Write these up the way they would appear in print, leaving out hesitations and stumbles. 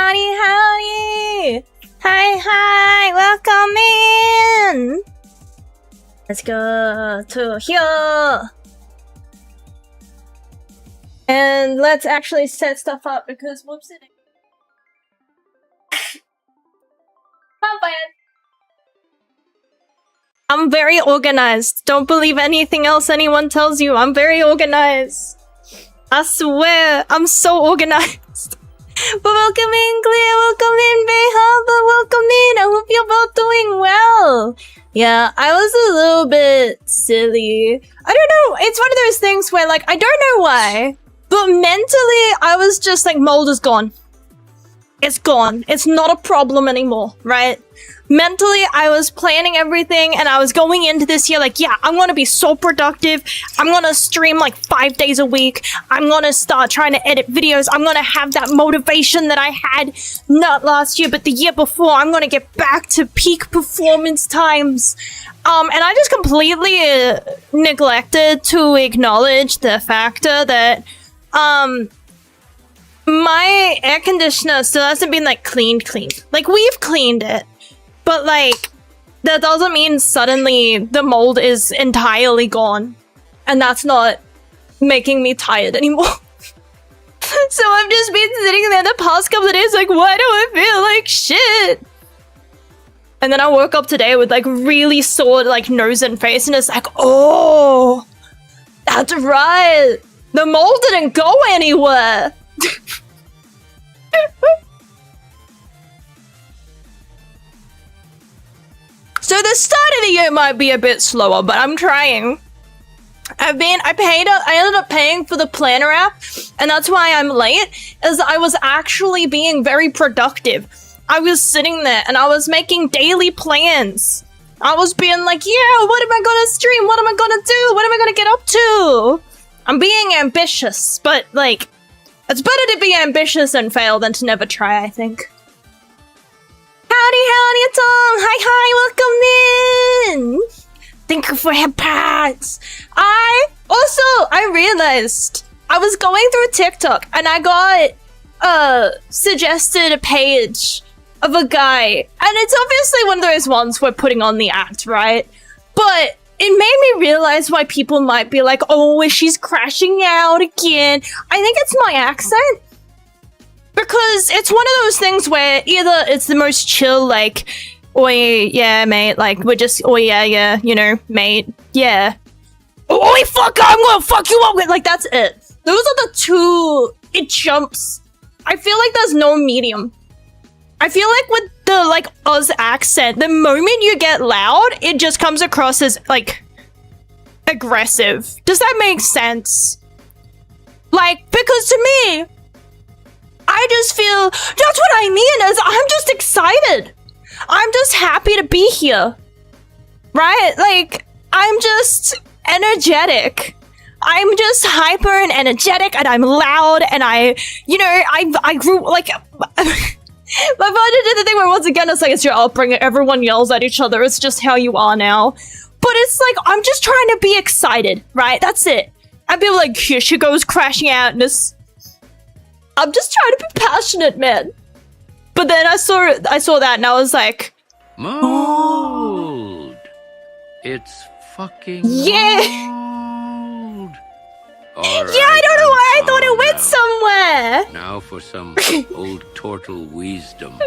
Howdy, howdy! Hi, welcome in! Let's go to here! And let's actually set stuff up because whoops it. I'm very organized. Don't believe anything else anyone tells you. I'm very organized. I swear, I'm so organized. But welcome in, Claire. Welcome in, Behaba. Welcome in. I hope you're both doing well. Yeah, I was a little bit silly. I don't know. It's one of those things where, like, I don't know why, but mentally, I was just like, mold is gone. It's gone. It's not a problem anymore, right? Mentally, I was planning everything and I was going into this year like, yeah, I'm gonna be so productive. I'm gonna stream like 5 days a week. I'm gonna start trying to edit videos. I'm gonna have that motivation that I had not last year, but the year before. I'm gonna get back to peak performance times. And I just completely neglected to acknowledge the factor that, my air conditioner still hasn't been like cleaned. Like, we've cleaned it. But, like, that doesn't mean suddenly the mold is entirely gone. And that's not making me tired anymore. So I've just been sitting there the past couple of days like, why do I feel like shit? And then I woke up today with, like, really sore, like, nose and face. And it's like, oh, that's right. The mold didn't go anywhere. So the start of the year might be a bit slower, but I'm trying. I ended up paying for the planner app, and that's why I'm late, is I was actually being very productive. I was sitting there and I was making daily plans. I was being like, yeah, what am I gonna stream? What am I gonna do? What am I gonna get up to? I'm being ambitious, but like, it's better to be ambitious and fail than to never try, I think. Howdy, Tom! Hi, welcome in! Thank you for your parts. I realized I was going through TikTok and I got suggested a page of a guy, and it's obviously one of those ones we're putting on the act, right? But it made me realize why people might be like, oh, she's crashing out again. I think it's my accent. Because it's one of those things where either it's the most chill, like, oi, yeah, mate, like, we're just, oh, yeah, you know, mate, yeah. Oi, fuck, I'm gonna fuck you up with, like, that's it. Those are the two, it jumps. I feel like there's no medium. I feel like with the, like, Oz accent, the moment you get loud, it just comes across as, like, aggressive. Does that make sense? Like, because to me, I just feel, that's what I mean, is I'm just excited. I'm just happy to be here. Right? Like, I'm just energetic. I'm just hyper and energetic, and I'm loud, and I grew, like, my father did the thing where once again, it's like, it's your upbringing, everyone yells at each other, it's just how you are now. But it's like, I'm just trying to be excited, right? That's it. I'd be like, here she goes crashing out, and this. I'm just trying to be passionate, man. But then I saw that and I was like, mold. Oh. It's fucking mold. Right, yeah, I don't know why I thought it went somewhere. Now for some old turtle wisdom.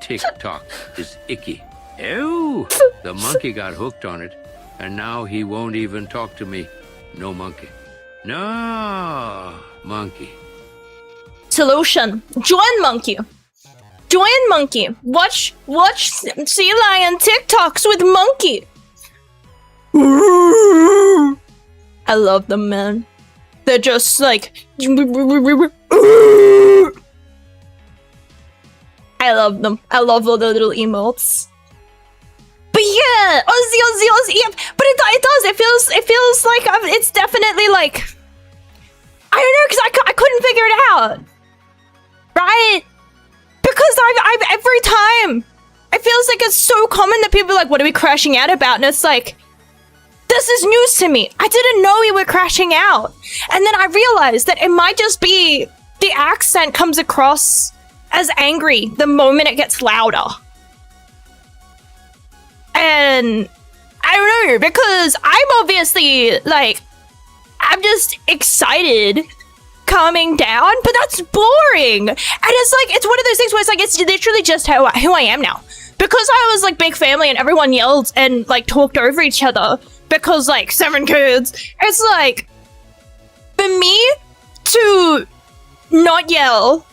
TikTok is icky. Ew. The monkey got hooked on it, and now he won't even talk to me. No monkey. No monkey. Solution. Join Monkey. Join Monkey. Watch Sea Lion TikToks with Monkey. I love them, man. They're just like, I love them. I love all the little emotes. But yeah, Ozzy, yeah. But it does. It feels like it's definitely like, I don't know, because I couldn't figure it out. Right? Because I've every time, it feels like it's so common that people are like, what are we crashing out about? And it's like, this is news to me. I didn't know we were crashing out. And then I realized that it might just be the accent comes across as angry the moment it gets louder. And I don't know, because I'm obviously, like, I'm just excited calming down, but that's boring. And it's like, it's one of those things where it's like, it's literally just who I am now. Because I was like big family and everyone yelled and like talked over each other because like 7 kids, it's like, for me to not yell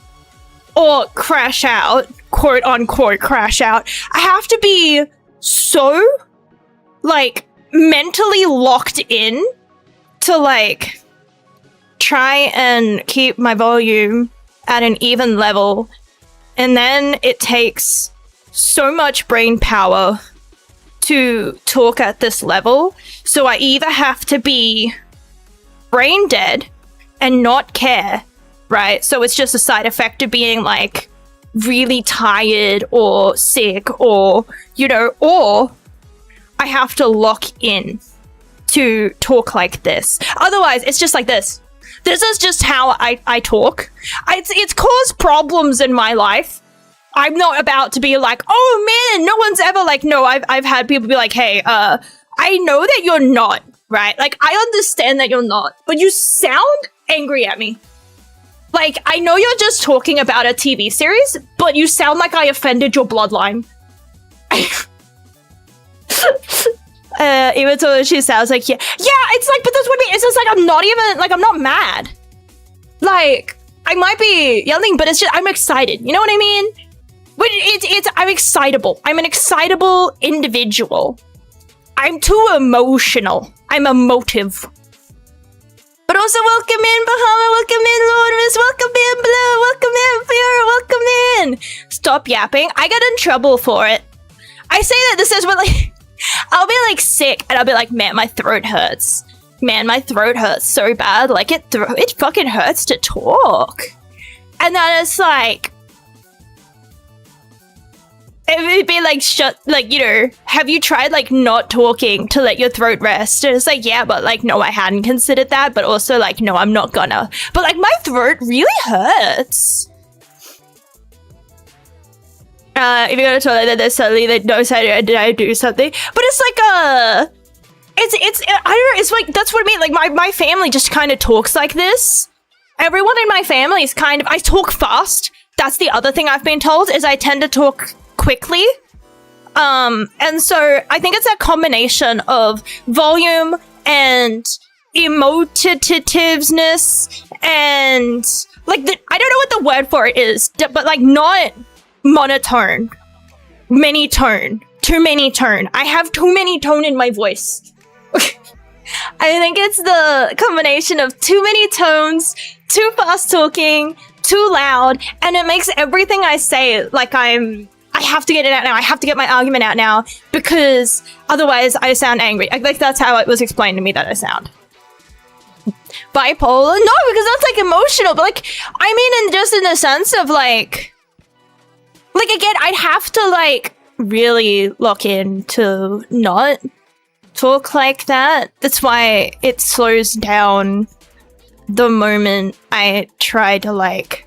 or crash out, quote unquote crash out, I have to be so like mentally locked in to like try and keep my volume at an even level, and then it takes so much brain power to talk at this level. So I either have to be brain dead and not care, right? So it's just a side effect of being like really tired or sick, or you know, or I have to lock in to talk like this. Otherwise, it's just like this. This is just how I talk. It's caused problems in my life. I'm not about to be like, oh man, no one's ever like, no, I've had people be like, hey, I know that you're not, right? Like, I understand that you're not, but you sound angry at me. Like, I know you're just talking about a TV series, but you sound like I offended your bloodline. Even though she sounds like, yeah, it's like, but that's what I mean. It's just like, I'm not even, like, I'm not mad. Like, I might be yelling, but it's just, I'm excited. You know what I mean? But I'm excitable. I'm an excitable individual. I'm too emotional. I'm emotive. But also, welcome in, Bahama, welcome in, Lourdes, welcome in, Blue, welcome in, Fiora, welcome in. Stop yapping. I got in trouble for it. I say that this is what, like, I'll be, like, sick, and I'll be like, man, my throat hurts. Man, my throat hurts so bad. Like, it fucking hurts to talk. And then it's like, it would be like, shut, like, you know, have you tried, like, not talking to let your throat rest? And it's like, yeah, but, like, no, I hadn't considered that. But also, like, no, I'm not gonna. But, like, my throat really hurts. If you go to toilet, then suddenly they knows how did I do something. But it's like, it's, I don't know, it's like, that's what I mean. Like, my family just kind of talks like this. Everyone in my family is kind of, I talk fast. That's the other thing I've been told, is I tend to talk quickly. And so I think it's a combination of volume and emotiveness and like I don't know what the word for it is, but like not monotone, many tone, too many tone. I have too many tone in my voice. I think it's the combination of too many tones, too fast talking, too loud, and it makes everything I say like I have to get it out now. I have to get my argument out now because otherwise I sound angry. Like that's how it was explained to me that I sound. Bipolar? No, because that's like emotional. But like, I mean, just in the sense of like again, I'd have to like really lock in to not talk like that. That's why it slows down the moment I try to like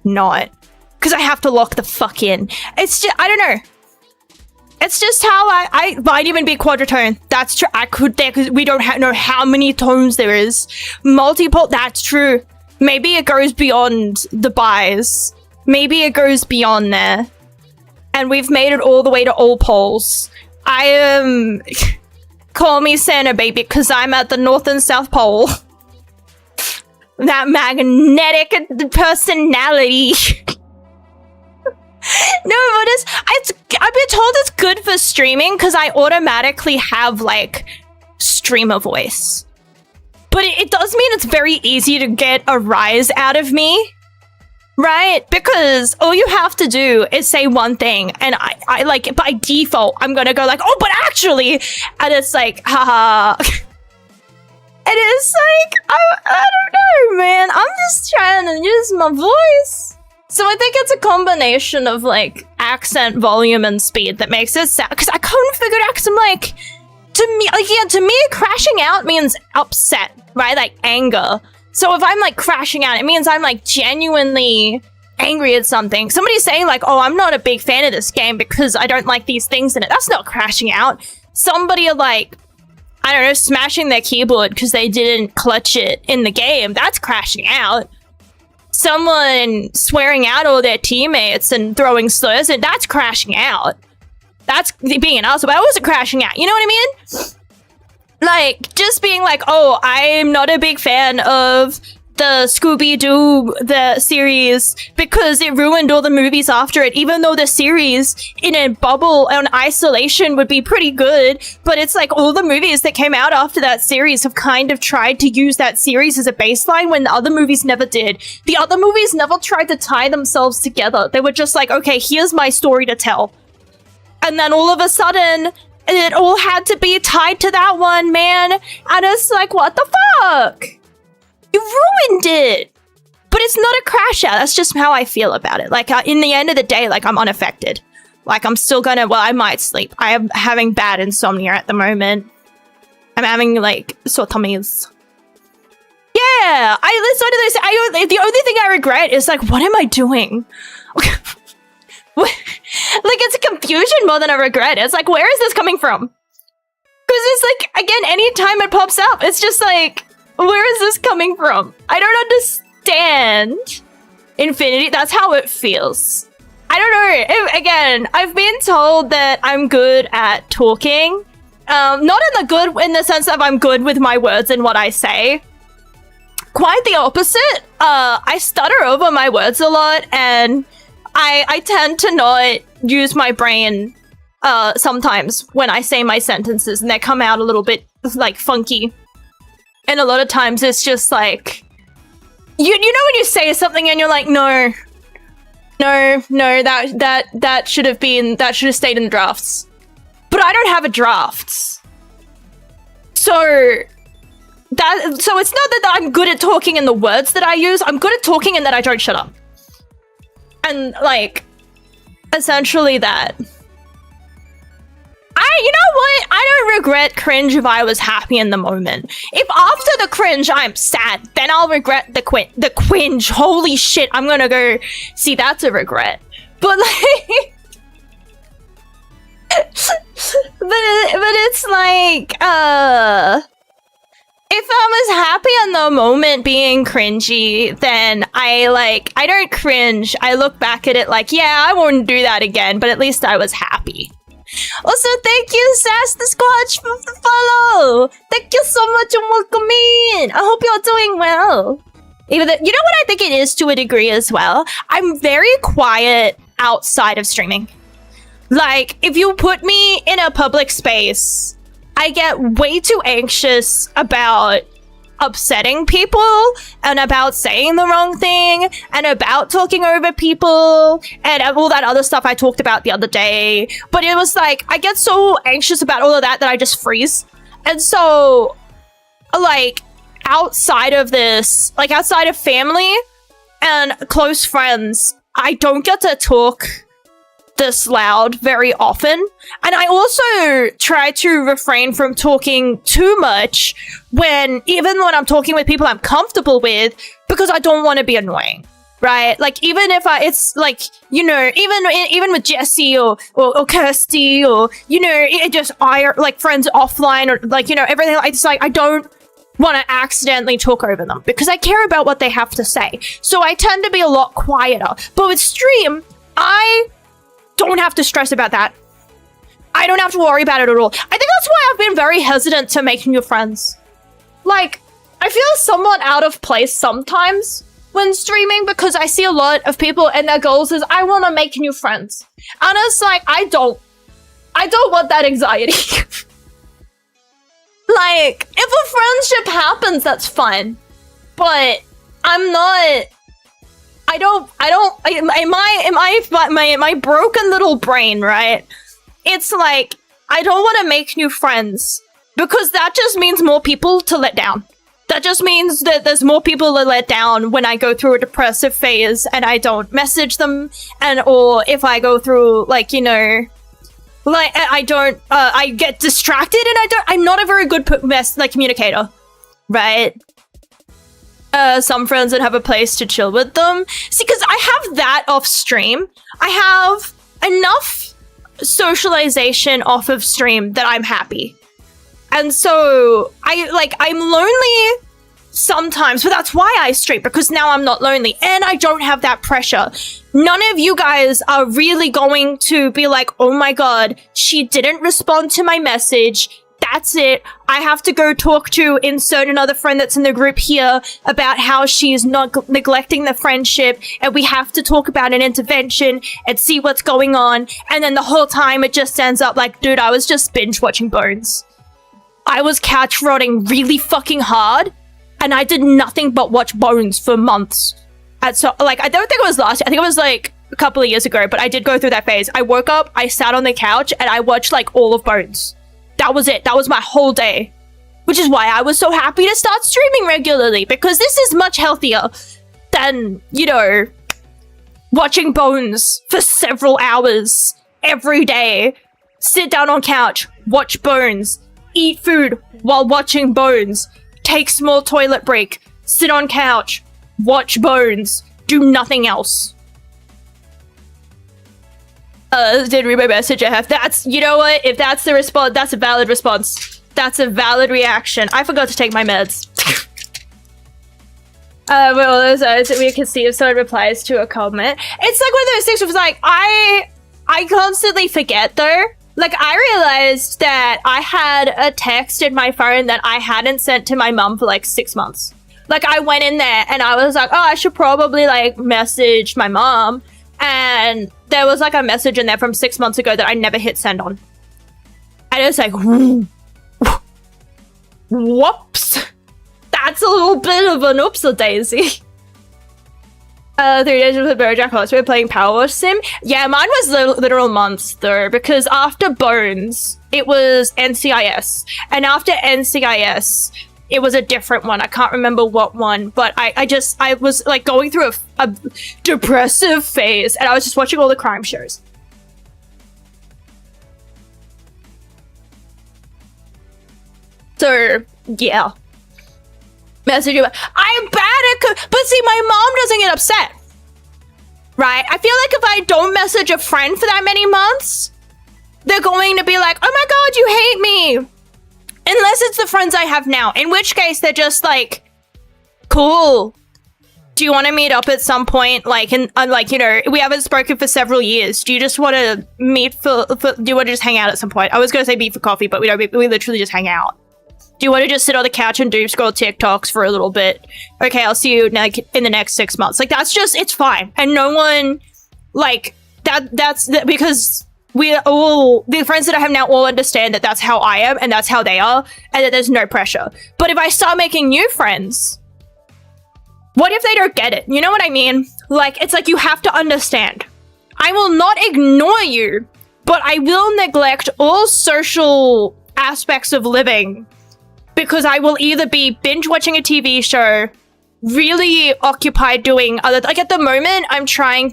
not. Because I have to lock the fuck in. It's just, I don't know. It's just how I might even be quadratone. That's true. I could there because we don't know how many tones there is. Multiple, that's true. Maybe it goes beyond the bis. Maybe it goes beyond there. And we've made it all the way to all poles. I am... Call me Santa baby because I'm at the North and South Pole. That magnetic personality. No, but I've been told it's good for streaming because I automatically have like streamer voice. But it does mean it's very easy to get a rise out of me, right? Because all you have to do is say one thing, and I like by default I'm gonna go like, oh, but actually, and it's like, haha. And it's like, I don't know, man. I'm just trying to use my voice. So I think it's a combination of like accent, volume, and speed that makes it sound. Because I couldn't figure it out. Because I'm like, to me, crashing out means upset, right? Like anger. So if I'm like crashing out, it means I'm like genuinely angry at something. Somebody's saying like, oh, I'm not a big fan of this game because I don't like these things in it. That's not crashing out. Somebody like, I don't know, smashing their keyboard because they didn't clutch it in the game. That's crashing out. Someone swearing out all their teammates and throwing slurs, and that's crashing out. That's being an asshole. But I wasn't crashing out. You know what I mean? Like, just being like, oh, I'm not a big fan of the Scooby-Doo, the series, because it ruined all the movies after it, even though the series in a bubble on isolation would be pretty good. But it's like all the movies that came out after that series have kind of tried to use that series as a baseline when the other movies never did. The other movies never tried to tie themselves together. They were just like, okay, here's my story to tell. And then all of a sudden, it all had to be tied to that one, man. And it's like, what the fuck? You ruined it. But it's not a crash out. That's just how I feel about it. Like, in the end of the day, like, I'm unaffected. Like, I'm still gonna, well, I might sleep. I am having bad insomnia at the moment. I'm having, like, sore tummies. Yeah, the only thing I regret is, like, what am I doing? Like, it's a confusion more than a regret. It's like, where is this coming from? Because it's like, again, anytime it pops up, it's just like, where is this coming from? I don't understand. Infinity, that's how it feels. I don't know. Again, I've been told that I'm good at talking. Not in the sense that I'm good with my words and what I say. Quite the opposite. I stutter over my words a lot, and I tend to not use my brain sometimes when I say my sentences, and they come out a little bit, like, funky. And a lot of times it's just like, you know when you say something and you're like, no, that should have stayed in the drafts. But I don't have a drafts. So it's not that I'm good at talking in the words that I use. I'm good at talking in that I don't shut up. And, like, essentially that. You know what? I don't regret cringe if I was happy in the moment. If after the cringe I'm sad, then I'll regret the cringe. Holy shit, I'm gonna go see, that's a regret. But like but it's like if I was happy in the moment being cringy, then I don't cringe. I look back at it like, yeah, I won't do that again, but at least I was happy. Also, thank you, Sass the Squatch, for the follow. Thank you so much and welcome in. I hope you're doing well. Even though, you know what I think it is to a degree as well? I'm very quiet outside of streaming. Like, if you put me in a public space, I get way too anxious about upsetting people and about saying the wrong thing and about talking over people and all that other stuff I talked about the other day. But it was like, I get so anxious about all of that I just freeze. And so, like, outside of this, like outside of family and close friends, I don't get to talk this loud very often. And I also try to refrain from talking too much even when I'm talking with people I'm comfortable with, because I don't want to be annoying, right? Like, even if it's like, you know, even with Jesse or Kirsty or, you know, it just like friends offline or like, you know, everything. It's like, I don't want to accidentally talk over them because I care about what they have to say. So I tend to be a lot quieter. But with stream, I don't have to stress about that. I don't have to worry about it at all. I think that's why I've been very hesitant to make new friends. Like, I feel somewhat out of place sometimes when streaming because I see a lot of people and their goals is, I want to make new friends. And it's like, I don't want that anxiety. Like, if a friendship happens, that's fine. But I'm not... in my broken little brain, right? It's like, I don't want to make new friends because that just means more people to let down. That just means that there's more people to let down when I go through a depressive phase and I don't message them, or if I go through, like, you know, like, I get distracted and I'm not a very good communicator, right? some friends that have a place to chill with them. See, because I have that off stream. I have enough socialization off of stream that I'm happy. And so I'm lonely sometimes, but that's why I stream, because now I'm not lonely and I don't have that pressure. None of you guys are really going to be like, oh my god, she didn't respond to my message. That's it. I have to go talk to insert another friend that's in the group here about how she's not neglecting the friendship, and we have to talk about an intervention and see what's going on. And then the whole time it just ends up like, dude, I was just binge watching Bones. I was couch rotting really fucking hard, and I did nothing but watch Bones for months. And so, like, I don't think it was last year. I think it was like a couple of years ago, but I did go through that phase. I woke up, I sat on the couch, and I watched like all of Bones. That was it. That was my whole day. Which is why I was so happy to start streaming regularly, because this is much healthier than, you know, watching Bones for several hours every day. Sit down on couch, watch Bones, eat food while watching Bones, take small toilet break, sit on couch, watch Bones, do nothing else. Did read my message. I have. That's, you know what? If that's the response, that's a valid response. That's a valid reaction. I forgot to take my meds. Well, we can see if someone replies to a comment. It's like one of those things where it's like, I constantly forget though. Like, I realized that I had a text in my phone that I hadn't sent to my mum for like 6 months. Like, I went in there and I was like, oh, I should probably like message my mom. And there was like a message in there from 6 months ago that I never hit send on. And it's like, whoops. That's a little bit of an oopsie-daisy. 3 days with BoJack Horseman playing Power Wash Sim. Yeah, mine was literal months though, because after Bones, it was NCIS. And after NCIS, it was a different one. I can't remember what one, but I was like going through a depressive phase, and I was just watching all the crime shows. So, yeah. Message you. I'm bad at but see, my mom doesn't get upset. Right? I feel like if I don't message a friend for that many months, they're going to be like, oh my god, you hate me. Unless it's the friends I have now, in which case they're just like, cool. Do you want to meet up at some point? Like, like, you know, we haven't spoken for several years. Do you just want to meet for do you want to just hang out at some point? I was going to say meet for coffee, but we literally just hang out. Do you want to just sit on the couch and doom scroll TikToks for a little bit? Okay, I'll see you in the next 6 months. Like, that's just, it's fine. And no one, like, that's because the friends that I have now all understand that that's how I am and that's how they are, and that there's no pressure. But if I start making new friends, what if they don't get it? You know what I mean? Like, it's like you have to understand. I will not ignore you, but I will neglect all social aspects of living because I will either be binge watching a TV show, really occupied doing other, like at the moment, I'm trying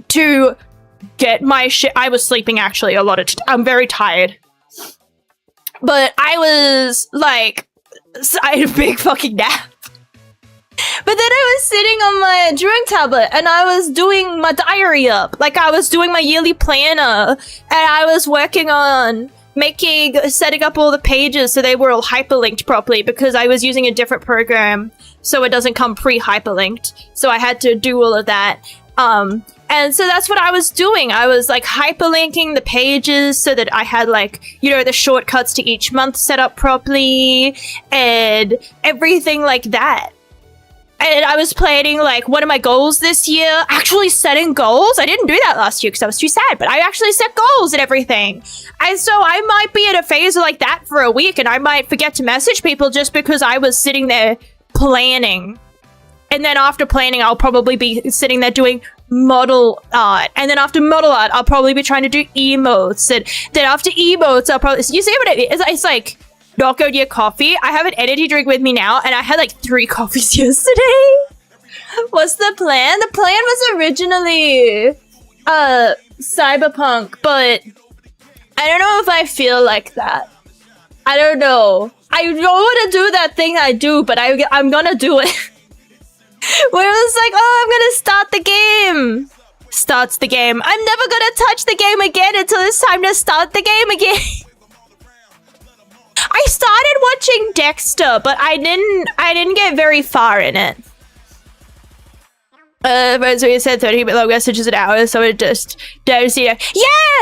to get my shit. I was sleeping actually a lot of I'm very tired. But I was like, I had a big fucking nap. But then I was sitting on my drawing tablet and I was doing my diary up. Like, I was doing my yearly planner and I was working on setting up all the pages so they were all hyperlinked properly, because I was using a different program so it doesn't come pre-hyperlinked. So I had to do all of that. And so that's what I was doing. I was like hyperlinking the pages so that I had, like, you know, the shortcuts to each month set up properly and everything like that. And I was planning, like, what are my goals this year? Actually setting goals. I didn't do that last year because I was too sad, but I actually set goals and everything. And so I might be in a phase like that for a week and I might forget to message people just because I was sitting there planning. And then after planning, I'll probably be sitting there doing model art. And then after model art, I'll probably be trying to do emotes. And then after emotes, I'll probably... You see what it's like... Not go to your coffee. I have an energy drink with me now, and I had like 3 coffees yesterday. What's the plan? The plan was originally cyberpunk, but I don't know if I feel like that. I don't know. I don't want to do that thing I do, but I'm gonna do it. Where it was like, oh, I'm gonna start the game. Starts the game. I'm never gonna touch the game again until it's time to start the game again. I started watching Dexter, but I didn't get very far in it. So you said 30 long messages an hour, so it just does see. Yeah,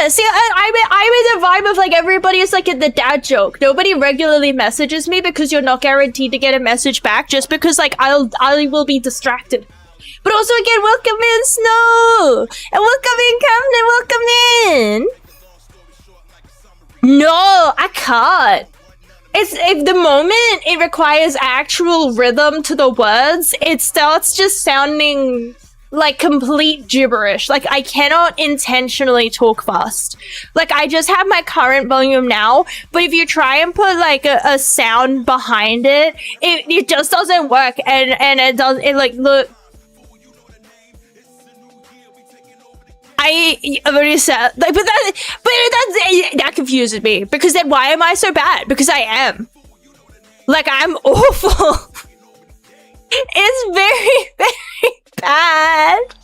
see, I'm in the vibe of like everybody is like in the dad joke. Nobody regularly messages me because you're not guaranteed to get a message back, just because like I will be distracted. But also again, welcome in Snow, and welcome in Camden, welcome in. No, I can't. It's if the moment it requires actual rhythm to the words, it starts just sounding like complete gibberish. Like I cannot intentionally talk fast. Like I just have my current volume now, but if you try and put like a sound behind it, it just doesn't work. And it does it like look. I've already said, like, but that confuses me, because then why am I so bad? Because I am. Like, I'm awful. It's very, very bad.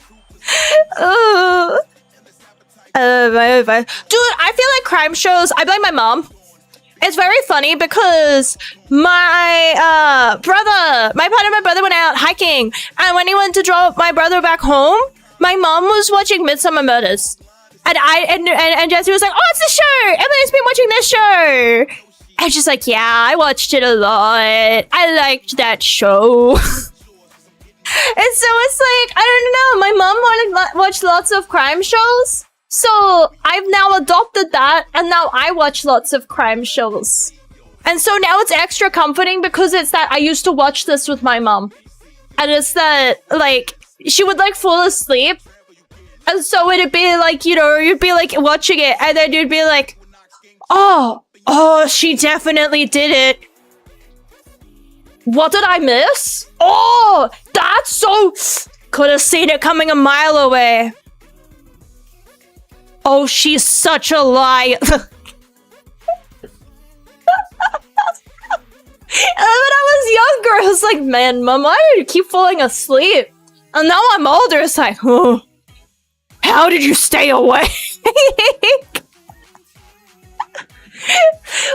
Dude, I feel like crime shows, I blame my mom. It's very funny because my brother went out hiking, and when he went to drop my brother back home, my mom was watching Midsummer Murders, and Jesse was like, "Oh, it's a show. Emily's been watching this show." And she's like, "Yeah, I watched it a lot. I liked that show." And so it's like, I don't know. My mom watched lots of crime shows, so I've now adopted that, and now I watch lots of crime shows. And so now it's extra comforting because it's that I used to watch this with my mom, and it's that like. She would like fall asleep, and so it'd be like, you know, you'd be like watching it, and then you'd be like, oh, she definitely did it. What did I miss? Oh, that's so... Could have seen it coming a mile away. Oh, she's such a liar. When I was younger, I was like, man, Mom, why do you keep falling asleep? And now I'm older, it's like, oh, how did you stay awake?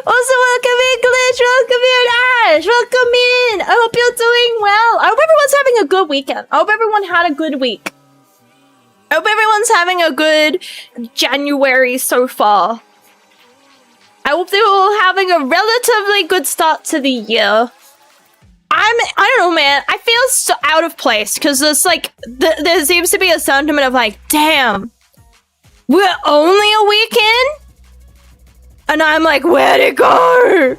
Also, welcome in, Glitch, welcome in, Ash, welcome in. I hope you're doing well. I hope everyone's having a good weekend. I hope everyone had a good week. I hope everyone's having a good January so far. I hope they're all having a relatively good start to the year. I don't know, man. I feel so out of place because it's like there seems to be a sentiment of like, damn, we're only a week in, and I'm like, where'd it go?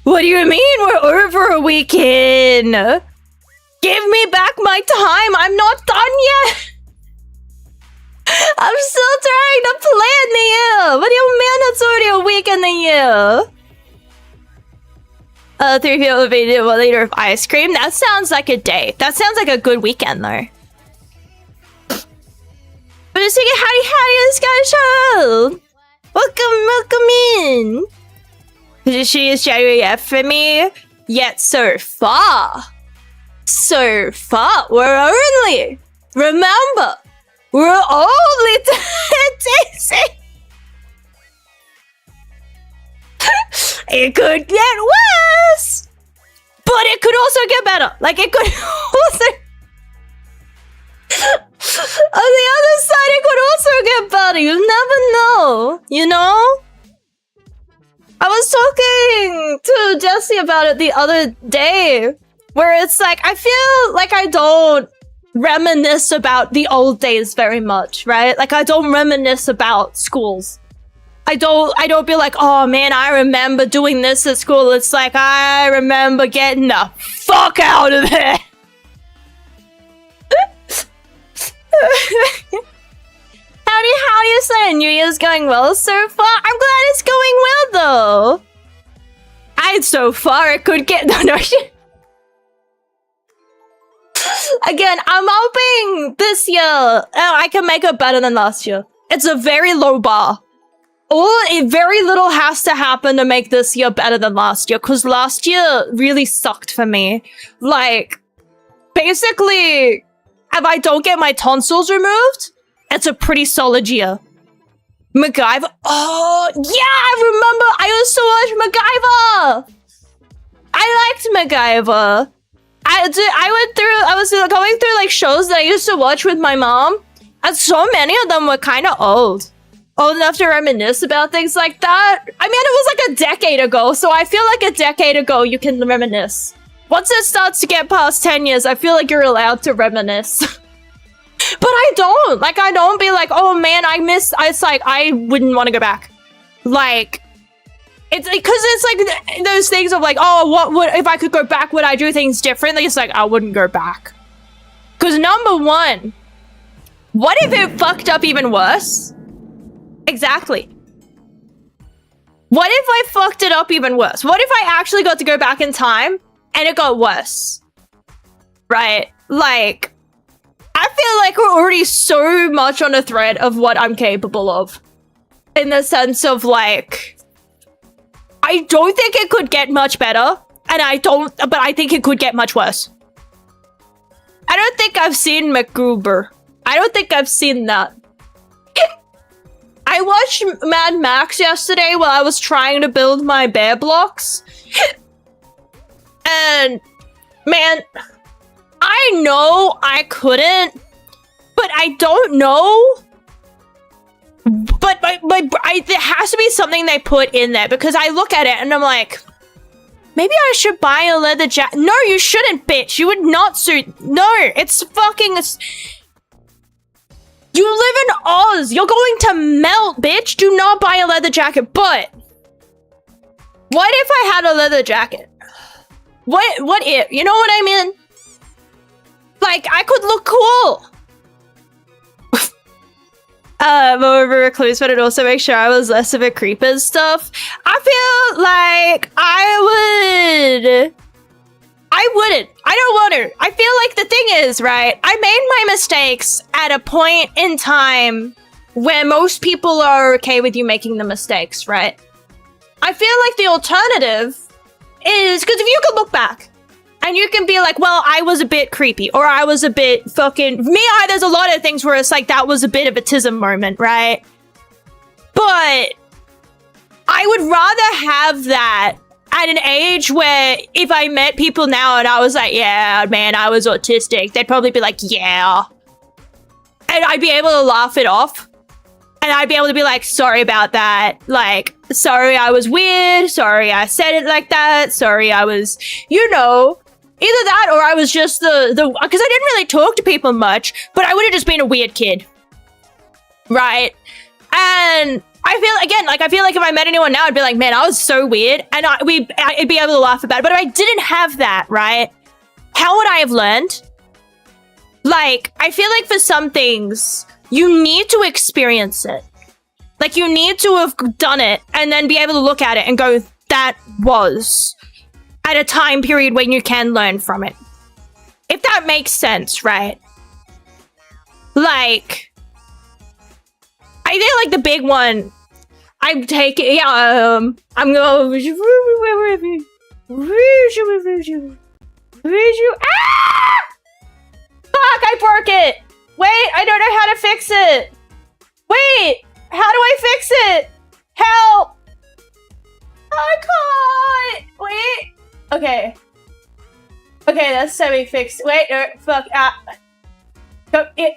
What do you mean we're over a week in? Give me back my time. I'm not done yet. I'm still trying to plan the year. What do you mean it's already a week in the year? 3 people will be a liter of ice cream. That sounds like a day. That sounds like a good weekend, though. But just saying, howdy, Sky welcome in. She is January F for me. Yet so far, we're only. Remember, we're only dancing. It could get worse, but it could also get better. Like, it could also... On the other side, it could also get better. You never know, you know? I was talking to Jesse about it the other day, where it's like, I feel like I don't reminisce about the old days very much, right? Like, I don't reminisce about schools. I don't be like, oh man, I remember doing this at school. It's like, I remember getting the fuck out of there. How you saying? New Year's going well so far? I'm glad it's going well though. So far it could get no. Again, I'm hoping this year I can make it better than last year. It's a very low bar. Very little has to happen to make this year better than last year, because last year really sucked for me. Like, basically, if I don't get my tonsils removed, it's a pretty solid year. MacGyver. Oh, yeah, I remember. I used to watch MacGyver. I liked MacGyver. I was going through like shows that I used to watch with my mom, and so many of them were kind of old enough to reminisce about things like that. I mean, it was like a decade ago, so I feel like a decade ago you can reminisce. Once it starts to get past 10 years, I feel like you're allowed to reminisce. But I don't. Like, I don't be like, oh man, it's like, I wouldn't want to go back. Like, it's because it's like those things of like, oh, what would, if I could go back, would I do things differently? It's like, I wouldn't go back. Because number one, what if it fucked up even worse? Exactly. What if I fucked it up even worse? What if I actually got to go back in time and it got worse? Right? Like, I feel like we're already so much on a thread of what I'm capable of. In the sense of like, I don't think it could get much better. And but I think it could get much worse. I don't think I've seen MacGruber. I don't think I've seen that. I watched Mad Max yesterday while I was trying to build my bear blocks. And, man, I know I couldn't, but I don't know. But there has to be something they put in there, because I look at it and I'm like, maybe I should buy a leather jacket. No, you shouldn't, bitch. You would not suit. No, it's fucking... You live in Oz. You're going to melt, bitch. Do not buy a leather jacket. But what if I had a leather jacket? What if? You know what I mean? Like, I could look cool. More of a recluse, but it also makes sure I was less of a creep and stuff. I feel like I wouldn't. I don't want to. I feel like the thing is, right? I made my mistakes at a point in time where most people are okay with you making the mistakes, right? I feel like the alternative is, because if you could look back and you can be like, well, I was a bit creepy, or I was a bit fucking... there's a lot of things where it's like, that was a bit of a tism moment, right? But I would rather have that at an age where if I met people now and I was like, yeah, man, I was autistic, they'd probably be like, yeah. And I'd be able to laugh it off. And I'd be able to be like, sorry about that. Like, sorry I was weird. Sorry I said it like that. Sorry I was, you know, either that or I was just because I didn't really talk to people much, but I would have just been a weird kid. Right? And I feel like if I met anyone now, I'd be like, man, I was so weird. And I'd be able to laugh about it. But if I didn't have that, right? How would I have learned? Like, I feel like for some things, you need to experience it. Like, you need to have done it and then be able to look at it and go, that was at a time period when you can learn from it. If that makes sense, right? Like, I think like the big one, I'm taking, I'm going, ah! Fuck, I broke it! Wait, I don't know how to fix it! Wait, how do I fix it? Help! I can't! Wait. Okay. Okay, that's semi-fixed. Wait, fuck, Cut it.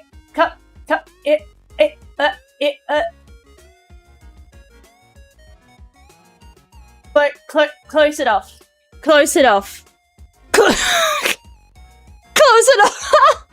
Close it off. Close it off. Close it off.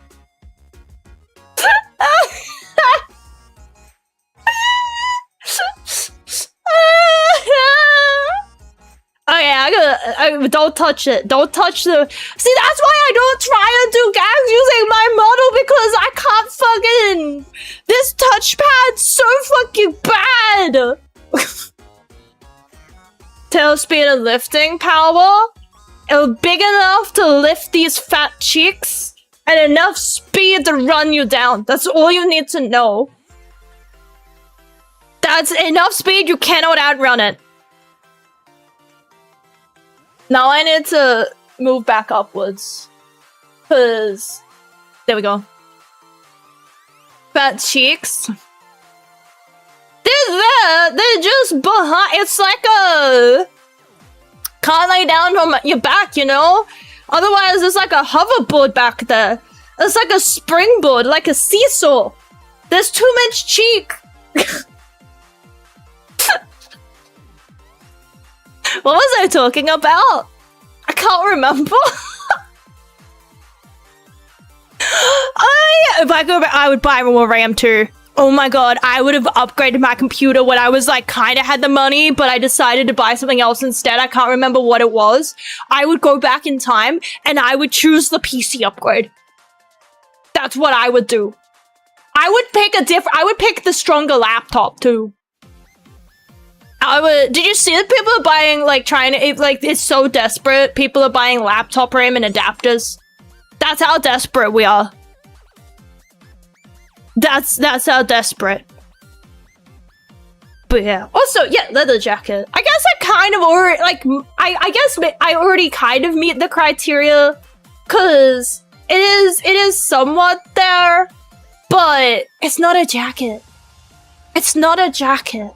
Okay, don't touch it. Don't touch the... See, that's why I don't try and do gags using my model, because I can't fucking... This touchpad's so fucking bad! Tail speed and lifting power. It was big enough to lift these fat cheeks, and enough speed to run you down. That's all you need to know. That's enough speed, you cannot outrun it. Now I need to move back upwards. Cause there we go. Fat cheeks. They're just behind. It's like a can't lay down on your back, you know. Otherwise, there's like a hoverboard back there. It's like a springboard, like a seesaw. There's too much cheek. What was I talking about? I can't remember. If I go back, I would buy more RAM too. Oh my god, I would have upgraded my computer when I was like kind of had the money, but I decided to buy something else instead. I can't remember what it was. I would go back in time and I would choose the PC upgrade. That's what I would do. I would pick the stronger laptop too. Did you see that people are buying, like, it's so desperate. People are buying laptop RAM and adapters. That's how desperate we are. That's how desperate. But yeah. Also, yeah, leather jacket. I guess I kind of already, like, I guess I already kind of meet the criteria. Cause it is somewhat there. But it's not a jacket. It's not a jacket.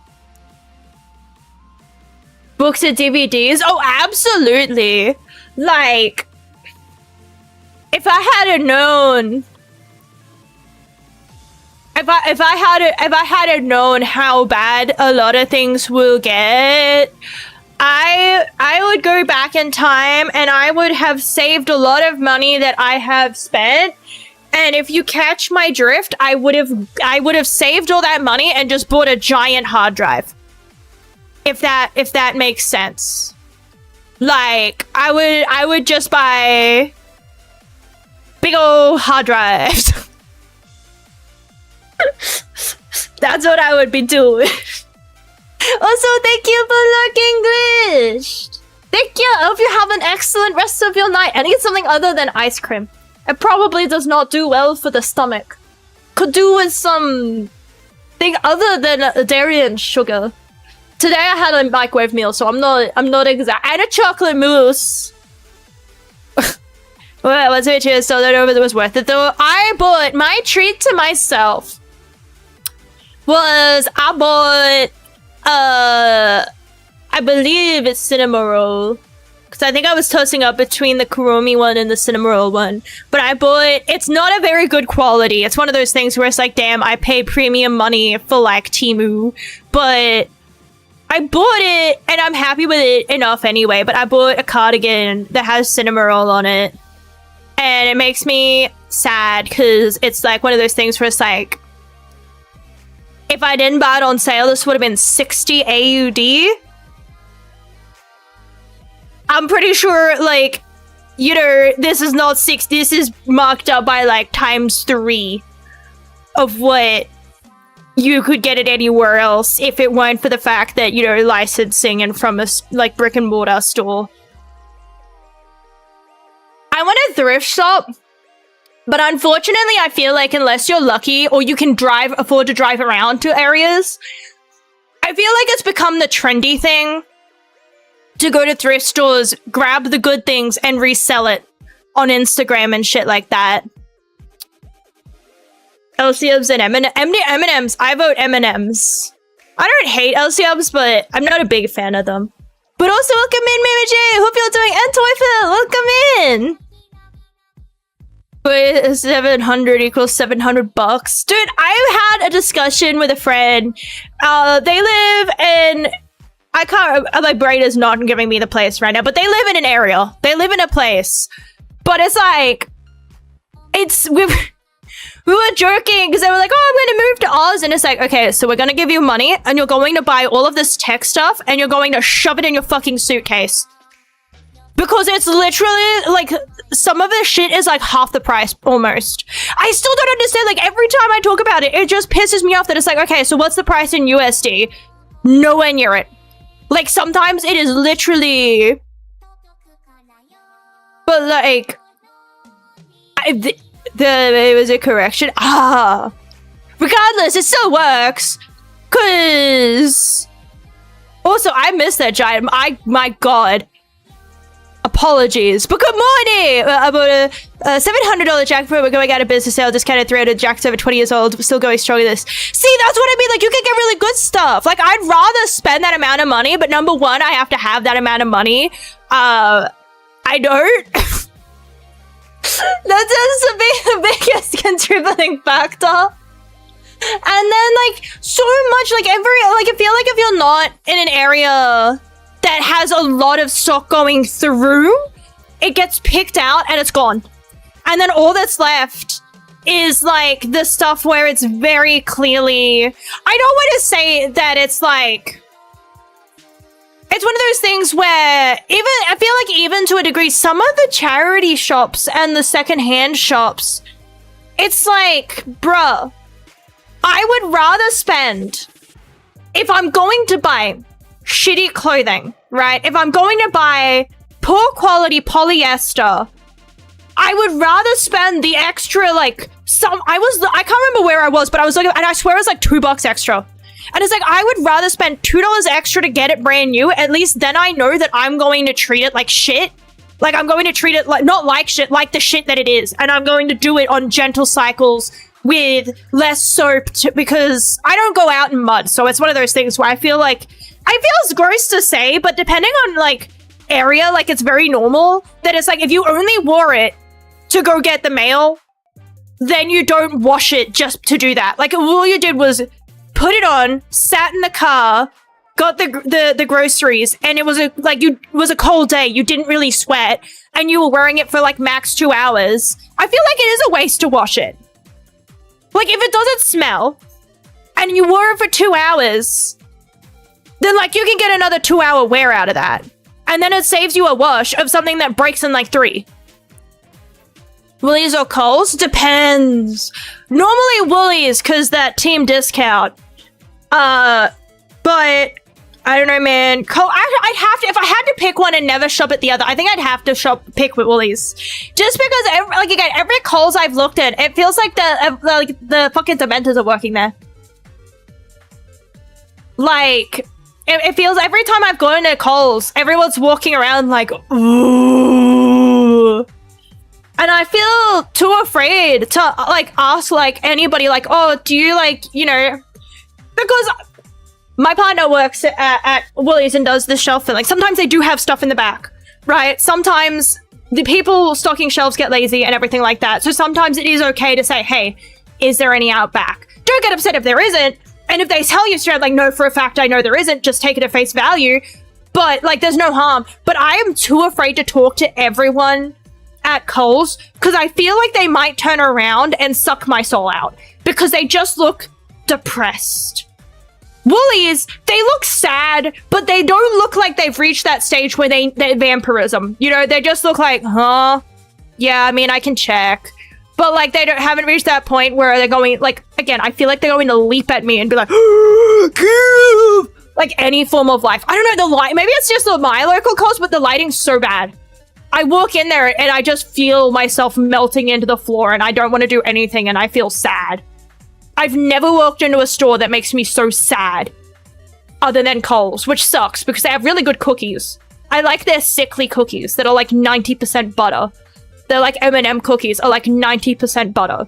Books and DVDs? Oh, absolutely. Like, if I had known, if I had known how bad a lot of things will get, I would go back in time and I would have saved a lot of money that I have spent. And if you catch my drift, I would have saved all that money and just bought a giant hard drive. If that makes sense. Like, I would just buy big ol' hard drives. That's what I would be doing. Also, thank you for looking glitched. Thank you. I hope you have an excellent rest of your night. I need something other than ice cream. It probably does not do well for the stomach. Could do with some thing other than dairy and sugar. Today I had a microwave meal, so I'm not exact. And a chocolate mousse. Well, let's make sure so that over it was worth it though. I bought my treat to myself. I believe it's cinema roll. Because I think I was tossing up between the Kuromi one and the cinema roll one. But I bought, it's not a very good quality. It's one of those things where it's like, damn, I pay premium money for like Temu. But I bought it and I'm happy with it enough anyway. But I bought a cardigan that has cinema roll on it. And it makes me sad because it's like one of those things where it's like, if I didn't buy it on sale, this would have been 60 AUD. I'm pretty sure, like, you know, this is not 60, this is marked up by, like, ×3 of what you could get it anywhere else if it weren't for the fact that, you know, licensing and from a, like, brick and mortar store. I want a thrift shop, but unfortunately, I feel like unless you're lucky or you can afford to drive around to areas, I feel like it's become the trendy thing to go to thrift stores, grab the good things, and resell it on Instagram and shit like that. LCMs and M&Ms. I vote M&Ms. I don't hate LCMs, but I'm not a big fan of them. But also, welcome in, Mimi J. Hope you're doing. And Toyful, welcome in. But 700 equals $700. Dude, I had a discussion with a friend. They live in... I can't... My brain is not giving me the place right now, but they live in an area. They live in a place. But it's like... We were joking because they were like, oh, I'm going to move to Oz. And it's like, okay, so we're going to give you money and you're going to buy all of this tech stuff and you're going to shove it in your fucking suitcase. Because it's literally, like, some of this shit is, like, half the price, almost. I still don't understand, like, every time I talk about it, it just pisses me off that it's like, okay, so what's the price in USD? Nowhere near it. Like, sometimes it is literally... But, like... There was a correction. Regardless, it still works. Cause... Also, I miss that giant... My god. Apologies, but good morning! About a $700 jackpot. We're going out of business sale. Discounted 300 jacks over 20 years old. We're still going strong with this. See, that's what I mean. Like, you can get really good stuff. Like, I'd rather spend that amount of money, but number one, I have to have that amount of money. I don't. That's just the biggest contributing factor. And then, like, so much, like, I feel like if you're not in an area that has a lot of stock going through, it gets picked out and it's gone. And then all that's left is, like, the stuff where it's very clearly... I don't want to say that it's, like... It's one of those things where, I feel like even to a degree, some of the charity shops and the secondhand shops, it's like, bruh, I would rather spend, if I'm going to buy shitty clothing, right? If I'm going to buy poor quality polyester, I would rather spend the extra, like, I can't remember where I was, but I was looking, and I swear it was like $2 extra. And it's like, I would rather spend $2 extra to get it brand new. At least then I know that I'm going to treat it like shit. Like, I'm going to treat it like, not like shit, like the shit that it is. And I'm going to do it on gentle cycles with less soap because I don't go out in mud. So it's one of those things where I feel it's gross to say, but depending on, like, area, like, it's very normal that it's like, if you only wore it to go get the mail, then you don't wash it just to do that. Like, all you did was put it on, sat in the car, got the groceries, and it was a cold day. You didn't really sweat, and you were wearing it for, like, max 2 hours. I feel like it is a waste to wash it. Like, if it doesn't smell, and you wore it for 2 hours, then, like, you can get another 2-hour wear out of that. And then it saves you a wash of something that breaks in, like, 3. Woolies or Coles? Depends. Normally Woolies, because that team discount. But I don't know, man. I'd have to, if I had to pick one and never shop at the other, I think I'd have to pick with Woolies. Just because, every Coles I've looked at, it feels like the fucking Dementors are working there. Like, it feels, every time I've gone to Coles, everyone's walking around like, ooh. And I feel too afraid to, like, ask, like, anybody, like, oh, do you, like, you know, because my partner works at Woolies and does the shelf filling. Sometimes they do have stuff in the back, right? Sometimes the people stocking shelves get lazy and everything like that. So sometimes it is okay to say, hey, is there any out back? Don't get upset if there isn't. And if they tell you straight, like, no, for a fact, I know there isn't, just take it at face value. But, like, there's no harm. But I am too afraid to talk to everyone at Coles because I feel like they might turn around and suck my soul out because they just look depressed. Woolies, they look sad, but they don't look like they've reached that stage where they're vampirism. You know, they just look like, huh? Yeah, I mean, I can check. But, like, they haven't reached that point where they're going, like, again, I feel like they're going to leap at me and be like, like, any form of life. I don't know, the light, maybe it's just my local Coles, but the lighting's so bad. I walk in there and I just feel myself melting into the floor and I don't want to do anything and I feel sad. I've never walked into a store that makes me so sad other than Coles, which sucks because they have really good cookies. I like their sickly cookies that are like 90% butter. They're like M&M cookies are like 90% butter.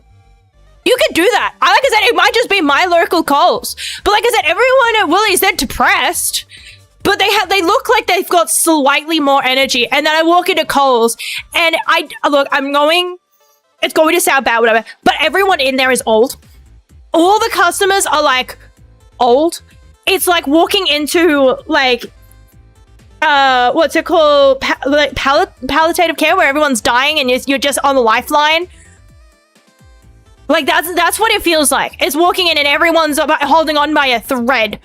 You could do that. Like I said, it might just be my local Coles. But like I said, everyone at Woolies, they're depressed. But they look like they've got slightly more energy. And then I walk into Coles and it's going to sound bad, whatever, but everyone in there is old. All the customers are like old. It's like walking into like, what's it called? Palliative care where everyone's dying and you're just on the lifeline. Like that's what it feels like. It's walking in and everyone's holding on by a thread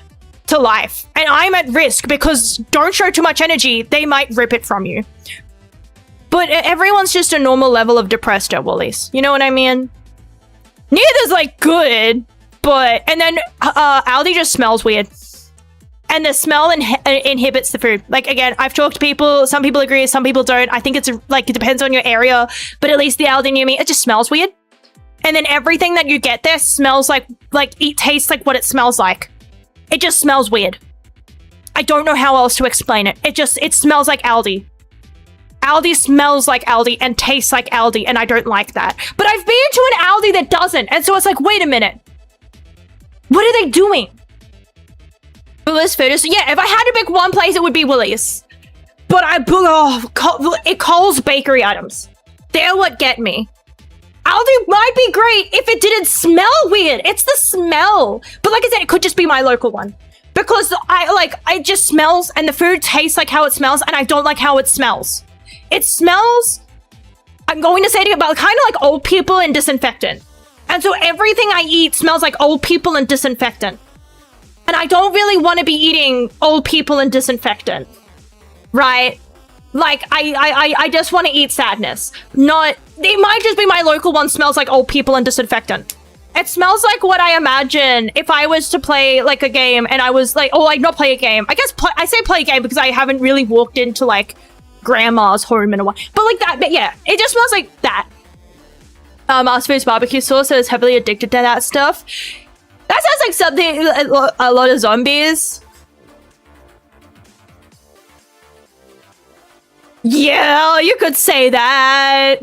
to life. And I'm at risk because don't show too much energy. They might rip it from you. But everyone's just a normal level of depressed at Woolies. You know what I mean? Neither's like good, but... And then Aldi just smells weird. And the smell inhibits the food. Like, again, I've talked to people. Some people agree, some people don't. I think it's like, it depends on your area. But at least the Aldi near me, it just smells weird. And then everything that you get there smells like it tastes like what it smells like. It just smells weird. I don't know how else to explain it. It smells like Aldi. Aldi smells like Aldi and tastes like Aldi, and I don't like that. But I've been to an Aldi that doesn't, and so it's like, wait a minute. What are they doing? Woolies food is, yeah, if I had to pick one place, it would be Woolies. But Cole's bakery items. They're what get me. Aldi might be great if it didn't smell weird. It's the smell. But like I said, it could just be my local one. Because it just smells and the food tastes like how it smells and I don't like how it smells. It smells, I'm going to say it about kind of like old people and disinfectant. And so everything I eat smells like old people and disinfectant. And I don't really want to be eating old people and disinfectant. Right? Like, I just want to eat sadness. It might just be my local one smells like old people and disinfectant. It smells like what I imagine if I was to play, like, a game and I was like, oh, like, not play a game. I guess I say play a game because I haven't really walked into, like, grandma's home in a while. But, like, that, but yeah, it just smells like that. Master Food's barbecue sauce is heavily addicted to that stuff. That sounds like something, a lot of zombies. Yeah, you could say that.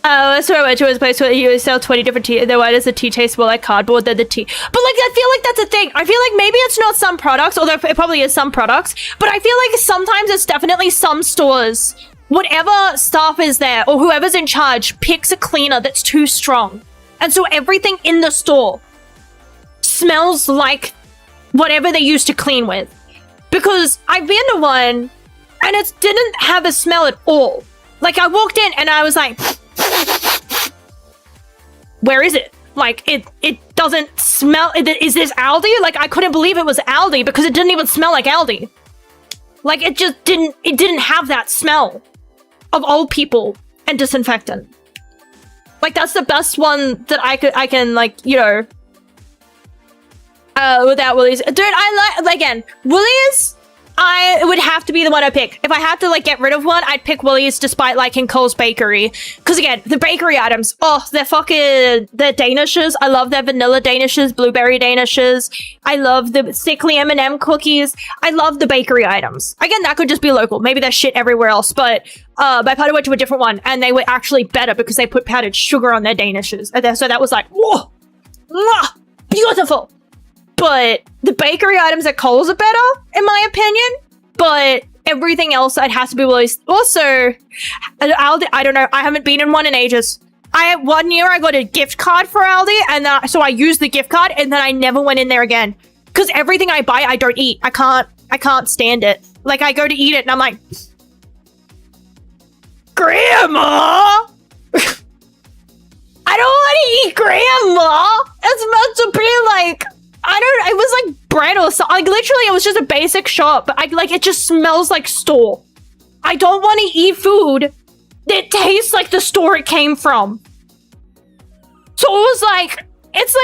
Oh, that's where I went to his place where he would sell 20 different tea. Then why does the tea taste more like cardboard than the tea? But like, I feel like that's a thing. I feel like maybe it's not some products, although it probably is some products. But I feel like sometimes it's definitely some stores. Whatever staff is there or whoever's in charge picks a cleaner that's too strong. And so everything in the store smells like whatever they used to clean with. Because I've been to one and it didn't have a smell at all. Like I walked in and I was like, where is it? Like it doesn't smell. Is this Aldi? Like I couldn't believe it was Aldi because it didn't even smell like Aldi. Like it just didn't have that smell of old people and disinfectant. Like that's the best one that I can like, you know, without Woolies. Dude, I like, again, Woolies, I would have to be the one I pick. If I had to like get rid of one, I'd pick Woolies despite liking Cole's Bakery. Because again, the bakery items, oh, they're Danishes. I love their vanilla Danishes, blueberry Danishes. I love the sickly M&M cookies. I love the bakery items. Again, that could just be local. Maybe there's shit everywhere else, but my party went to a different one and they were actually better because they put powdered sugar on their Danishes. And so that was like, whoa, mwah, beautiful. But the bakery items at Coles are better, in my opinion. But everything else, it has to be Woolies. Also, Aldi, I don't know. I haven't been in one in ages. One year I got a gift card for Aldi, and so I used the gift card, and then I never went in there again. Because everything I buy, I don't eat. I can't stand it. Like, I go to eat it, and I'm like, Grandma! I don't want to eat Grandma! It's meant to be like... it was like bread or something. Like literally it was just a basic shop, but it just smells like store. I don't want to eat food that tastes like the store it came from. So it was like, it's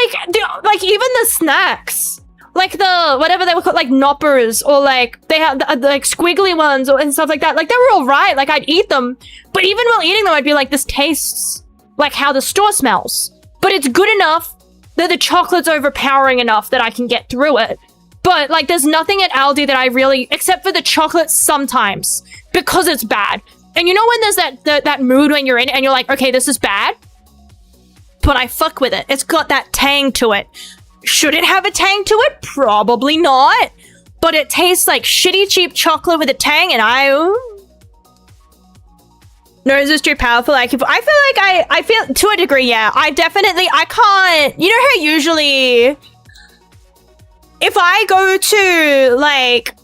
like even the snacks, like the, whatever they were called, like Knoppers, or like they had like squiggly ones and stuff like that. Like they were all right. Like I'd eat them, but even while eating them, I'd be like, this tastes like how the store smells, but it's good enough that the chocolate's overpowering enough that I can get through it. But, like, there's nothing at Aldi that I really... Except for the chocolate sometimes. Because it's bad. And you know when there's that mood when you're in it and you're like, okay, this is bad? But I fuck with it. It's got that tang to it. Should it have a tang to it? Probably not. But it tastes like shitty cheap chocolate with a tang and Nose is too powerful. I feel like I feel to a degree, yeah. I can't, you know how usually if I go to like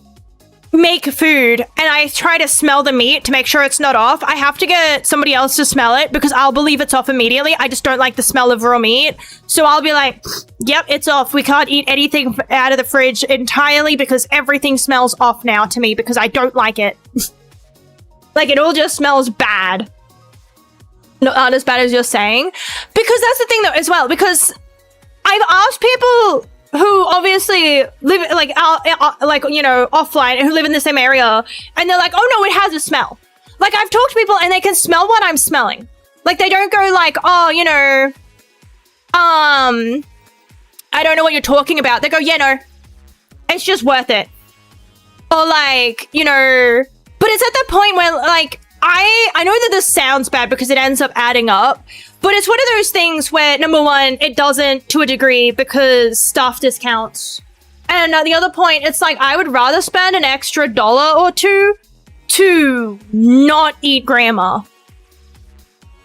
make food and I try to smell the meat to make sure it's not off, I have to get somebody else to smell it because I'll believe it's off immediately. I just don't like the smell of raw meat. So I'll be like, yep, it's off. We can't eat anything out of the fridge entirely because everything smells off now to me because I don't like it. Like, it all just smells bad. Not as bad as you're saying. Because that's the thing, though, as well. Because I've asked people who obviously live, like, you know, offline, who live in the same area. And they're like, oh, no, it has a smell. Like, I've talked to people and they can smell what I'm smelling. Like, they don't go like, oh, you know, I don't know what you're talking about. They go, yeah, no, it's just worth it. Or like, you know... But it's at that point where, like, I know that this sounds bad because it ends up adding up, but it's one of those things where, number one, it doesn't to a degree because staff discounts. And at the other point, it's like, I would rather spend an extra $1 or $2 to not eat grandma.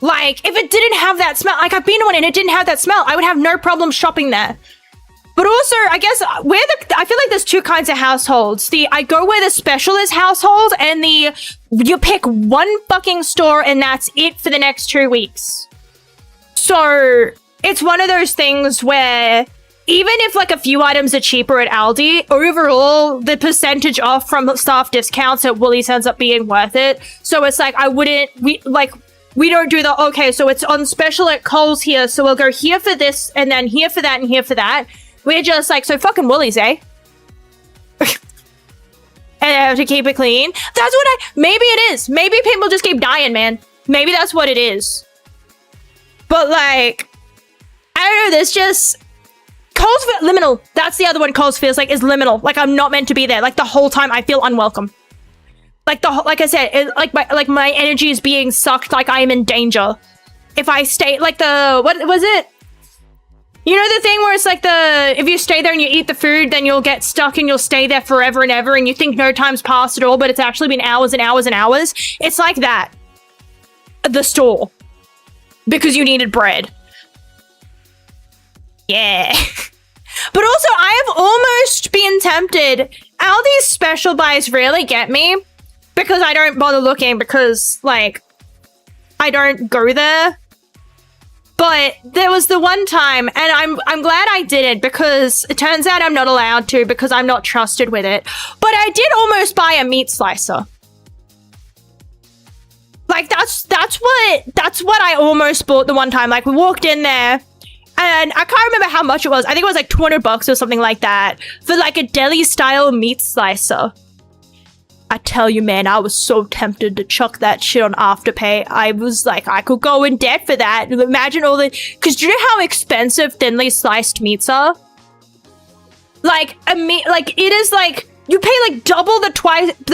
Like, if it didn't have that smell, like, I've been to one and it didn't have that smell, I would have no problem shopping there. But also, I guess, I feel like there's two kinds of households. I go where the special is household, and you pick one fucking store and that's it for the next 2 weeks. So, it's one of those things where, even if like a few items are cheaper at Aldi, overall, the percentage off from staff discounts at Woolies ends up being worth it. So it's like, we don't do the, okay, so it's on special at Coles here, so we'll go here for this, and then here for that, and here for that. We're just like, so fucking Woolies, eh? And I have to keep it clean. That's what maybe it is. Maybe people just keep dying, man. Maybe that's what it is. But like, I don't know, there's just... Coles liminal. That's the other one Coles feels like is liminal. Like I'm not meant to be there. Like the whole time I feel unwelcome. Like I said, my energy is being sucked. Like I am in danger. If I stay, like what was it? You know the thing where it's like if you stay there and you eat the food, then you'll get stuck and you'll stay there forever and ever, and you think no time's passed at all, but it's actually been hours and hours and hours. It's like that. The store, because you needed bread. Yeah. But also, I have almost been tempted. Aldi's special buys really get me because I don't bother looking because, like, I don't go there. But there was the one time, and I'm glad I didn't because it turns out I'm not allowed to because I'm not trusted with it. But I did almost buy a meat slicer. Like, that's what I almost bought the one time. Like, we walked in there. And I can't remember how much it was. I think it was like $200 or something like that for like a deli-style meat slicer. I tell you, man, I was so tempted to chuck that shit on Afterpay. I was like, I could go in debt for that. Imagine all the... Because do you know how expensive thinly sliced meats are? Like, it is like... You pay like double the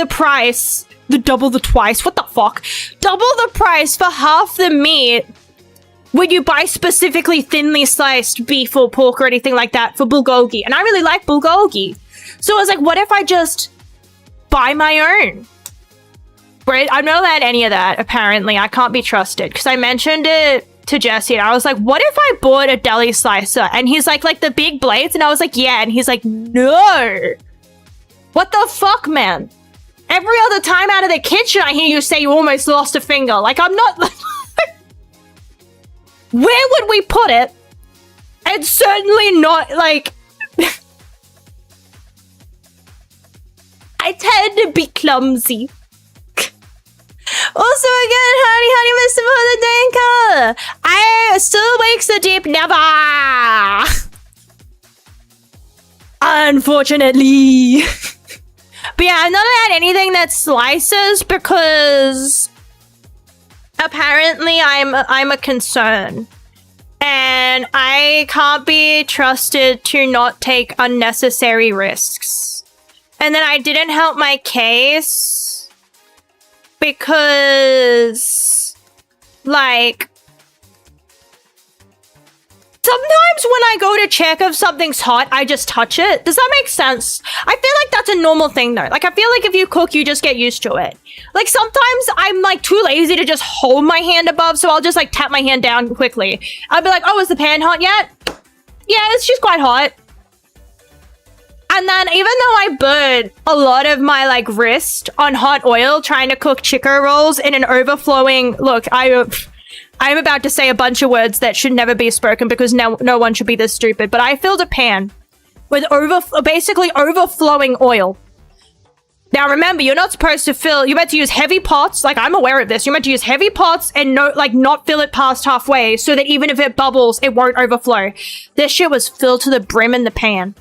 price. Double the twice? What the fuck? Double the price for half the meat when you buy specifically thinly sliced beef or pork or anything like that for bulgogi. And I really like bulgogi. So I was like, what if I just buy my own? Right? I'm not allowed any of that, apparently. I can't be trusted. Because I mentioned it to Jesse and I was like, what if I bought a deli slicer? And he's like the big blades? And I was like, yeah. And he's like, no. What the fuck, man? Every other time out of the kitchen, I hear you say you almost lost a finger. Like, I'm not... Where would we put it? And certainly not, like... I tend to be clumsy. Also, again, honey, Mr. Mother Danka. I still wakes the deep never. Unfortunately. But yeah, I'm not allowed anything that slices because... Apparently, I'm a concern. And I can't be trusted to not take unnecessary risks. And then I didn't help my case because, like, sometimes when I go to check if something's hot, I just touch it. Does that make sense? I feel like that's a normal thing, though. Like, I feel like if you cook, you just get used to it. Like, sometimes I'm, like, too lazy to just hold my hand above, so I'll just, like, tap my hand down quickly. I'll be like, oh, is the pan hot yet? Yeah, it's just quite hot. And then, even though I burned a lot of my, like, wrist on hot oil trying to cook chicken rolls in an overflowing... Look, I'm about to say a bunch of words that should never be spoken because no one should be this stupid. But I filled a pan with basically overflowing oil. Now remember, you're not supposed to you're meant to use heavy pots. Like, I'm aware of this. You're meant to use heavy pots and not fill it past halfway so that even if it bubbles, it won't overflow. This shit was filled to the brim in the pan.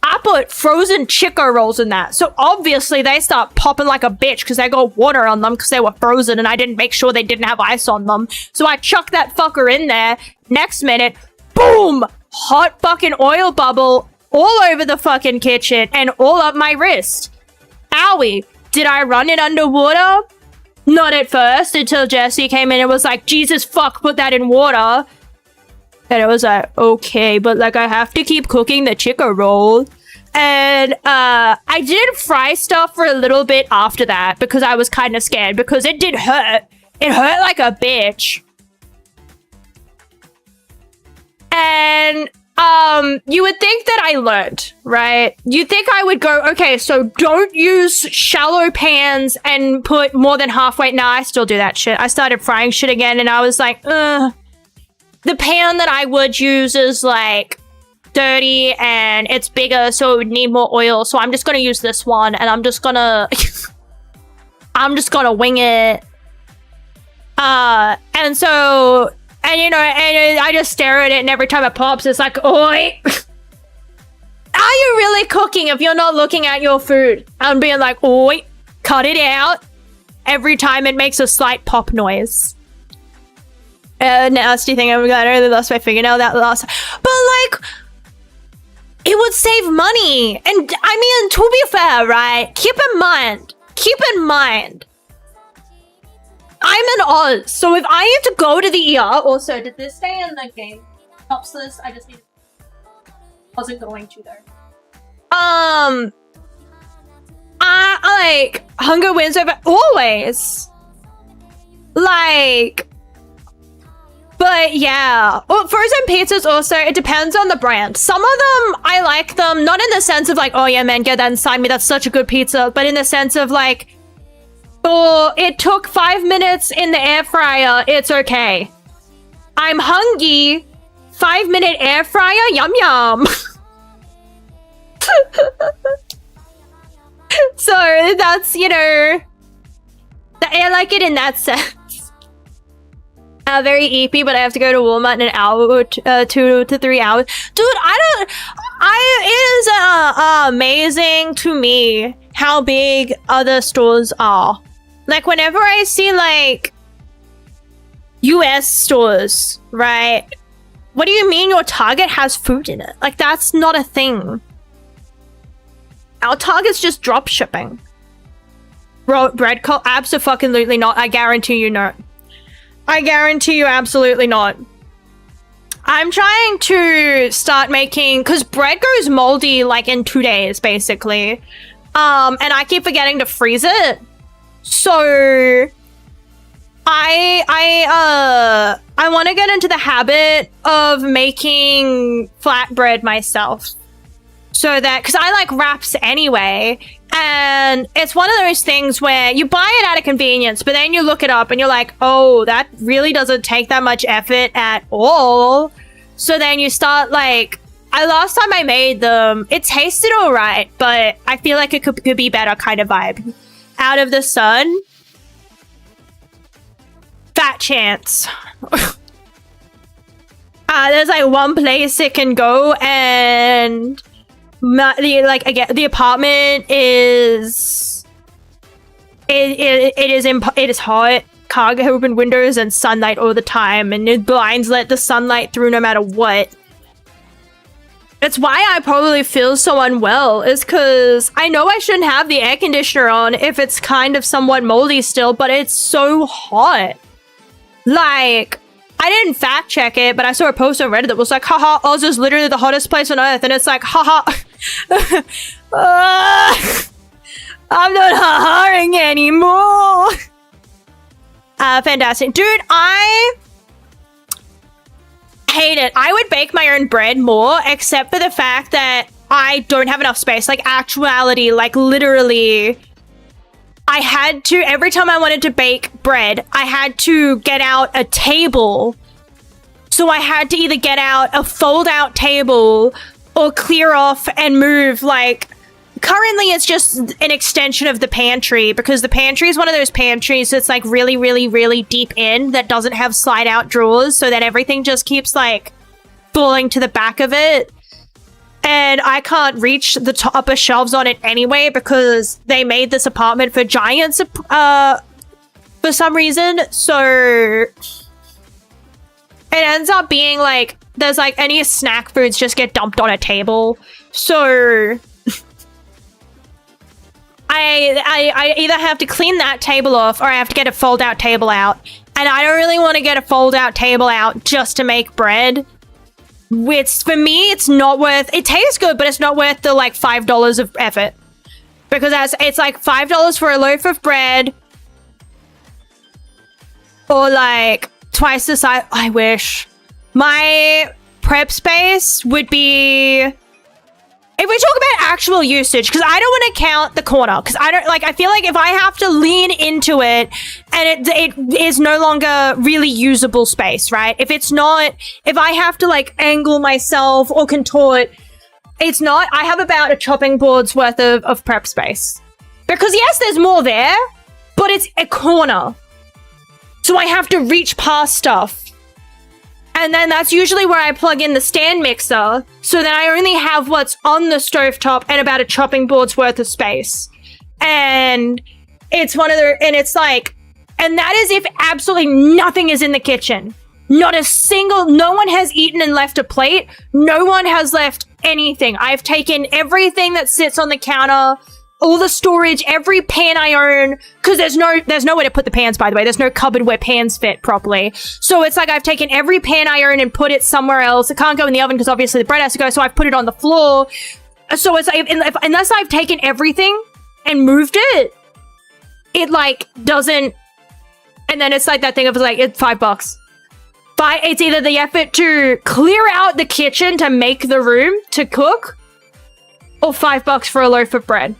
I put frozen chicken rolls in that. So obviously they start popping like a bitch because they got water on them because they were frozen and I didn't make sure they didn't have ice on them. So I chucked that fucker in there. Next minute, boom! Hot fucking oil bubble all over the fucking kitchen and all up my wrist. Owie. did I run it underwater? Not at first, until Jesse came in and was like, Jesus fuck, put that in water. And it was like, okay, but like I have to keep cooking the chicken roll. And I did fry stuff for a little bit after that because I was kind of scared because it did hurt. It hurt like a bitch. And you would think that I learned, right? You'd think I would go, okay, so don't use shallow pans and put more than halfway. Nah, I still do that shit. I started frying shit again and I was like, ugh. The pan that I would use is like dirty and it's bigger, so it would need more oil. So I'm just gonna use this one and I'm just gonna I'm just gonna wing it. And so, and you know, and I just stare at it and every time it pops, it's like, oi. Are you really cooking if you're not looking at your food? I'm being like, oi, cut it out. Every time it makes a slight pop noise. Nasty thing, oh my god, I really lost my fingernail that last time. But like, it would save money. And I mean, to be fair, right? Keep in mind, I'm in Oz. So if I need to go to the ER, also, did this stay in the game? Helps this, I just need, wasn't going to though. I like, hunger wins over, always. Like, but yeah, well, frozen pizzas also, it depends on the brand. Some of them, I like them, not in the sense of like, oh yeah, man, get that inside me, that's such a good pizza, but in the sense of like, oh, it took 5 minutes in the air fryer, it's okay. I'm hungry, 5-minute air fryer, yum yum. So that's, you know, I like it in that sense. Very eepy, but I have to go to Walmart in an hour, 2 to 3 hours. Dude, it is amazing to me how big other stores are. Like, whenever I see, like, US stores, right? What do you mean your Target has food in it? Like, that's not a thing. Our Target's just drop shipping. Bread cult? Abso-fucking-lutely not. I guarantee you not. I guarantee you absolutely not. I'm trying to start making, because bread goes moldy like in 2 days, basically. And I keep forgetting to freeze it. So I want to get into the habit of making flatbread myself. So that, because I like wraps anyway, and it's one of those things where you buy it out of convenience, but then you look it up and you're like, oh, that really doesn't take that much effort at all. So then you start like, last time I made them, it tasted all right, but I feel like it could be better kind of vibe. Out of the sun. Fat chance. There's like one place it can go, and the apartment is it is hot. Cargo open windows and sunlight all the time, and the blinds let the sunlight through no matter what. It's why I probably feel so unwell, is because I know I shouldn't have the air conditioner on if it's kind of somewhat moldy still, but it's so hot. Like, I didn't fact check it, but I saw a post on Reddit that was like, haha, Oz is literally the hottest place on earth, and it's like, haha. I'm not ha-haing anymore. Fantastic. Dude, I hate it. I would bake my own bread more, except for the fact that I don't have enough space. Like, actuality, like, literally, I had to, every time I wanted to bake bread, I had to get out a table. So I had to either get out a fold-out table or clear off and move, like, currently it's just an extension of the pantry, because the pantry is one of those pantries that's like really, really, really deep in that doesn't have slide-out drawers, so that everything just keeps like falling to the back of it. And I can't reach the upper shelves on it anyway because they made this apartment for giants for some reason. So it ends up being like, there's like any snack foods just get dumped on a table. So I either have to clean that table off or I have to get a fold-out table out. And I don't really want to get a fold-out table out just to make bread. Which, for me, it's not worth... It tastes good, but it's not worth the, like, $5 of effort. Because it's like $5 for a loaf of bread. Or, like, twice the size... I wish. My prep space would be... If we talk about actual usage, because I don't want to count the corner, because I don't, like, I feel like if I have to lean into it, and it is no longer really usable space, right? If I have to, like, angle myself or contort, it's not, I have about a chopping board's worth of prep space. Because yes, there's more there, but it's a corner. So I have to reach past stuff. And then that's usually where I plug in the stand mixer, so then I only have what's on the stovetop and about a chopping board's worth of space. And it's and that is if absolutely nothing is in the kitchen. Not a single, no one has eaten and left a plate. No one has left anything. I've taken everything that sits on the counter, all the storage, every pan I own, because there's nowhere to put the pans, by the way. There's no cupboard where pans fit properly. So it's like I've taken every pan I own and put it somewhere else. It can't go in the oven because obviously the bread has to go, so I've put it on the floor. So it's like, unless I've taken everything and moved it, it like doesn't, and then it's like that thing of like, it's $5. It's either the effort to clear out the kitchen to make the room to cook, or $5 for a loaf of bread.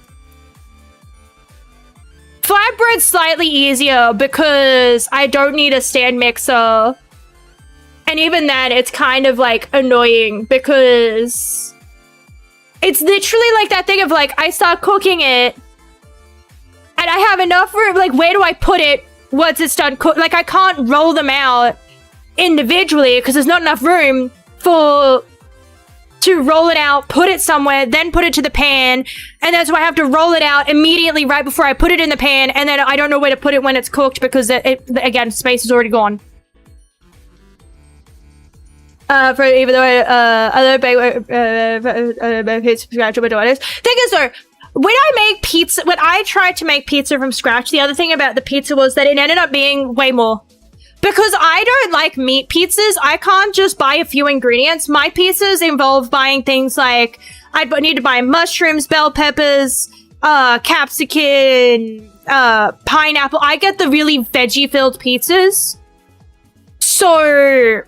Flatbread's slightly easier because I don't need a stand mixer. And even then, it's kind of like annoying because it's literally like that thing of like, I start cooking it and I have enough room. Like, where do I put it once it's done cook? Like, I can't roll them out individually because there's not enough room to roll it out, put it somewhere, then put it to the pan, and that's why I have to roll it out immediately right before I put it in the pan, and then I don't know where to put it when it's cooked because again, space is already gone. For even though other pizza from scratch, thing is though, when I tried to make pizza from scratch, the other thing about the pizza was that it ended up being way more. Because I don't like meat pizzas, I can't just buy a few ingredients. My pizzas involve buying things like, I need to buy mushrooms, bell peppers, capsicum, pineapple. I get the really veggie-filled pizzas. So,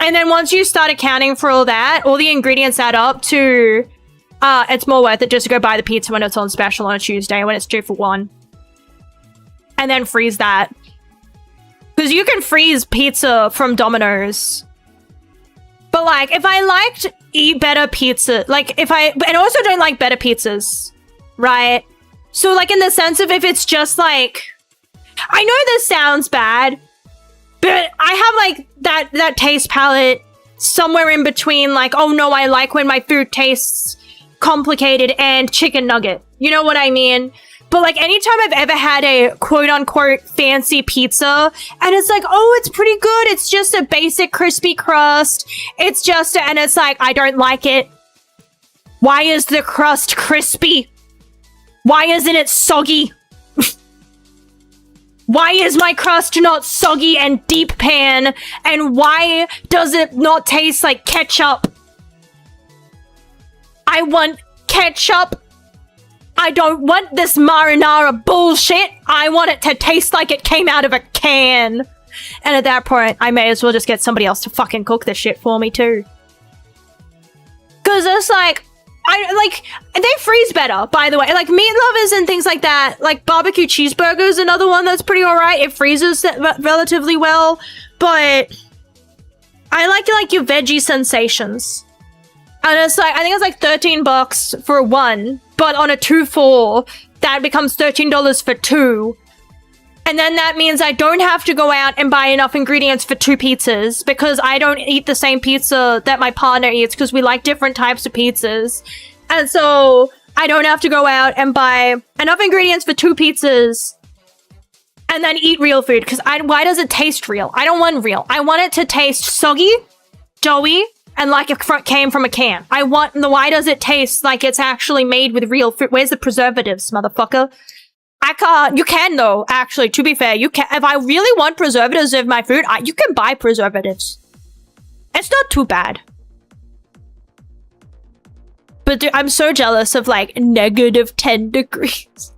and then once you start accounting for all that, all the ingredients add up to, it's more worth it just to go buy the pizza when it's on special on a Tuesday, when it's 2 for $1. And then freeze that. Because you can freeze pizza from Domino's. But, like, if I liked eat better pizza, like, and I also don't like better pizzas, right? So, like, in the sense of if it's just, like, I know this sounds bad, but I have, like, that taste palette somewhere in between, like, oh no, I like when my food tastes complicated and chicken nugget. You know what I mean? But, like, anytime I've ever had a quote-unquote fancy pizza, and it's like, oh, it's pretty good. It's just a basic crispy crust. And it's like, I don't like it. Why is the crust crispy? Why isn't it soggy? Why is my crust not soggy and deep pan? And why does it not taste like ketchup? I want ketchup. I don't want this marinara bullshit. I want it to taste like it came out of a can. And at that point, I may as well just get somebody else to fucking cook this shit for me too. Cause it's like, they freeze better, by the way. Like, meat lovers and things like that, like barbecue cheeseburgers, another one that's pretty alright. It freezes relatively well, but I like your veggie sensations. And it's like, I think it's like $13 for one, but on a 2-for, that becomes $13 for 2. And then that means I don't have to go out and buy enough ingredients for 2 pizzas because I don't eat the same pizza that my partner eats because we like different types of pizzas. And so I don't have to go out and buy enough ingredients for 2 pizzas and then eat real food because why does it taste real? I don't want real. I want it to taste soggy, doughy, and like it came from a can. Why does it taste like it's actually made with real fruit? Where's the preservatives, motherfucker? I can't. You can though. Actually, to be fair, you can. If I really want preservatives in my food, you can buy preservatives. It's not too bad. But dude, I'm so jealous of like -10 degrees.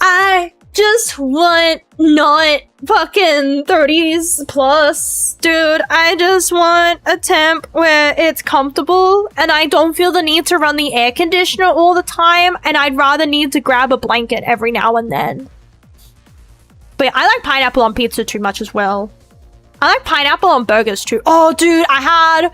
I just want not fucking 30s plus, dude. I just want a temp where it's comfortable and I don't feel the need to run the air conditioner all the time, and I'd rather need to grab a blanket every now and then. But yeah, I like pineapple on pizza too much as well. I like pineapple on burgers too. Oh, dude, I had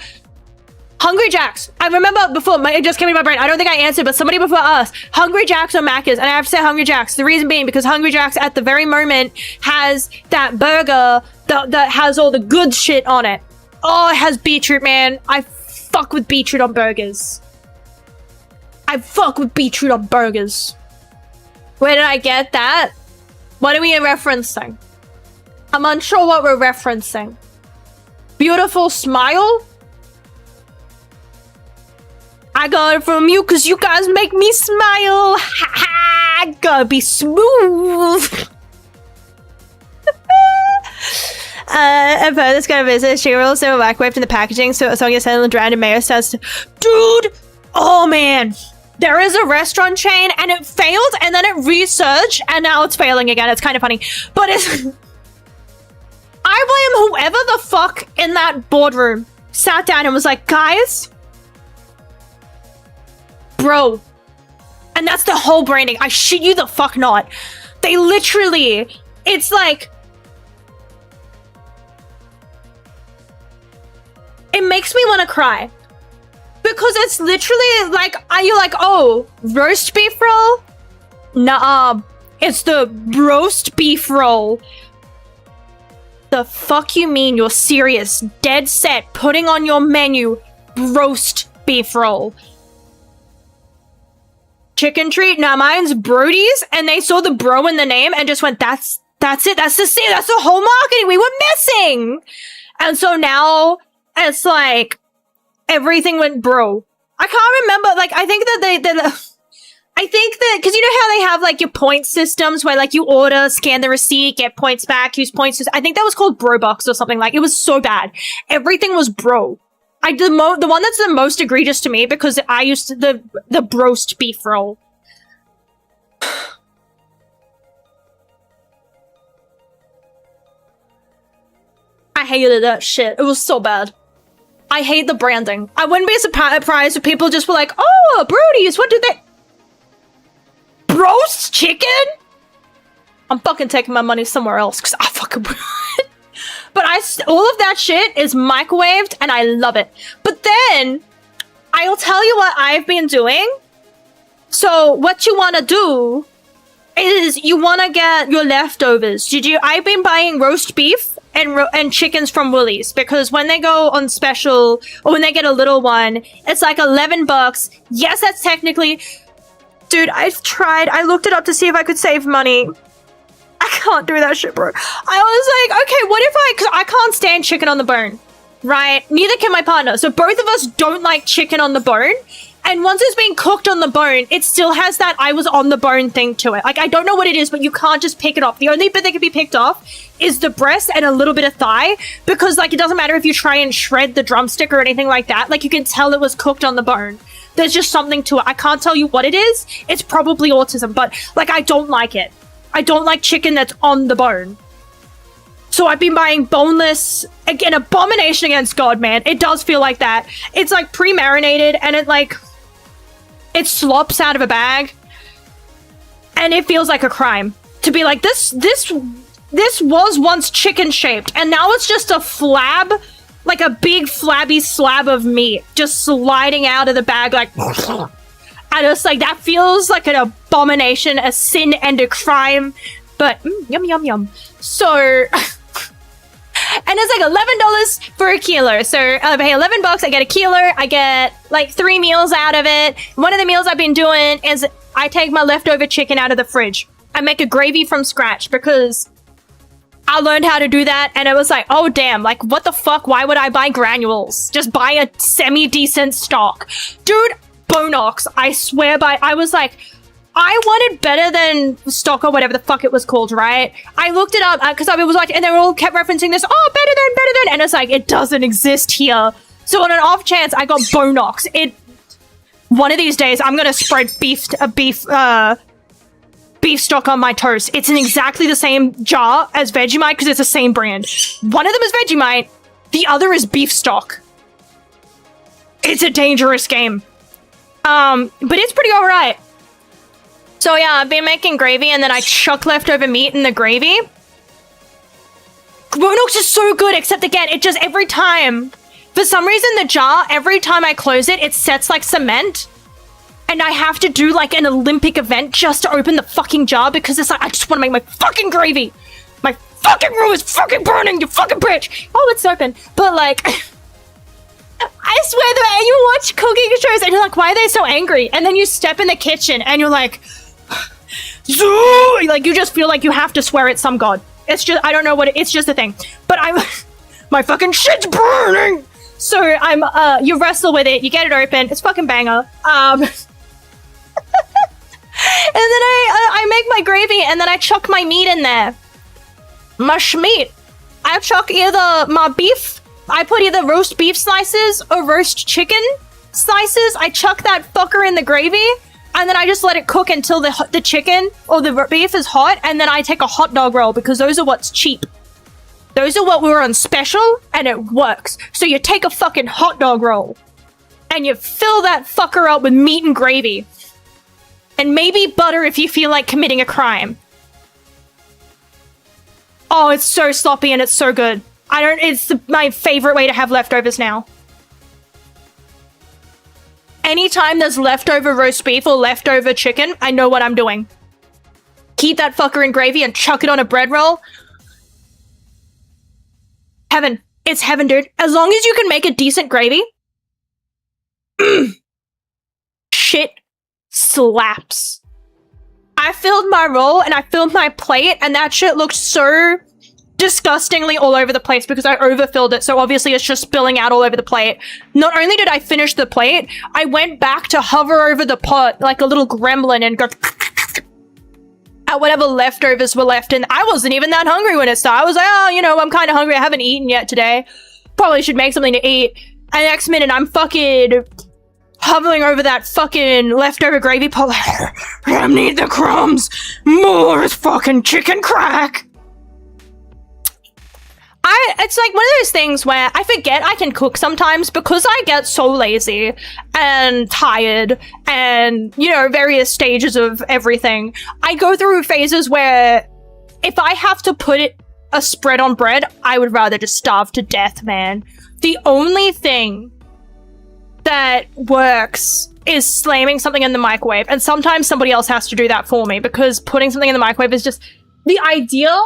Hungry Jacks. I remember before, it just came into my brain. I don't think I answered, but somebody before us. Hungry Jacks or Macca's. And I have to say Hungry Jacks. The reason being because Hungry Jacks at the very moment has that burger that has all the good shit on it. Oh, it has beetroot, man. I fuck with beetroot on burgers. I fuck with beetroot on burgers. Where did I get that? What are we referencing? I'm unsure what we're referencing. Beautiful smile? I got it from you because you guys make me smile. Ha ha! Gotta be smooth. I've heard this kind of business. She rolls in a microwave in the packaging, so it's on your sandal and drowned in mayo sauce. Dude! Oh man! There is a restaurant chain and it failed and then it resurged and now it's failing again. It's kind of funny. But it's... I blame whoever the fuck in that boardroom sat down and was like, guys... Bro. And that's the whole branding. I shit you the fuck not. They literally... It's like... It makes me want to cry. Because it's literally like... Are you like, oh, roast beef roll? Nuh-uh. It's the roast beef roll. The fuck you mean you're serious? Dead set. Putting on your menu. Roast beef roll. Chicken treat? Now mine's Brody's, and they saw the bro in the name and just went, that's it, that's the whole marketing we were missing. And so now it's like everything went bro. I can't remember, like I think that I think that because you know how they have like your point systems where like you order, scan the receipt, get points back, use points. I think that was called Brobox or something. Like it was so bad. Everything was bro. The one that's the most egregious to me because I used to, the roast beef roll. I hated that shit. It was so bad. I hate the branding. I wouldn't be surprised if people just were like, oh, Brody's, what did they... Roast chicken? I'm fucking taking my money somewhere else because I fucking... But all of that shit is microwaved and I love it. But then, I'll tell you what I've been doing. So, what you want to do is you want to get your leftovers. I've been buying roast beef and chickens from Woolies because when they go on special or when they get a little one, it's like $11. Yes, that's technically... Dude, I looked it up to see if I could save money. I can't do that shit, bro. I was like, okay, what if because I can't stand chicken on the bone, right? Neither can my partner. So both of us don't like chicken on the bone. And once it's been cooked on the bone, it still has that I was on the bone thing to it. Like, I don't know what it is, but you can't just pick it off. The only bit that can be picked off is the breast and a little bit of thigh. Because, like, it doesn't matter if you try and shred the drumstick or anything like that. Like, you can tell it was cooked on the bone. There's just something to it. I can't tell you what it is. It's probably autism, but, like, I don't like it. I don't like chicken that's on the bone. So I've been buying boneless, again, abomination against God, man. It does feel like that. It's like pre-marinated and it slops out of a bag. And it feels like a crime. To be like, this was once chicken shaped and now it's just a flab, like a big flabby slab of meat just sliding out of the bag like... I just like, that feels like an abomination, a sin and a crime, but yum, yum, yum. So, and it's like $11 for a kilo. So I pay $11, I get a kilo, I get like 3 meals out of it. One of the meals I've been doing is I take my leftover chicken out of the fridge. I make a gravy from scratch because I learned how to do that and it was like, oh damn, like what the fuck, why would I buy granules? Just buy a semi-decent stock. Dude, Bonox, I swear by, I was like, I wanted better than stock or whatever the fuck it was called, right? I looked it up because I was like, and they all kept referencing this, oh, better than, and it's like, it doesn't exist here. So on an off chance, I got Bonox. One of these days, I'm gonna spread beef stock on my toast. It's in exactly the same jar as Vegemite because it's the same brand. One of them is Vegemite, the other is beef stock. It's a dangerous game. But it's pretty alright. So yeah, I've been making gravy and then I chuck leftover meat in the gravy. Bonox is so good, except again, it just every time, for some reason the jar, every time I close it, it sets like cement. And I have to do like an Olympic event just to open the fucking jar because it's like, I just want to make my fucking gravy. My fucking room is fucking burning, you fucking bitch. Oh, it's open. But like, I swear that you watch cooking shows and you're like, why are they so angry? And then you step in the kitchen and you're like, like you just feel like you have to swear at some god. It's just, I don't know what it's just a thing. But my fucking shit's burning. So you wrestle with it, you get it open, it's fucking banger. And then I make my gravy and then I chuck my meat in there. My schmeat. I chuck either my beef, I put either roast beef slices or roast chicken slices. I chuck that fucker in the gravy and then I just let it cook until the chicken or the beef is hot, and then I take a hot dog roll because those are what's cheap. Those are what we were on special and it works. So you take a fucking hot dog roll and you fill that fucker up with meat and gravy. And maybe butter if you feel like committing a crime. Oh, it's so sloppy and it's so good. It's my favorite way to have leftovers now. Anytime there's leftover roast beef or leftover chicken, I know what I'm doing. Keep that fucker in gravy and chuck it on a bread roll. Heaven. It's heaven, dude. As long as you can make a decent gravy. Shit slaps. I filled my roll and I filled my plate and that shit looked so disgustingly all over the place because I overfilled it, so obviously it's just spilling out all over the plate. Not only did I finish the plate, I went back to hover over the pot like a little gremlin and go at whatever leftovers were left, and I wasn't even that hungry when it started. I was like, oh, you know, I'm kind of hungry, I haven't eaten yet today. Probably should make something to eat. And next minute, I'm fucking hovering over that fucking leftover gravy pot like, I need the crumbs! More fucking chicken crack! It's like one of those things where I forget I can cook sometimes because I get so lazy and tired and, you know, various stages of everything. I go through phases where if I have to put a spread on bread, I would rather just starve to death, man. The only thing that works is slamming something in the microwave, and sometimes somebody else has to do that for me because putting something in the microwave is just the idea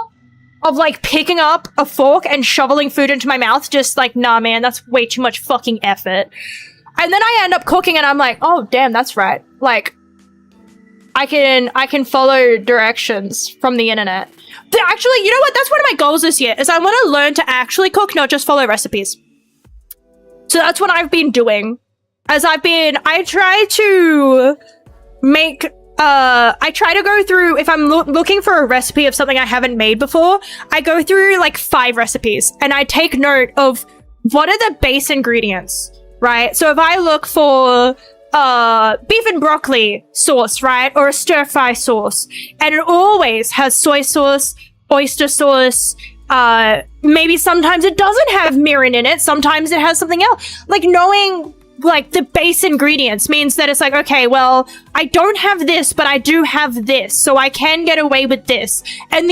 of like picking up a fork and shoveling food into my mouth. Just like, nah, man, that's way too much fucking effort. And then I end up cooking and I'm like, oh damn, that's right. Like, I can follow directions from the internet. Actually, you know what? That's one of my goals this year is I want to learn to actually cook, not just follow recipes. So that's what I've been doing. I try to make, I try to go through, if I'm looking for a recipe of something I haven't made before, I go through like 5 recipes and I take note of what are the base ingredients, right? So if I look for beef and broccoli sauce, right? Or a stir-fry sauce, and it always has soy sauce, oyster sauce, maybe sometimes it doesn't have mirin in it, sometimes it has something else. Like, knowing like the base ingredients means that it's like, okay, well, I don't have this, but I do have this, so I can get away with this. And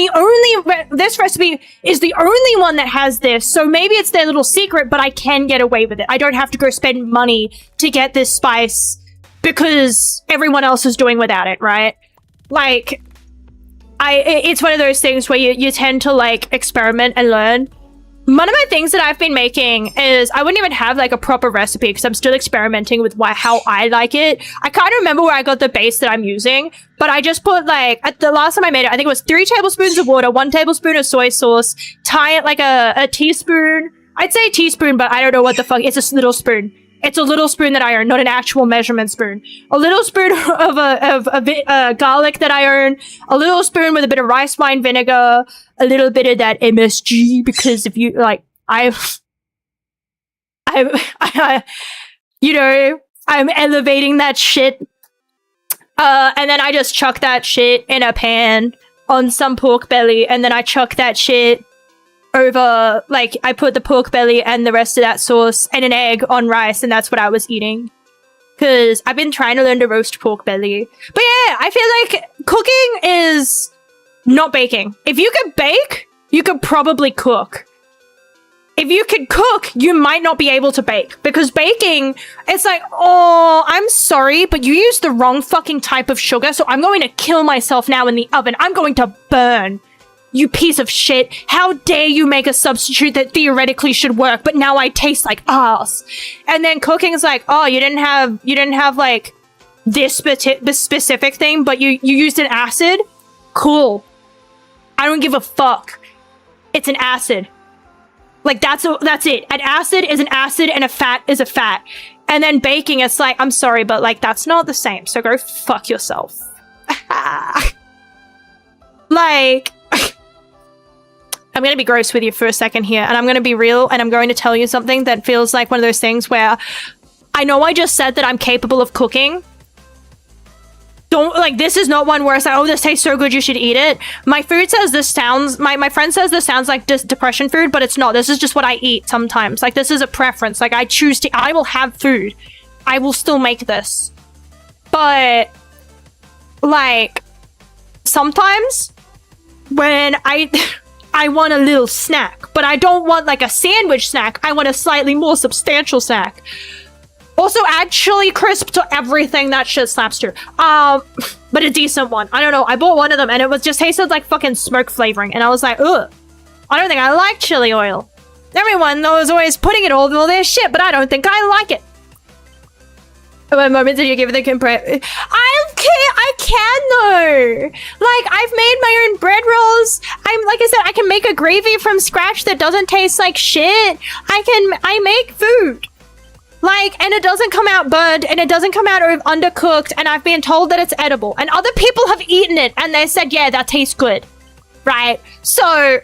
this recipe is the only one that has this, so maybe it's their little secret, but I can get away with it. I don't have to go spend money to get this spice because everyone else is doing without it, right? Like, it's one of those things where you tend to like experiment and learn. One of my things that I've been making is I wouldn't even have like a proper recipe because I'm still experimenting with how I like it. I can't remember where I got the base that I'm using, but I just put like, at the last time I made it, I think it was 3 tablespoons of water, 1 tablespoon of soy sauce, tie it like a teaspoon. I'd say a teaspoon, but I don't know what the fuck. It's a little spoon. It's a little spoon that I earn, not an actual measurement spoon. A little spoon of garlic that I earn. A little spoon with a bit of rice wine vinegar. A little bit of that MSG, because if you, like, you know, I'm elevating that shit. And then I just chuck that shit in a pan on some pork belly, and then I chuck that shit over, like, I put the pork belly and the rest of that sauce and an egg on rice, and that's what I was eating. Because I've been trying to learn to roast pork belly. But yeah, I feel like cooking is not baking. If you could bake, you could probably cook. If you could cook, you might not be able to bake. Because baking, it's like, oh, I'm sorry, but you used the wrong fucking type of sugar, so I'm going to kill myself now in the oven. I'm going to burn. You piece of shit. How dare you make a substitute that theoretically should work, but now I taste like ass. And then cooking is like, oh, you didn't have like this specific thing, but you used an acid? Cool. I don't give a fuck. It's an acid. Like, that's it. An acid is an acid and a fat is a fat. And then baking, it's like, I'm sorry, but like, that's not the same. So go fuck yourself. Like, I'm going to be gross with you for a second here, and I'm going to be real, and I'm going to tell you something that feels like one of those things where I know I just said that I'm capable of cooking. Don't, like, this is not one where it's like, oh, this tastes so good, you should eat it. My food says this sounds, my friend says this sounds like depression food, but it's not. This is just what I eat sometimes. Like, this is a preference. Like, I choose to, I will have food. I will still make this. But, like, sometimes when I want a little snack, but I don't want like a sandwich snack. I want a slightly more substantial snack. Also, actually crisp to everything. That shit slaps too. But a decent one. I don't know. I bought one of them and it was just tasted like fucking smoke flavoring. And I was like, ugh. I don't think I like chili oil. Everyone was always putting it all in their shit, but I don't think I like it. What moment did you give the compare? I can though. Like, I've made my own bread rolls. Like I said, I can make a gravy from scratch that doesn't taste like shit. I make food. Like, and it doesn't come out burnt, and it doesn't come out undercooked, and I've been told that it's edible. And other people have eaten it, and they said, yeah, that tastes good. Right? So, I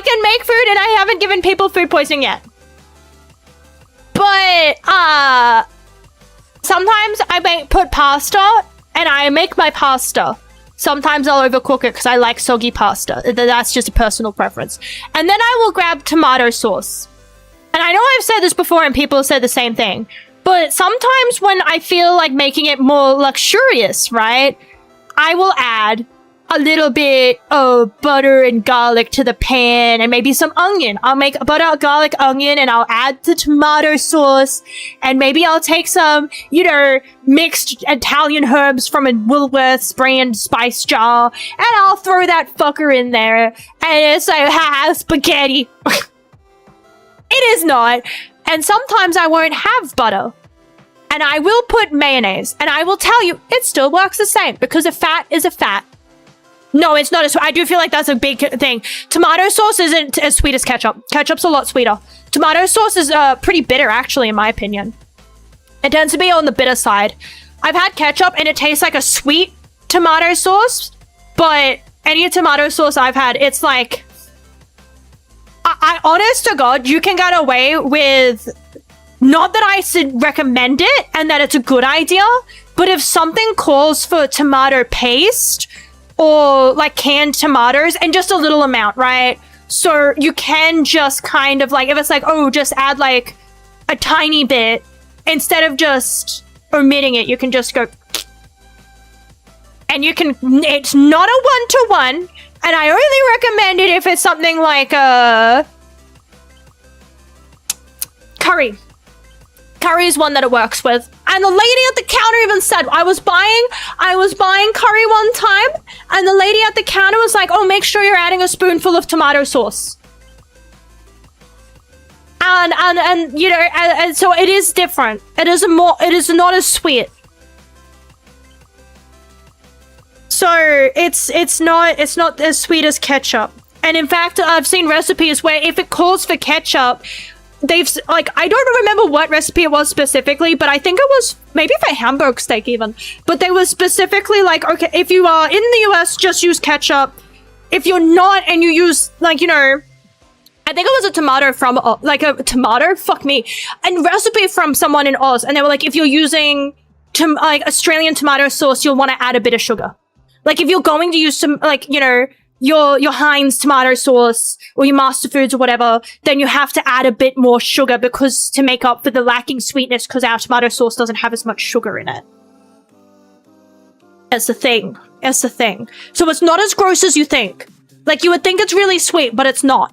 can make food, and I haven't given people food poisoning yet. But, sometimes I put pasta, and I make my pasta. Sometimes I'll overcook it, because I like soggy pasta. That's just a personal preference. And then I will grab tomato sauce. And I know I've said this before and people have said the same thing, but sometimes when I feel like making it more luxurious, right, I will add a little bit of butter and garlic to the pan and maybe some onion. I'll make a butter, garlic, onion, and I'll add the tomato sauce, and maybe I'll take some, you know, mixed Italian herbs from a Woolworths brand spice jar, and I'll throw that fucker in there, and it's like, ha, spaghetti. It is not. And sometimes I won't have butter. And I will put mayonnaise. And I will tell you, it still works the same. Because a fat is a fat. No, it's not. I do feel like that's a big thing. Tomato sauce isn't as sweet as ketchup. Ketchup's a lot sweeter. Tomato sauce is pretty bitter, actually, in my opinion. It tends to be on the bitter side. I've had ketchup and it tastes like a sweet tomato sauce. But any tomato sauce I've had, it's like... I honest to God, you can get away with, not that I should recommend it and that it's a good idea, but if something calls for tomato paste or like canned tomatoes and just a little amount, right? So you can just kind of like, if it's like, oh, just add like a tiny bit, instead of just omitting it, you can just go, and you can, it's not a one-to-one. And I only recommend it if it's something like curry. Curry is one that it works with. And the lady at the counter even said, I was buying curry one time, and the lady at the counter was like, oh, make sure you're adding a spoonful of tomato sauce. And you know, and so it is different. It is not as sweet. So it's not as sweet as ketchup. And in fact, I've seen recipes where if it calls for ketchup, like, I don't remember what recipe it was specifically, but I think it was maybe for Hamburg steak even. But they were specifically like, okay, if you are in the US, just use ketchup. If you're not and you use, like, you know, I think it was a tomato from, like a tomato? Fuck me. A recipe from someone in Oz. And they were like, if you're using like Australian tomato sauce, you'll want to add a bit of sugar. Like if you're going to use some, like, you know, your Heinz tomato sauce or your Master Foods or whatever, then you have to add a bit more sugar because to make up for the lacking sweetness because our tomato sauce doesn't have as much sugar in it. That's the thing. That's the thing. So it's not as gross as you think. Like you would think it's really sweet, but it's not.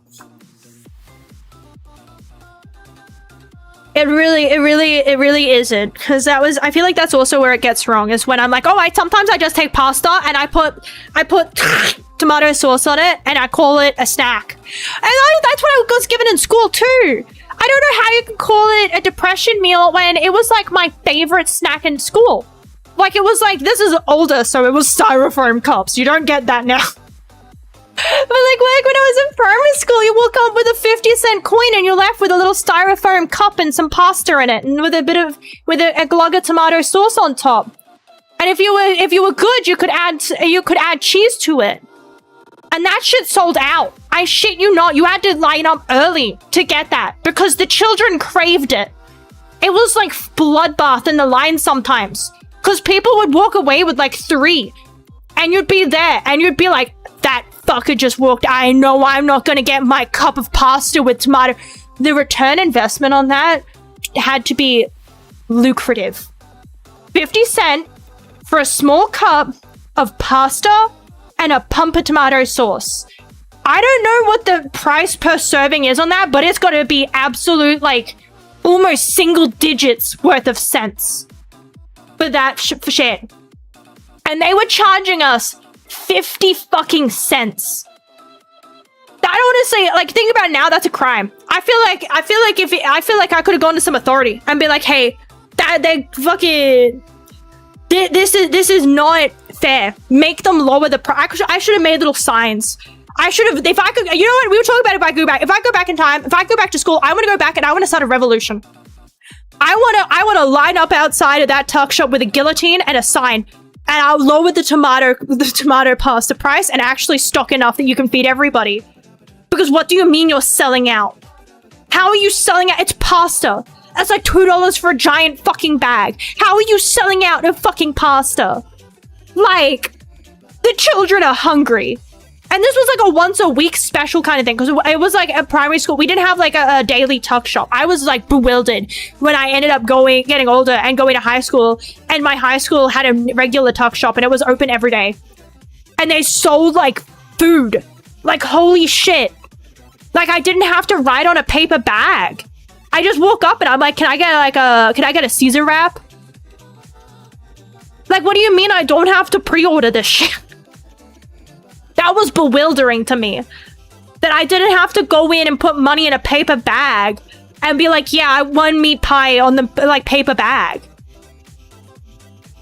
It really isn't. Because I feel like that's also where it gets wrong, is when I'm like, oh, sometimes I just take pasta and I put tomato sauce on it and I call it a snack. And that's what I was given in school too. I don't know how you can call it a depression meal when it was like my favorite snack in school. Like it was like, this is older, so it was styrofoam cups. You don't get that now. But like when I was in primary school, you walk up with a 50-cent coin and you're left with a little styrofoam cup and some pasta in it, and with a glug of tomato sauce on top. And if you were good, you could add cheese to it. And that shit sold out. I shit you not. You had to line up early to get that because the children craved it. It was like bloodbath in the line sometimes because people would walk away with like 3 and you'd be there and you'd be like, that fucker just walked. I know I'm not going to get my cup of pasta with tomato. The return investment on that had to be lucrative. 50 cents for a small cup of pasta and a pump of tomato sauce. I don't know what the price per serving is on that, but it's got to be absolute, like, almost single digits worth of cents for that for shit. And they were charging us 50 fucking cents. That honestly, like, think about it now, that's a crime. I feel like I could have gone to some authority and be like, hey, they fucking, this is not fair. Make them lower the price. I should have made little signs. I should have, if I could, you know what, we were talking about if I go back in time, if I go back to school, I want to go back and I want to start a revolution. I want to line up outside of that tuck shop with a guillotine and a sign. And I'll lower the tomato pasta price and actually stock enough that you can feed everybody. Because what do you mean you're selling out? How are you selling out? It's pasta. That's like $2 for a giant fucking bag. How are you selling out of fucking pasta? Like, the children are hungry. And this was like a once a week special kind of thing. Because it was like at primary school. We didn't have like a daily tuck shop. I was like bewildered when I ended up getting older and going to high school. And my high school had a regular tuck shop and it was open every day. And they sold like food. Like, holy shit. Like, I didn't have to write on a paper bag. I just woke up and I'm like, can I get a Caesar wrap? Like, what do you mean I don't have to pre-order this shit? That was bewildering to me. That I didn't have to go in and put money in a paper bag and be like, yeah, I won meat pie on the, like, paper bag.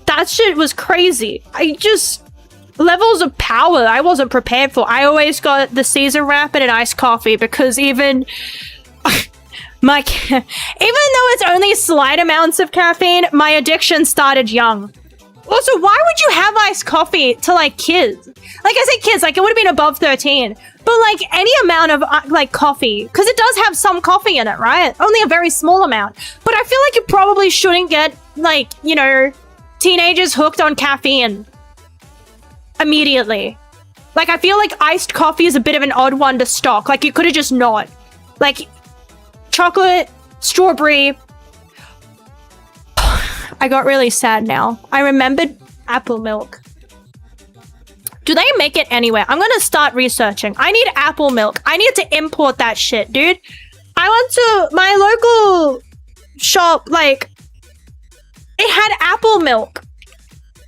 That shit was crazy. Levels of power I wasn't prepared for. I always got the Caesar wrap and an iced coffee because even though it's only slight amounts of caffeine, my addiction started young. Also, why would you have iced coffee to, like, kids? Like, I say kids, like, it would have been above 13. But, like, any amount of, like, coffee. Because it does have some coffee in it, right? Only a very small amount. But I feel like you probably shouldn't get, like, you know, teenagers hooked on caffeine immediately. Like, I feel like iced coffee is a bit of an odd one to stock. Like, you could have just not. Like, chocolate, strawberry... I got really sad now. I remembered apple milk. Do they make it anywhere? I'm gonna start researching. I need apple milk. I need to import that shit, dude. I went to my local shop, like, it had apple milk.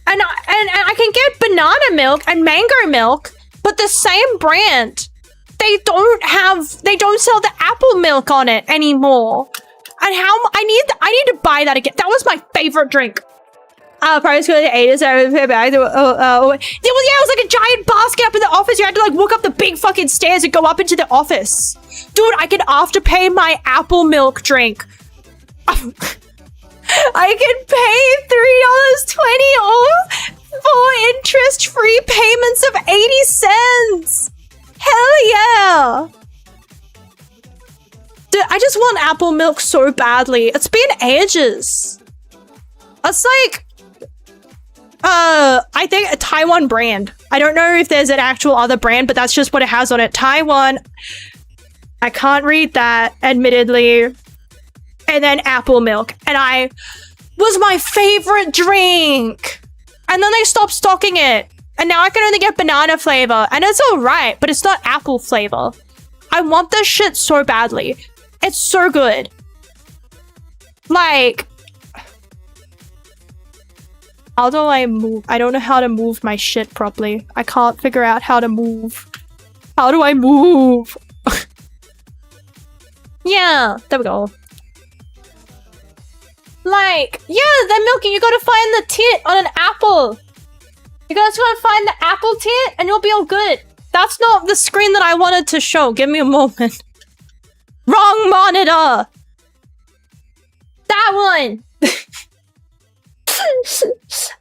And I can get banana milk and mango milk, but the same brand, they don't sell the apple milk on it anymore. And I need to buy that again. That was my favorite drink. Price go to 80, so I would pay back. It was like a giant basket up in the office. You had to like walk up the big fucking stairs and go up into the office. Dude, I can afterpay my apple milk drink. I can pay $3.20 for interest-free payments of 80 cents. Hell yeah. Dude, I just want apple milk so badly. It's been ages. It's like, I think a Taiwan brand. I don't know if there's an actual other brand, but that's just what it has on it. Taiwan. I can't read that, admittedly. And then apple milk. And I was my favorite drink. And then they stopped stocking it. And now I can only get banana flavor. And it's alright, but it's not apple flavor. I want this shit so badly. It's so good. Like, how do I move? I don't know how to move my shit properly. I can't figure out how to move. How do I move? Yeah, there we go. Like, yeah, the milky, you gotta find the tit on an apple. You guys gotta find the apple tit and you'll be all good. That's not the screen that I wanted to show. Give me a moment. Wrong monitor. That one.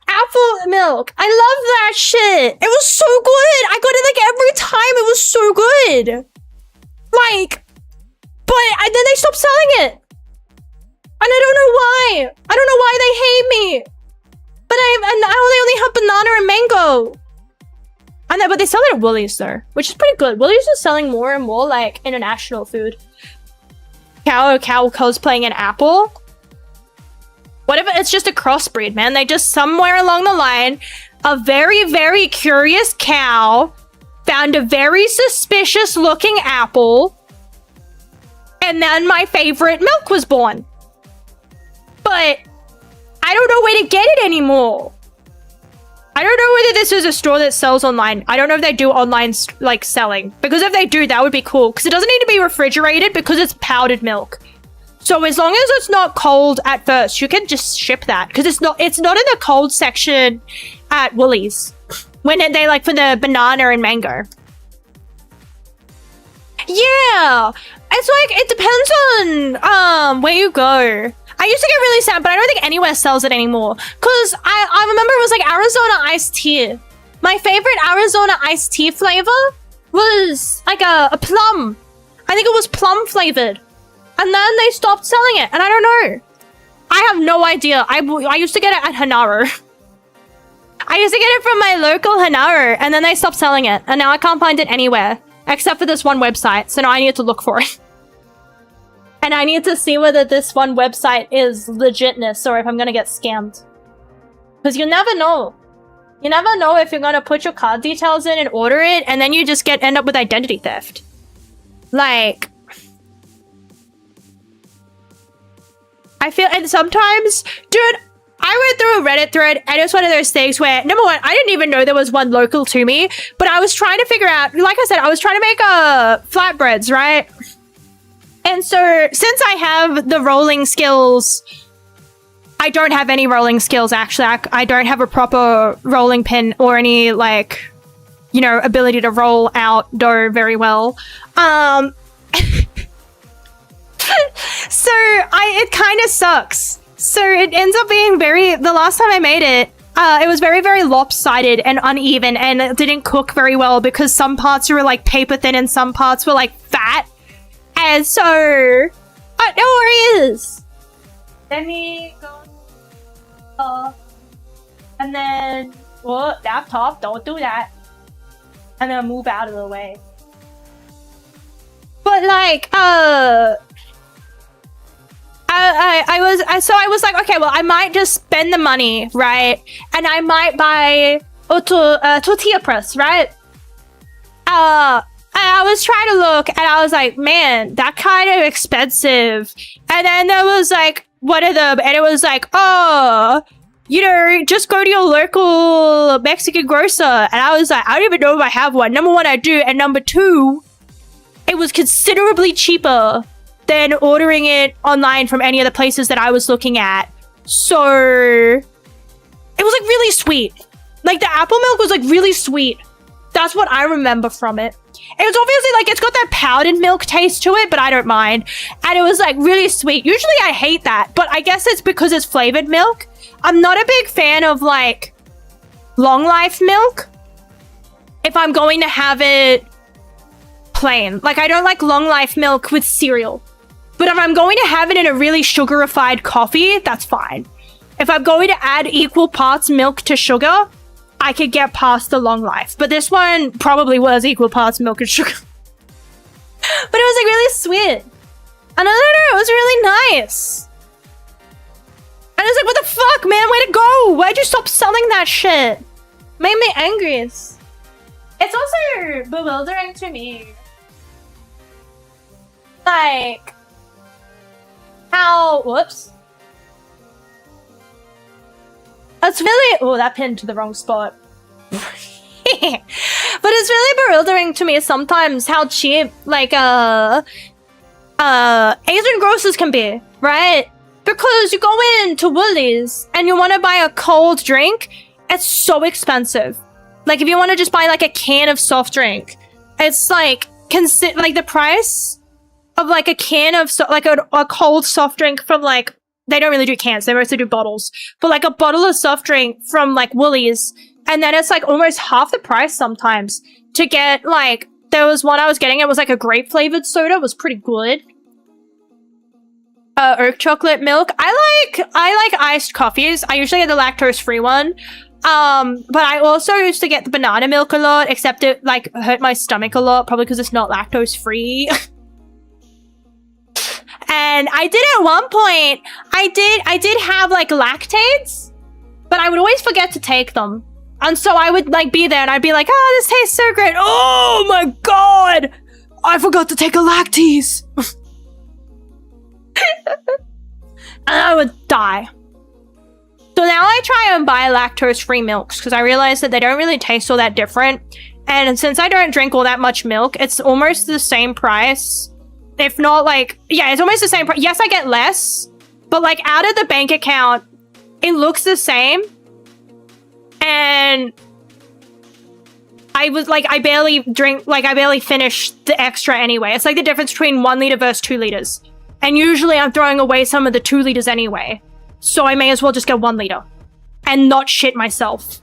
Apple milk. I love that shit. It was so good. I got it like every time. It was so good. Like, but then they stopped selling it. And I don't know why. I don't know why they hate me. But I only have banana and mango. But they sell it at Woolies though, which is pretty good. Woolies is selling more and more like international food. Cow cosplaying an apple. Whatever, it's just a crossbreed, man. They just somewhere along the line, a very, very curious cow found a very suspicious looking apple. And then my favorite milk was born. But I don't know where to get it anymore. I don't know whether this is a store that sells online. I don't know if they do online like selling. Because if they do, that would be cool. Because it doesn't need to be refrigerated because it's powdered milk. So as long as it's not cold at first, you can just ship that. Because it's not in the cold section at Woolies. When they like for the banana and mango. Yeah. It's like, it depends on where you go. I used to get really sad, but I don't think anywhere sells it anymore. Because I remember it was like Arizona iced tea. My favorite Arizona iced tea flavor was like a plum. I think it was plum flavored. And then they stopped selling it. And I don't know. I have no idea. I used to get it at Hanaro. I used to get it from my local Hanaro. And then they stopped selling it. And now I can't find it anywhere. Except for this one website. So now I need to look for it. And I need to see whether this one website is legitness or if I'm gonna get scammed. Because you never know. You never know if you're gonna put your card details in and order it, and then you just end up with identity theft. Like, I feel, and sometimes, dude, I went through a Reddit thread, and it's one of those things where, number one, I didn't even know there was one local to me, but I was trying to figure out, like I said, I was trying to make flatbreads, right? And so, since I have the rolling skills, I don't have any rolling skills, actually. I don't have a proper rolling pin or any, like, you know, ability to roll out dough very well. So, it kind of sucks. So, it ends up being the last time I made it, it was very, very lopsided and uneven, and it didn't cook very well because some parts were, like, paper thin and some parts were, like, fat. And so, no worries. Let me go. And then, laptop, don't do that. And then move out of the way. But like, I was like, okay, well, I might just spend the money, right? And I might buy tortilla press, right? I was trying to look and I was like, man, that kind of expensive. And then there was like one of them and it was like, oh, you know, just go to your local Mexican grocer. And I was like, I don't even know if I have one. Number one, I do. And number two, it was considerably cheaper than ordering it online from any of the places that I was looking at. So It was like really sweet. Like the apple milk was like really sweet. That's what I remember from it. It was obviously like, it's got that powdered milk taste to it, but I don't mind. And it was like really sweet. Usually I hate that, but I guess it's because it's flavored milk. I'm not a big fan of like long life milk if I'm going to have it plain. Like I don't like long life milk with cereal. But if I'm going to have it in a really sugarified coffee, that's fine. If I'm going to add equal parts milk to sugar, I could get past the long life. But this one probably was equal parts milk and sugar. But it was like really sweet. And I don't know, it was really nice. And I was like, what the fuck, man? Way to go! Why'd you stop selling that shit? Made me angry. It's also bewildering to me. Like, how, whoops. That's really, oh, that pinned to the wrong spot. But it's really bewildering to me sometimes how cheap, like, Asian grocers can be, right? Because you go into Woolies and you want to buy a cold drink, it's so expensive. Like, if you want to just buy, like, a can of soft drink, it's, like, like, the price of, like, a can of, like, a cold soft drink from, like, they don't really do cans, they mostly do bottles. But, like, a bottle of soft drink from, like, Woolies, and then it's, like, almost half the price sometimes to get, like, there was one I was getting, it was, like, a grape-flavored soda, it was pretty good. Oat chocolate milk. I like iced coffees. I usually get the lactose-free one. But I also used to get the banana milk a lot, except it, like, hurt my stomach a lot, probably because it's not lactose-free. And I did at one point, I did have, like, lactates, but I would always forget to take them. And so I would, like, be there and I'd be like, oh, this tastes so great. Oh my god! I forgot to take a lactase. And I would die. So now I try and buy lactose-free milks because I realize that they don't really taste all that different. And since I don't drink all that much milk, it's almost the same price. If not, like, yeah, it's almost the same price. Yes, I get less, but, like, out of the bank account, it looks the same. And I was, like, I barely finish the extra anyway. It's like the difference between 1 liter versus 2 liters. And usually I'm throwing away some of the 2 liters anyway. So I may as well just get 1 liter. And not shit myself.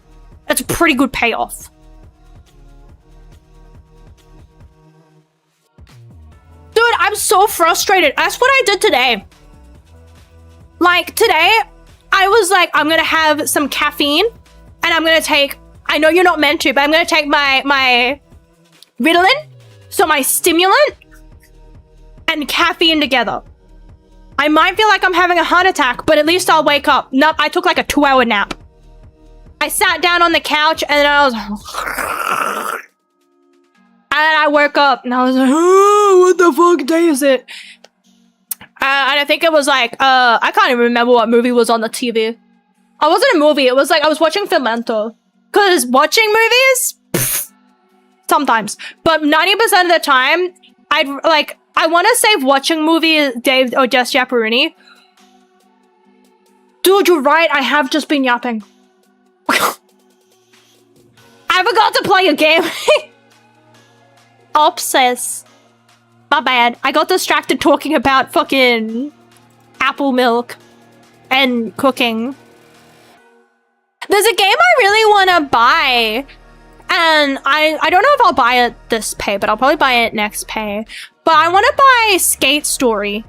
That's a pretty good payoff. Dude, I'm so frustrated. That's what I did today. Like, today, I was like, I'm gonna have some caffeine. And I'm gonna take, I know you're not meant to, but I'm gonna take my Ritalin. So my stimulant. And caffeine together. I might feel like I'm having a heart attack, but at least I'll wake up. Nope, I took like a 2-hour nap. I sat down on the couch and then I was... And I woke up and I was like, oh, what the fuck day is it? And I think it was like, I can't even remember what movie was on the TV. It wasn't a movie, it was like, I was watching Fermento. Because watching movies? Pfft, sometimes. But 90% of the time, I want to say watching movies, Dave, or just Yapparoonie. Dude, you're right. I have just been yapping. I forgot to play a game. Obsess. My bad. I got distracted talking about fucking apple milk and cooking. There's a game I really want to buy. And I don't know if I'll buy it this pay, but I'll probably buy it next pay. But I want to buy Skate Story,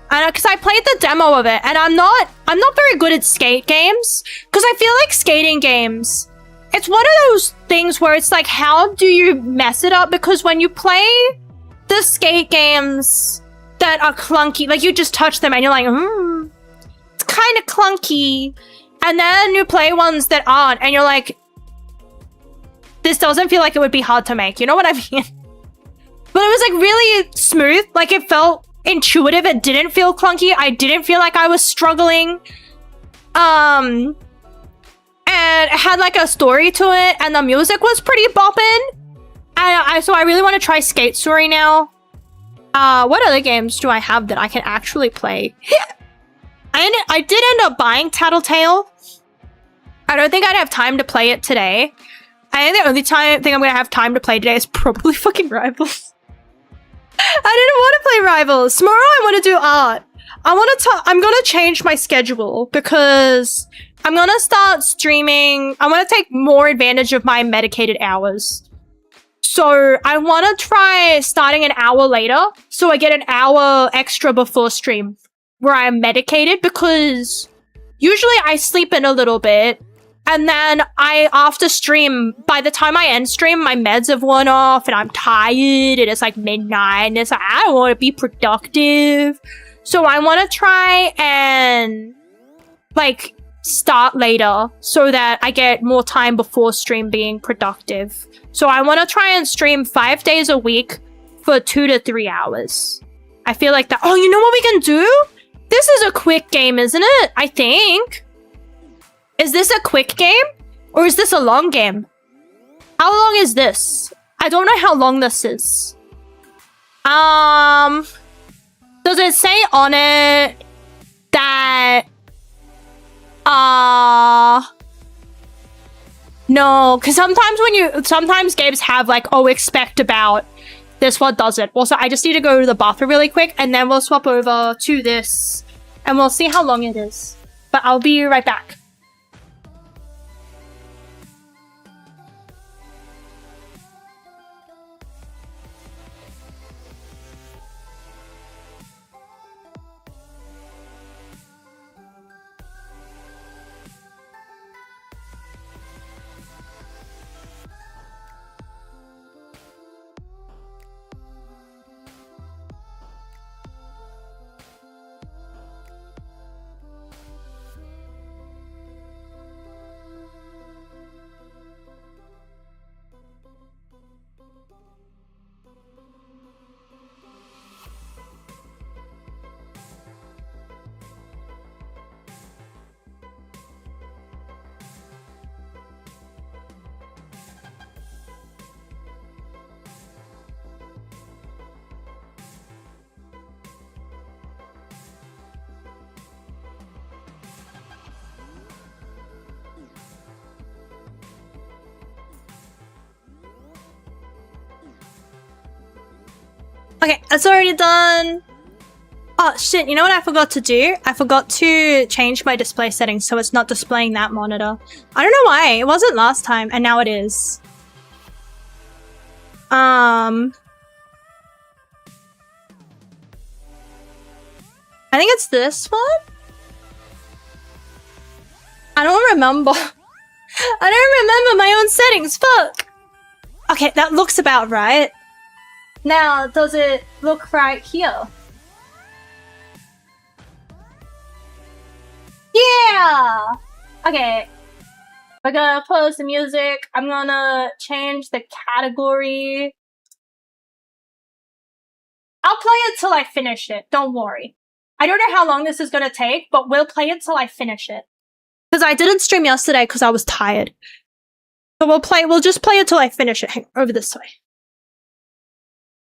and because I played the demo of it, and I'm not very good at skate games because I feel like skating games, it's one of those things where it's like, how do you mess it up? Because when you play the skate games that are clunky, like you just touch them and you're like, it's kind of clunky, and then you play ones that aren't, and you're like, this doesn't feel like it would be hard to make. You know what I mean? But it was like really smooth. Like it felt intuitive. It didn't feel clunky. I didn't feel like I was struggling. And it had like a story to it, and the music was pretty bopping. So I really want to try Skate Story now. What other games do I have that I can actually play? I did end up buying Tattletale. I don't think I'd have time to play it today. I think the only thing I'm gonna have time to play today is probably fucking Rivals. I didn't want to play Rivals. Tomorrow I want to do art. I'm gonna change my schedule because I'm gonna start streaming. I want to take more advantage of my medicated hours. So I want to try starting an hour later so I get an hour extra before stream where I'm medicated, because usually I sleep in a little bit and then after stream, by the time I end stream, my meds have worn off and I'm tired and it's like midnight and it's like, I don't want to be productive. So I want to try and like start later so that I get more time before stream being productive. So I want to try and stream 5 days a week for 2 to 3 hours. I feel like that. Oh, you know what we can do? This is a quick game, isn't it? I think. Is this a quick game? Or is this a long game? How long is this? I don't know how long this is. Does it say on it that... No, because sometimes games have like, oh, expect about. This one doesn't. Also, I just need to go to the bathroom really quick and then we'll swap over to this and we'll see how long it is. But I'll be right back. Okay, it's already done. Oh shit, you know what I forgot to do? I forgot to change my display settings so it's not displaying that monitor. I don't know why, it wasn't last time and now it is. I think it's this one? I don't remember. I don't remember my own settings, fuck! Okay, that looks about right. Now, does it look right here? Yeah! Okay. We're gonna close the music. I'm gonna change the category. I'll play it till I finish it. Don't worry. I don't know how long this is gonna take, but we'll play it till I finish it. Because I didn't stream yesterday because I was tired. So we'll just play it till I finish it. Hang on, over this way.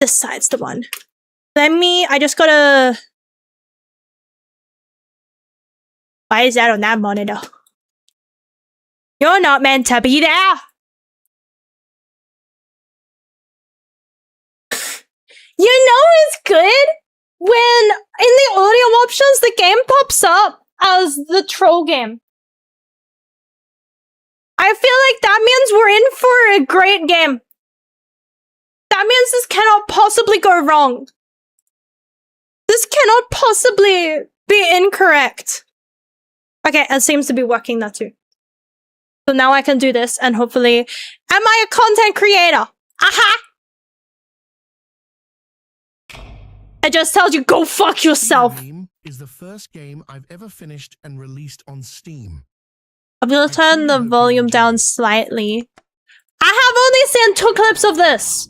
This side's the one. I just gotta... Why is that on that monitor? You're not meant to be there! You know it's good when in the audio options the game pops up as the troll game. I feel like that means we're in for a great game. That means this cannot possibly go wrong. This cannot possibly be incorrect. Okay, it seems to be working that too. So now I can do this and hopefully... Am I a content creator? Aha! I just told you, go fuck yourself! Is the first game I've ever finished and released on Steam. I'm gonna turn the volume down slightly. I have only seen 2 clips of this!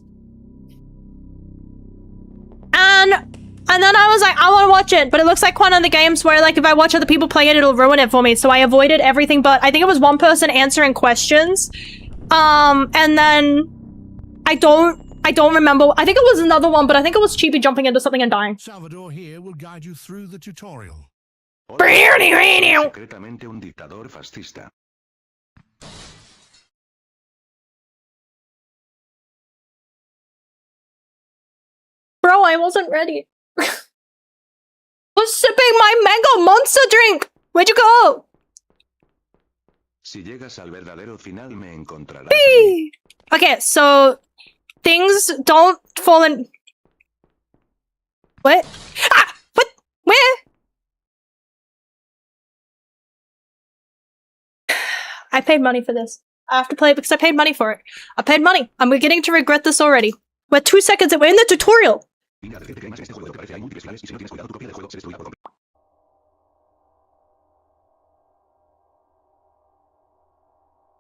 And then I was like, I want to watch it, but it looks like one of the games where, like, if I watch other people play it, it'll ruin it for me. So I avoided everything, but I think it was one person answering questions. And then I don't remember. I think it was another one, but I think it was Cheapy jumping into something and dying. Salvador here will guide you through the tutorial. Secretamente un dictador fascista. Bro, I wasn't ready. Was sipping my mango monster drink. Where'd you go? Si llegas al verdadero final, me encontrarás. Whee! Okay, so things don't fall in. What? Ah! What? Where? I paid money for this. I have to play it because I paid money for it. I paid money. I'm beginning to regret this already. We're 2 seconds away in the tutorial.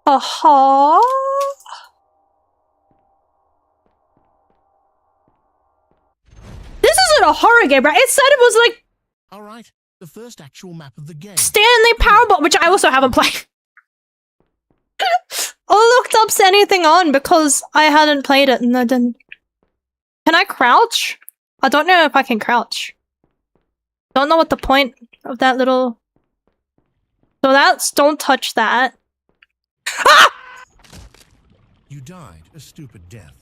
Uh-huh. This isn't a horror game, right? It said it was like Alright, the first actual map of the game. Stanley Parable, which I also haven't played. I looked up anything on because I hadn't played it and I didn't. Can I crouch? I don't know if I can crouch. Don't know what the point of that little... So that's... Don't touch that. Ah! You died a stupid death.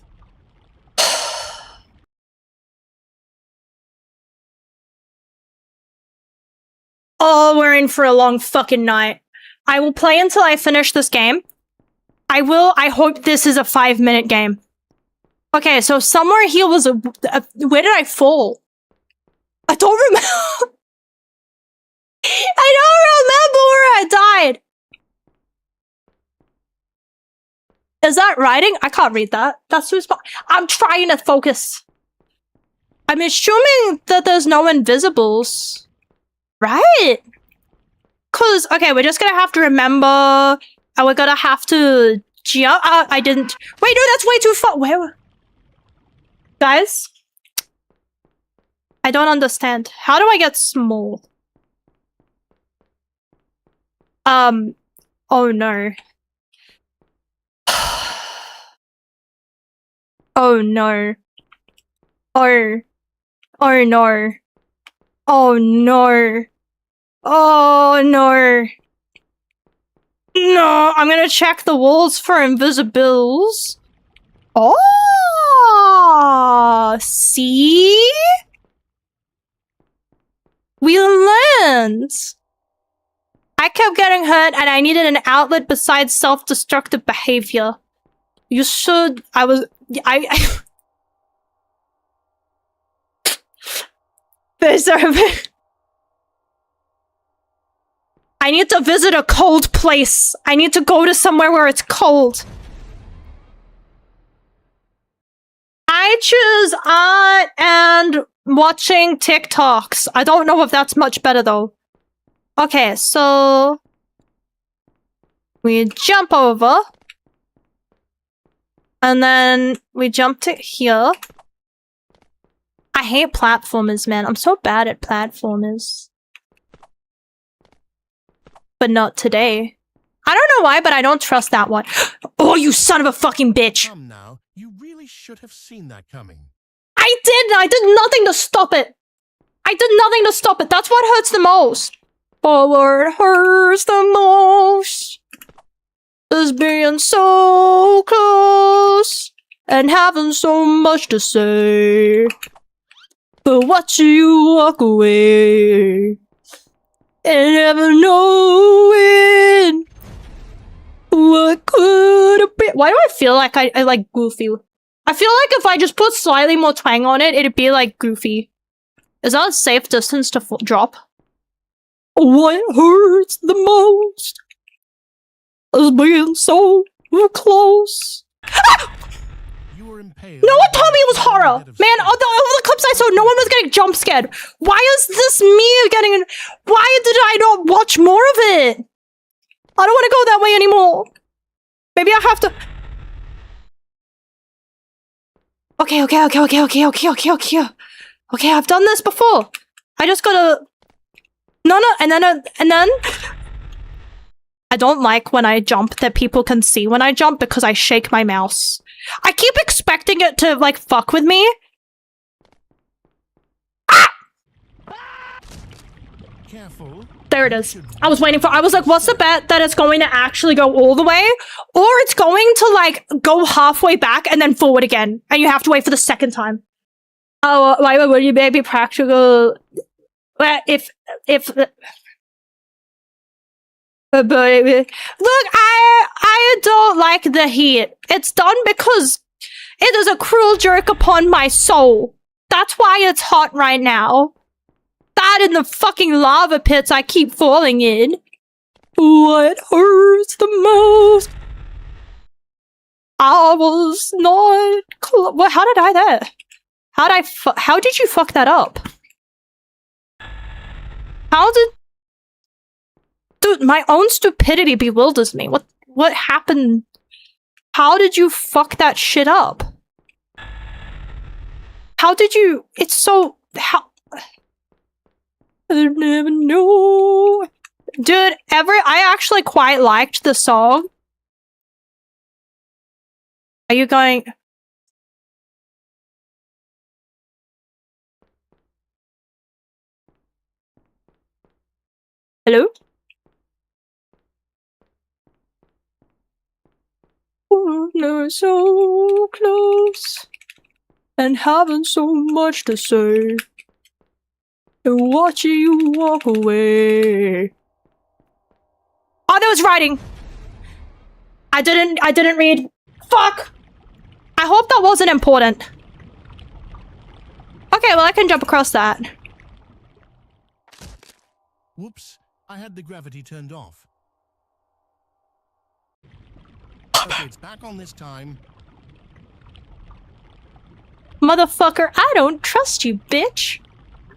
Oh, we're in for a long fucking night. I will play until I finish this game. I hope this is a 5-minute game. Okay, so somewhere here was a where did I fall? I don't remember. I don't remember where I died. Is that writing? I can't read that. That's who's. I'm trying to focus. I'm assuming that there's no invisibles. Right? Cause, okay, we're just gonna have to remember, and we're gonna have to jump. I didn't. Wait, no, that's way too far. Where? Guys? I don't understand. How do I get small? Oh no. Oh no. Oh. Oh no. Oh no. Oh no. No, I'm gonna check the walls for invisibles. Oh, see? We learned. I kept getting hurt and I needed an outlet besides self-destructive behavior. You should... There's I need to visit a cold place. I need to go to somewhere where it's cold. I choose art and watching TikToks. I don't know if that's much better though. Okay, so we jump over. And then we jump to here. I hate platformers, man. I'm so bad at platformers. But not today. I don't know why, but I don't trust that one. Oh, you son of a fucking bitch! Come now, you really should have seen that coming. I didn't! I did nothing to stop it! I did nothing to stop it! That's what hurts the most! Forward hurts the most! Is being so close and having so much to say. But watch you walk away and never knowing what could have been. Why do I feel like I like Goofy? I feel like if I just put slightly more twang on it, it'd be like Goofy. Is that a safe distance to drop? What hurts the most is being so close. Ah! You were impaled. No one told me it was horror! Man, all the clips I saw, no one was getting jump scared. Why is this me getting... Why did I not watch more of it? I don't want to go that way anymore. Maybe I have to... Okay. Okay, I've done this before. I just gotta... No, and then... I don't like when I jump that people can see when I jump because I shake my mouse. I keep expecting it to, like, fuck with me. Ah! Careful. There it is. I was waiting for- I was like, what's the bet that it's going to actually go all the way? Or it's going to, like, go halfway back and then forward again. And you have to wait for the second time. Oh, why would you be practical? Well, if but look, I don't like the heat. It's done because it is a cruel jerk upon my soul. That's why it's hot right now. That in the fucking lava pits I keep falling in. What hurts the most? I was not well, how did I that? How did you fuck that up? How did... Dude, my own stupidity bewilders me. What happened? How did you fuck that shit up? How did you... It's so... How... I never know. Dude, I actually quite liked the song. Are you going... Hello? Oh, no, so close. And having so much to say. And watching you walk away. Oh, there was writing. I didn't read. Fuck! I hope that wasn't important. Okay, well I can jump across that. Whoops, I had the gravity turned off. Okay, it's back on this time. Motherfucker, I don't trust you, bitch.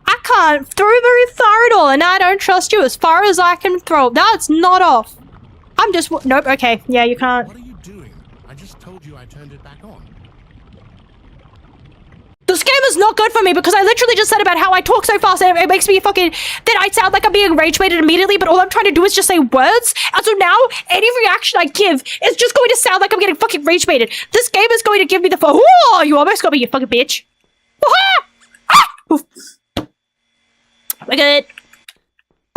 I can't throw very far at all, and I don't trust you as far as I can throw. That's not off. I'm just... Nope, okay. Yeah, you can't. What are you doing? I just told you I turned it back on. This game is not good for me because I literally just said about how I talk so fast and it makes me fucking... That I sound like I'm being rage-baited immediately, but all I'm trying to do is just say words. And so now, any reaction I give is just going to sound like I'm getting fucking rage-baited. This game is going to give me the... Oh, you almost got me, you fucking bitch. We're good.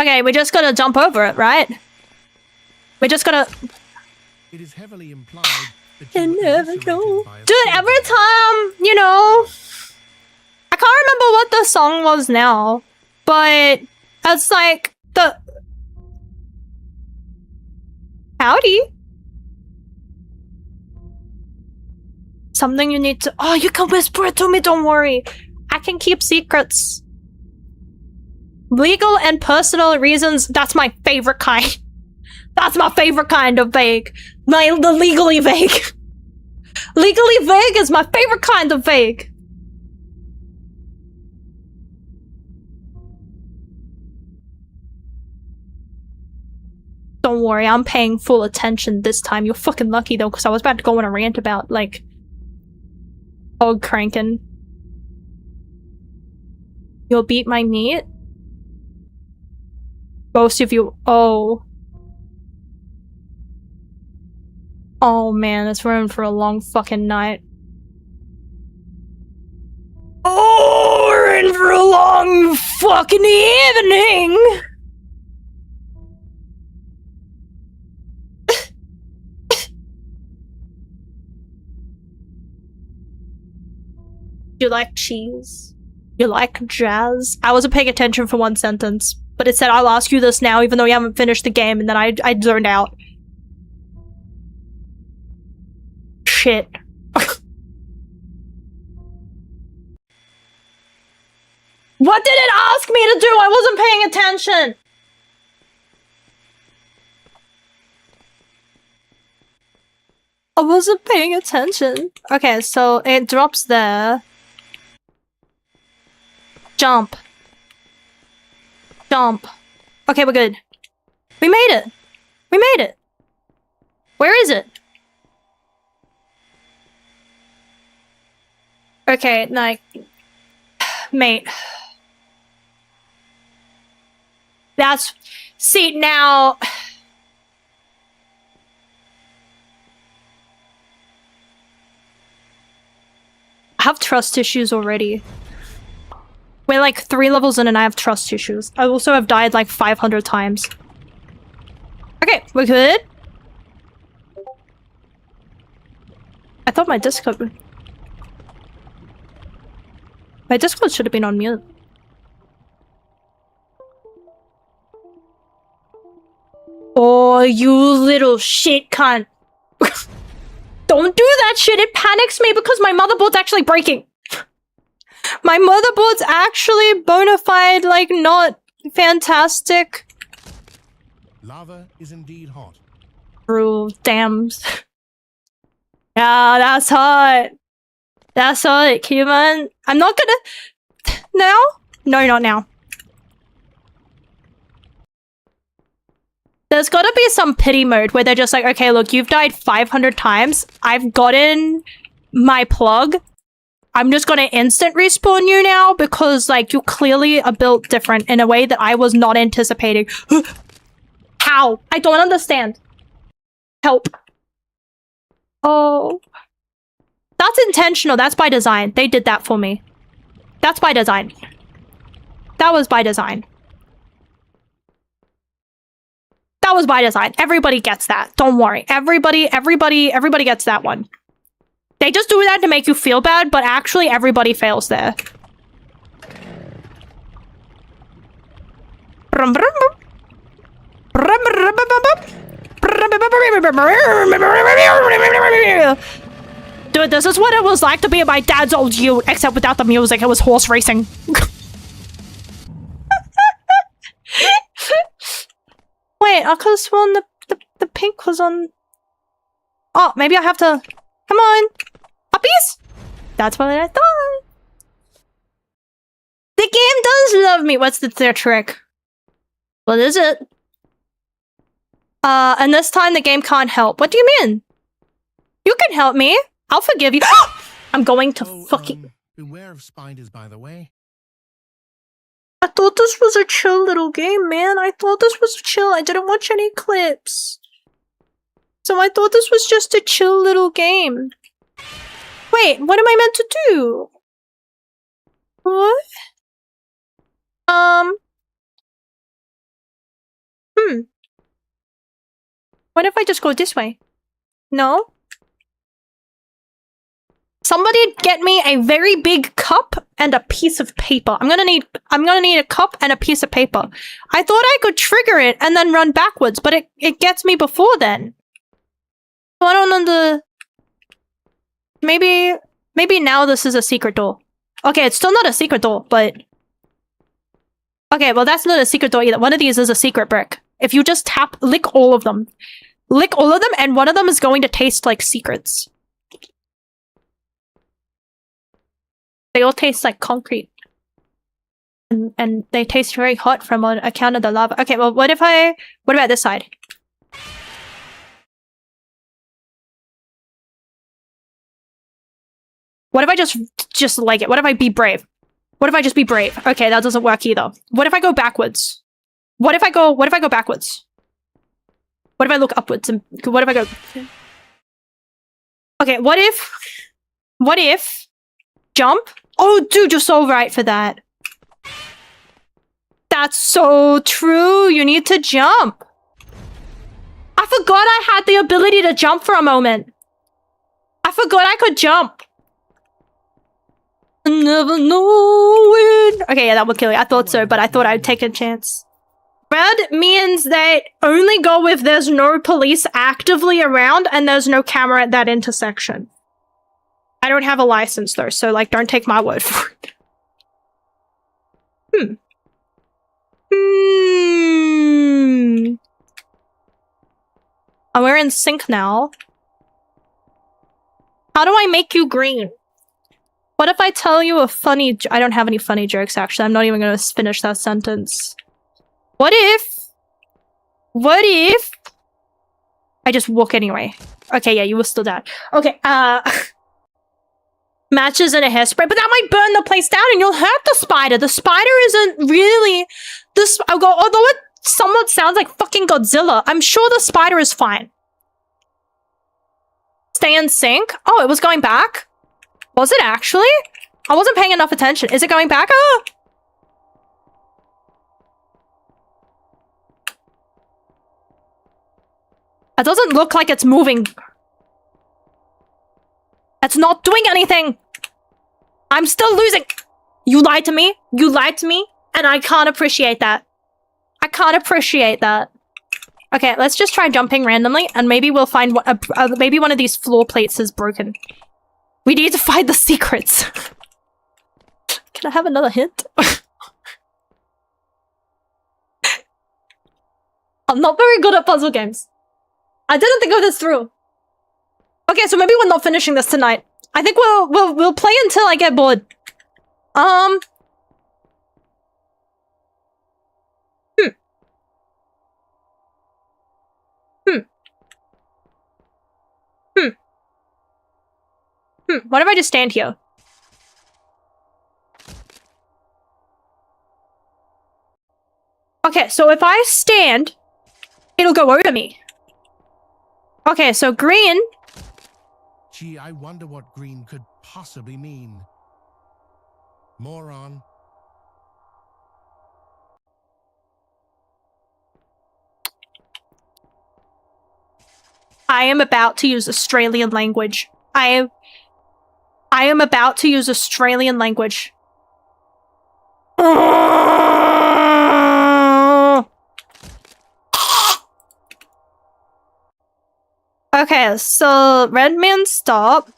Okay, we're just gonna jump over it, right? We're just gonna... It is heavily implied that You you were never eviscerated know. by a Dude, storm. every time, you know... I can't remember what the song was now, but it's like the... Howdy? Something you need to... Oh, you can whisper it to me, don't worry. I can keep secrets. Legal and personal reasons, that's my favorite kind. That's my favorite kind of vague. The legally vague. Legally vague is my favorite kind of vague. Don't worry, I'm paying full attention this time. You're fucking lucky though, because I was about to go on a rant about, like, hog cranking. You'll beat my meat? Most of you- oh. Oh man, it's running for a long fucking night. Oh, we're in for a long fucking evening! You like cheese? You like jazz? I wasn't paying attention for one sentence, but it said I'll ask you this now even though you haven't finished the game, and then I zoned out. Shit. What did it ask me to do? I wasn't paying attention! I wasn't paying attention. Okay, so it drops there. Jump. Jump. Okay, we're good. We made it! We made it! Where is it? Okay, like... Mate. That's... See, now... I have trust issues already. We're like 3 levels in and I have trust issues. I also have died like 500 times. Okay, we're good. I thought my Discord... My Discord should have been on mute. Oh, you little shit cunt. Don't do that shit, it panics me because my motherboard's actually breaking. My motherboard's actually bona fide, like, not fantastic. Lava is indeed hot. True, dams. Yeah, that's hot. That's hot, human. I'm not gonna... Now? No, not now. There's gotta be some pity mode where they're just like, okay, look, you've died 500 times. I've gotten my plug. I'm just gonna instant respawn you now because, like, you clearly are built different in a way that I was not anticipating. How? I don't understand. Help. Oh. That's intentional. That's by design. They did that for me. That's by design. That was by design. That was by design. Everybody gets that. Don't worry. Everybody gets that one. They just do that to make you feel bad, but actually everybody fails there. Dude, this is what it was like to be my dad's old ute, except without the music. It was horse racing. Wait, I could have sworn the pink was on... Oh, maybe I have to... Come on! Puppies? That's what I thought. The game does love me. What's their trick? What is it? And this time the game can't help. What do you mean? You can help me. I'll forgive you. I'm going to fucking... beware of spiders, by the way. I thought this was a chill little game, man. I thought this was chill. I didn't watch any clips. So I thought this was just a chill little game. Wait, what am I meant to do? What? What if I just go this way? No? Somebody get me a very big cup and a piece of paper. I'm gonna need a cup and a piece of paper. I thought I could trigger it and then run backwards, but it gets me before then. So I don't know maybe now this is a secret door. Okay, it's still not a secret door, but... Okay, well that's not a secret door either. One of these is a secret brick. If you just lick all of them. Lick all of them and one of them is going to taste like secrets. They all taste like concrete. And they taste very hot from on account of the lava. Okay, well, what about this side? What if I just like it? What if I be brave? What if I just be brave? Okay, that doesn't work either. What if I go backwards? What if I go backwards? What if I look upwards? And what if I go... Okay, what if... Jump? Oh, dude, you're so right for that. That's so true. You need to jump. I forgot I had the ability to jump for a moment. I forgot I could jump. Never knowing. Okay, yeah, that would kill you. I thought so, but I thought I'd take a chance. Red means that only go if there's no police actively around and there's no camera at that intersection. I don't have a license though, so like don't take my word for it. Oh, we're in sync now. How do I make you green? What if I tell you a funny I don't have any funny jokes actually. I'm not even gonna finish that sentence. What if I just walk anyway? Okay, yeah, you were still dead. Okay, matches in a hairspray, but that might burn the place down and you'll hurt the spider. The spider isn't really this. Although it somewhat sounds like fucking Godzilla, I'm sure the spider is fine. Stay in sync. Oh, it was going back. Was it actually? I wasn't paying enough attention. Is it going back? Oh, It doesn't look like it's moving. It's not doing anything. I'm still losing. You lied to me. You lied to me. And I can't appreciate that. I can't appreciate that. Okay, let's just try jumping randomly, and maybe we'll find what maybe one of these floor plates is broken. We need to find the secrets. Can I have another hint? I'm not very good at puzzle games. I didn't think of this through. Okay, so maybe we're not finishing this tonight. I think we'll play until I get bored. What if I just stand here? Okay, so if I stand, it'll go over me. Okay, so green. Gee, I wonder what green could possibly mean. Moron. I am about to use Australian language. I am about to use Australian language. Okay, so red man stop.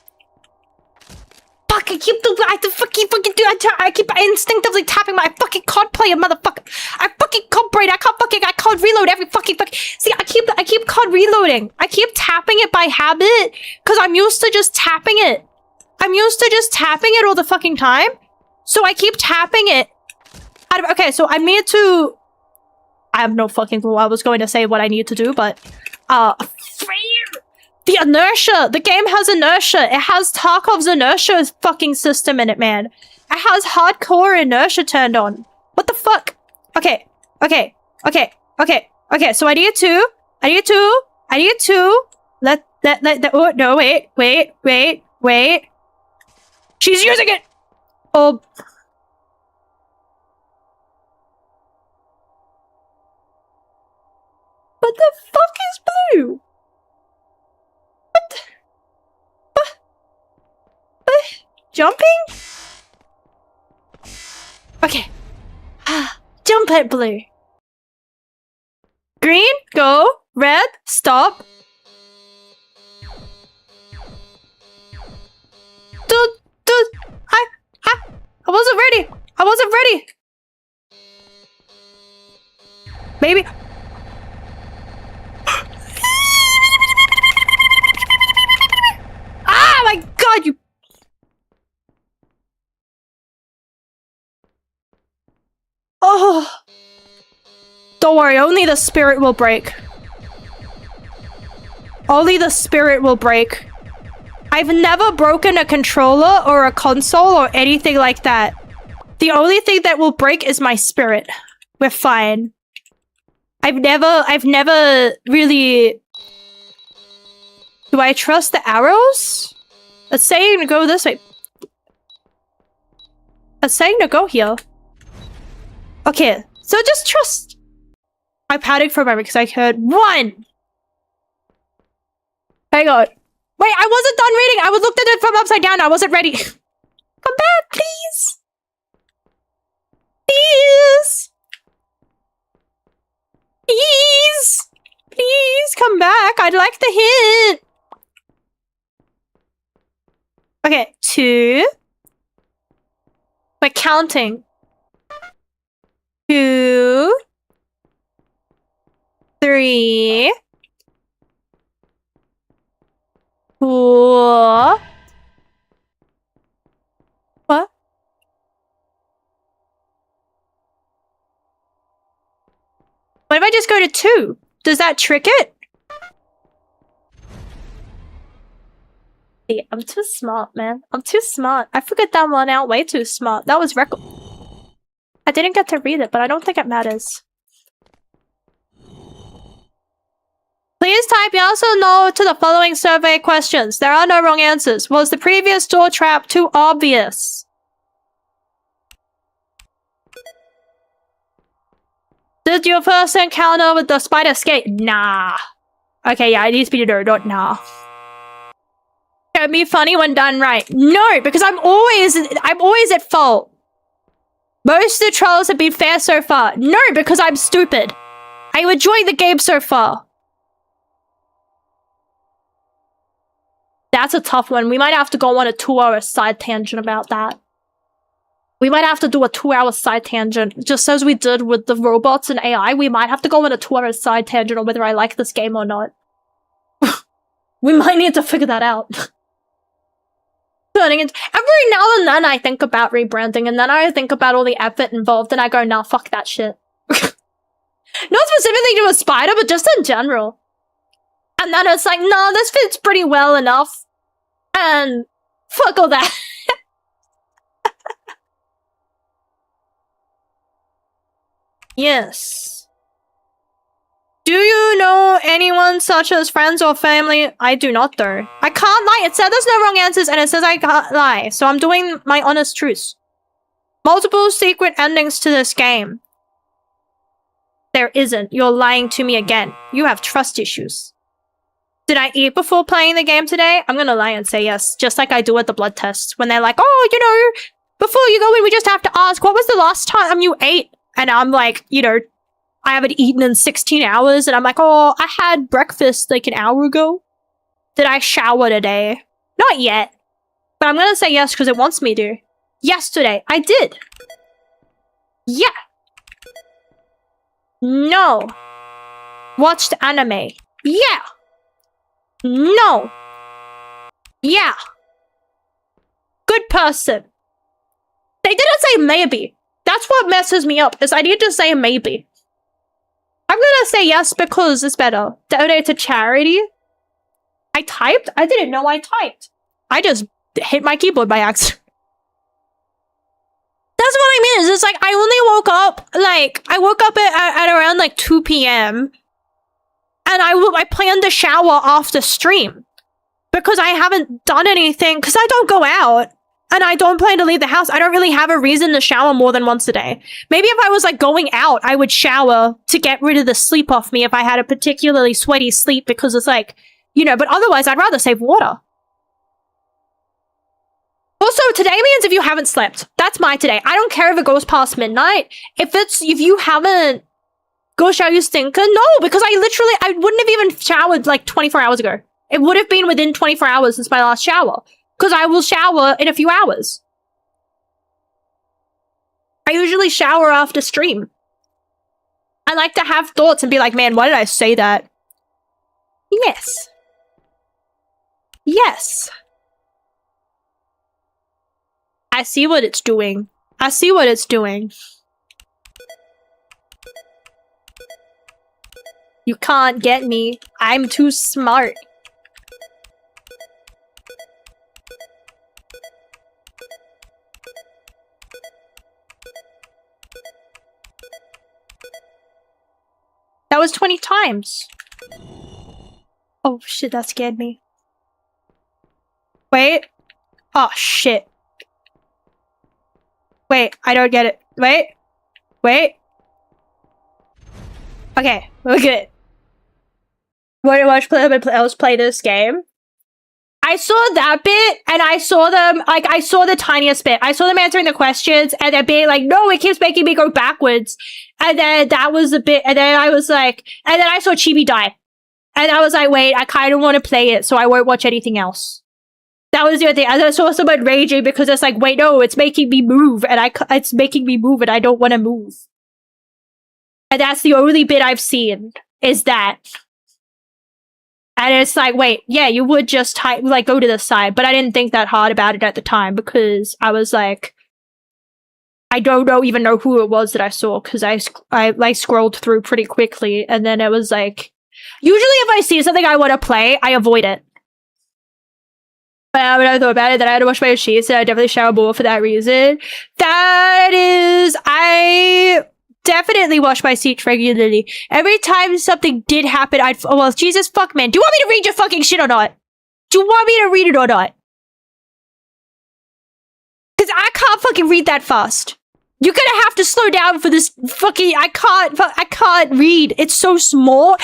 Fuck! I keep I keep instinctively tapping my fucking COD player, motherfucker. I fucking COD brain. I can't reload every fucking. See, I keep COD reloading. I keep tapping it by habit because I'm used to just tapping it. I'm used to just tapping it all the fucking time. So I keep tapping it. Okay, so I need to. I have no fucking clue. I was going to say what I need to do, but the inertia! The game has inertia! It has Tarkov's inertia fucking system in it, man. It has hardcore inertia turned on. What the fuck? Okay. So I need to. Oh, no, wait. She's using it! Oh. What the fuck is blue? Jumping? Okay. Jump at blue. Green, go. Red, stop. Dude. I wasn't ready. Maybe. Ah, my God, you. Oh. Don't worry, only the spirit will break. Only the spirit will break. I've never broken a controller or a console or anything like that. The only thing that will break is my spirit. We're fine. I've never really... Do I trust the arrows? It's saying to go this way. It's saying to go here. Okay, so just trust. I panicked for a moment because I heard 1. Hang on. Wait, I wasn't done reading. I looked at it from upside down. I wasn't ready. Come back, please. Please come back. I'd like the hint. Okay, 2. We're counting. 2, 3, 4. What? What if I just go to 2? Does that trick it? See, I'm too smart, man. I'm too smart. I figured that one out way too smart. That was record. I didn't get to read it, but I don't think it matters. Please type yes or no to the following survey questions. There are no wrong answers. Was the previous door trap too obvious? Did your first encounter with the spider escape? Nah. Okay, yeah, it needs to be not nah. It'd be funny when done right. No, because I'm always at fault. Most of the trolls have been fair so far. No, because I'm stupid. I enjoy the game so far. That's a tough one. We might have to go on a 2-hour side tangent about that. We might have to do a 2-hour side tangent, just as we did with the robots and AI. We might have to go on a 2-hour side tangent on whether I like this game or not. We might need to figure that out. Every now and then I think about rebranding, and then I think about all the effort involved, and I go, nah, fuck that shit. Not specifically to a spider, but just in general. And then it's like, no, this fits pretty well enough. And fuck all that. Yes. Do you know anyone such as friends or family? I do not, though. I can't lie. It said there's no wrong answers, and it says I can't lie. So I'm doing my honest truth. Multiple secret endings to this game. There isn't. You're lying to me again. You have trust issues. Did I eat before playing the game today? I'm gonna lie and say yes, just like I do at the blood tests. When they're like, oh, you know, before you go in, we just have to ask, what was the last time you ate? And I'm like, you know, I haven't eaten in 16 hours. And I'm like, oh, I had breakfast like an hour ago. Did I shower today? Not yet. But I'm gonna say yes because it wants me to. Yesterday, I did. Yeah. No. Watched anime. Yeah. No. Yeah. Good person. They didn't say maybe. That's what messes me up, is I need to say maybe. I'm gonna say yes because it's better. Donate to charity. I typed? I didn't know I typed. I just hit my keyboard by accident. That's what I mean. Is it's like I only woke up, like, I woke up at around like 2 p.m. And I planned to shower after stream. Because I haven't done anything, because I don't go out. And I don't plan to leave the house. I don't really have a reason to shower more than once a day. Maybe if I was like going out, I would shower to get rid of the sleep off me if I had a particularly sweaty sleep because it's like, you know, but otherwise I'd rather save water. Also, today means if you haven't slept. That's my today. I don't care if it goes past midnight. If you haven't go shower, you stinker. No, because I wouldn't have even showered like 24 hours ago. It would have been within 24 hours since my last shower. Because I will shower in a few hours. I usually shower after stream. I like to have thoughts and be like, man, why did I say that? Yes. Yes. I see what it's doing. I see what it's doing. You can't get me. I'm too smart. That was 20 times. Oh shit, that scared me. Wait. Oh shit. Wait, I don't get it. Wait. Wait. Okay, we're good. When I watched play this game, I saw that bit, and I saw them, like, I saw the tiniest bit. I saw them answering the questions, and then being like, no, it keeps making me go backwards. And then that was the bit, and then I was like, and then I saw Chibi die. And I was like, wait, I kind of want to play it, so I won't watch anything else. That was the other thing. And I saw someone raging because it's like, wait, no, it's making me move, and it's making me move, and I don't want to move. And that's the only bit I've seen, is that. And it's like, wait, yeah, you would just like go to the side, but I didn't think that hard about it at the time because I was like, I don't even know who it was that I saw because I like scrolled through pretty quickly, and then it was like, usually if I see something I want to play, I avoid it. But when I thought about it, then I had to wash my sheets, and I definitely shower more for that reason. That is, I definitely wash my sheets regularly. Every time something did happen, oh, well, Jesus fuck, man. Do you want me to read your fucking shit or not? Do you want me to read it or not? Because I can't fucking read that fast. You're gonna have to slow down for this fucking, I can't read. It's so small.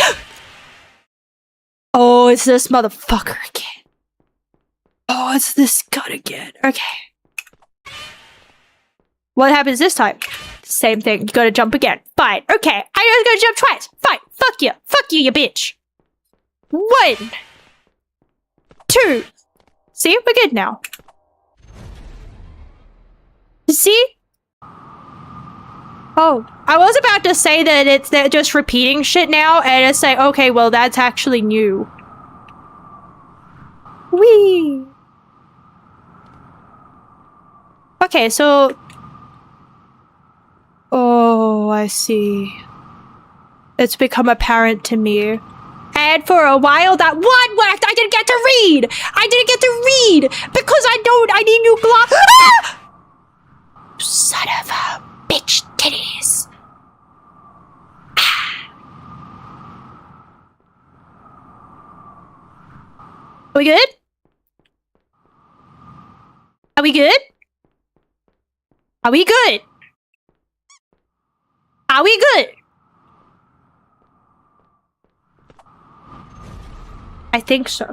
Oh, it's this motherfucker again. Oh, it's this gun again. Okay. What happens this time? Same thing. You gotta jump again. Fine. Okay. I gotta jump twice. Fine. Fuck you. Fuck you, you bitch. 1, 2. See? We're good now. See? Oh, I was about to say that they're just repeating shit now, and it's like, okay, well, that's actually new. Whee! Okay, so... Oh, I see. It's become apparent to me. And for a while that one worked, I didn't get to read! I didn't get to read! Because I need new glasses. Ah! Son of a bitch titties. Ah. Are we good? Are we good? Are we good? Are we good? I think so.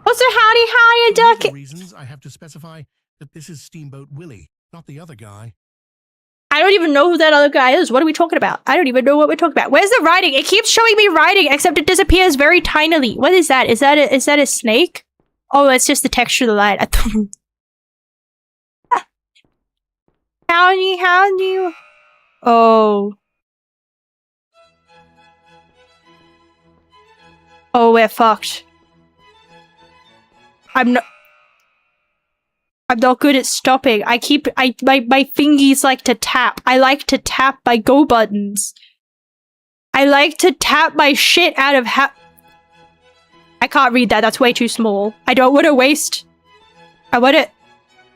Also, howdy, For duck. legal reasons, I have to specify that this is Steamboat Willie, not the other guy. I don't even know who that other guy is. What are we talking about? I don't even know what we're talking about. Where's the writing? It keeps showing me writing, except it disappears very tinily. What is that? Is that a snake? Oh, it's just the texture of the light. I thought... Howdy. Oh. Oh, we're fucked. I'm not good at stopping. My fingies like to tap. I like to tap my go buttons. I like to tap my shit out of I can't read that. That's way too small. I don't want to waste...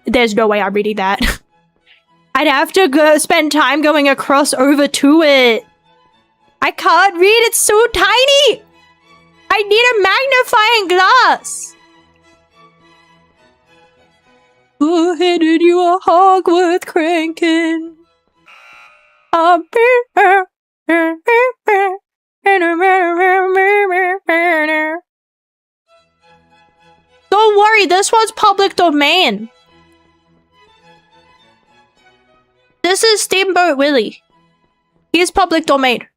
There's no way I'm reading that. I'd have to spend time going across over to it. I can't read. It's so tiny. I need a magnifying glass. Who handed you a hog worth cranking? Don't worry, this one's public domain. This is Steamboat Willie. He's public domain.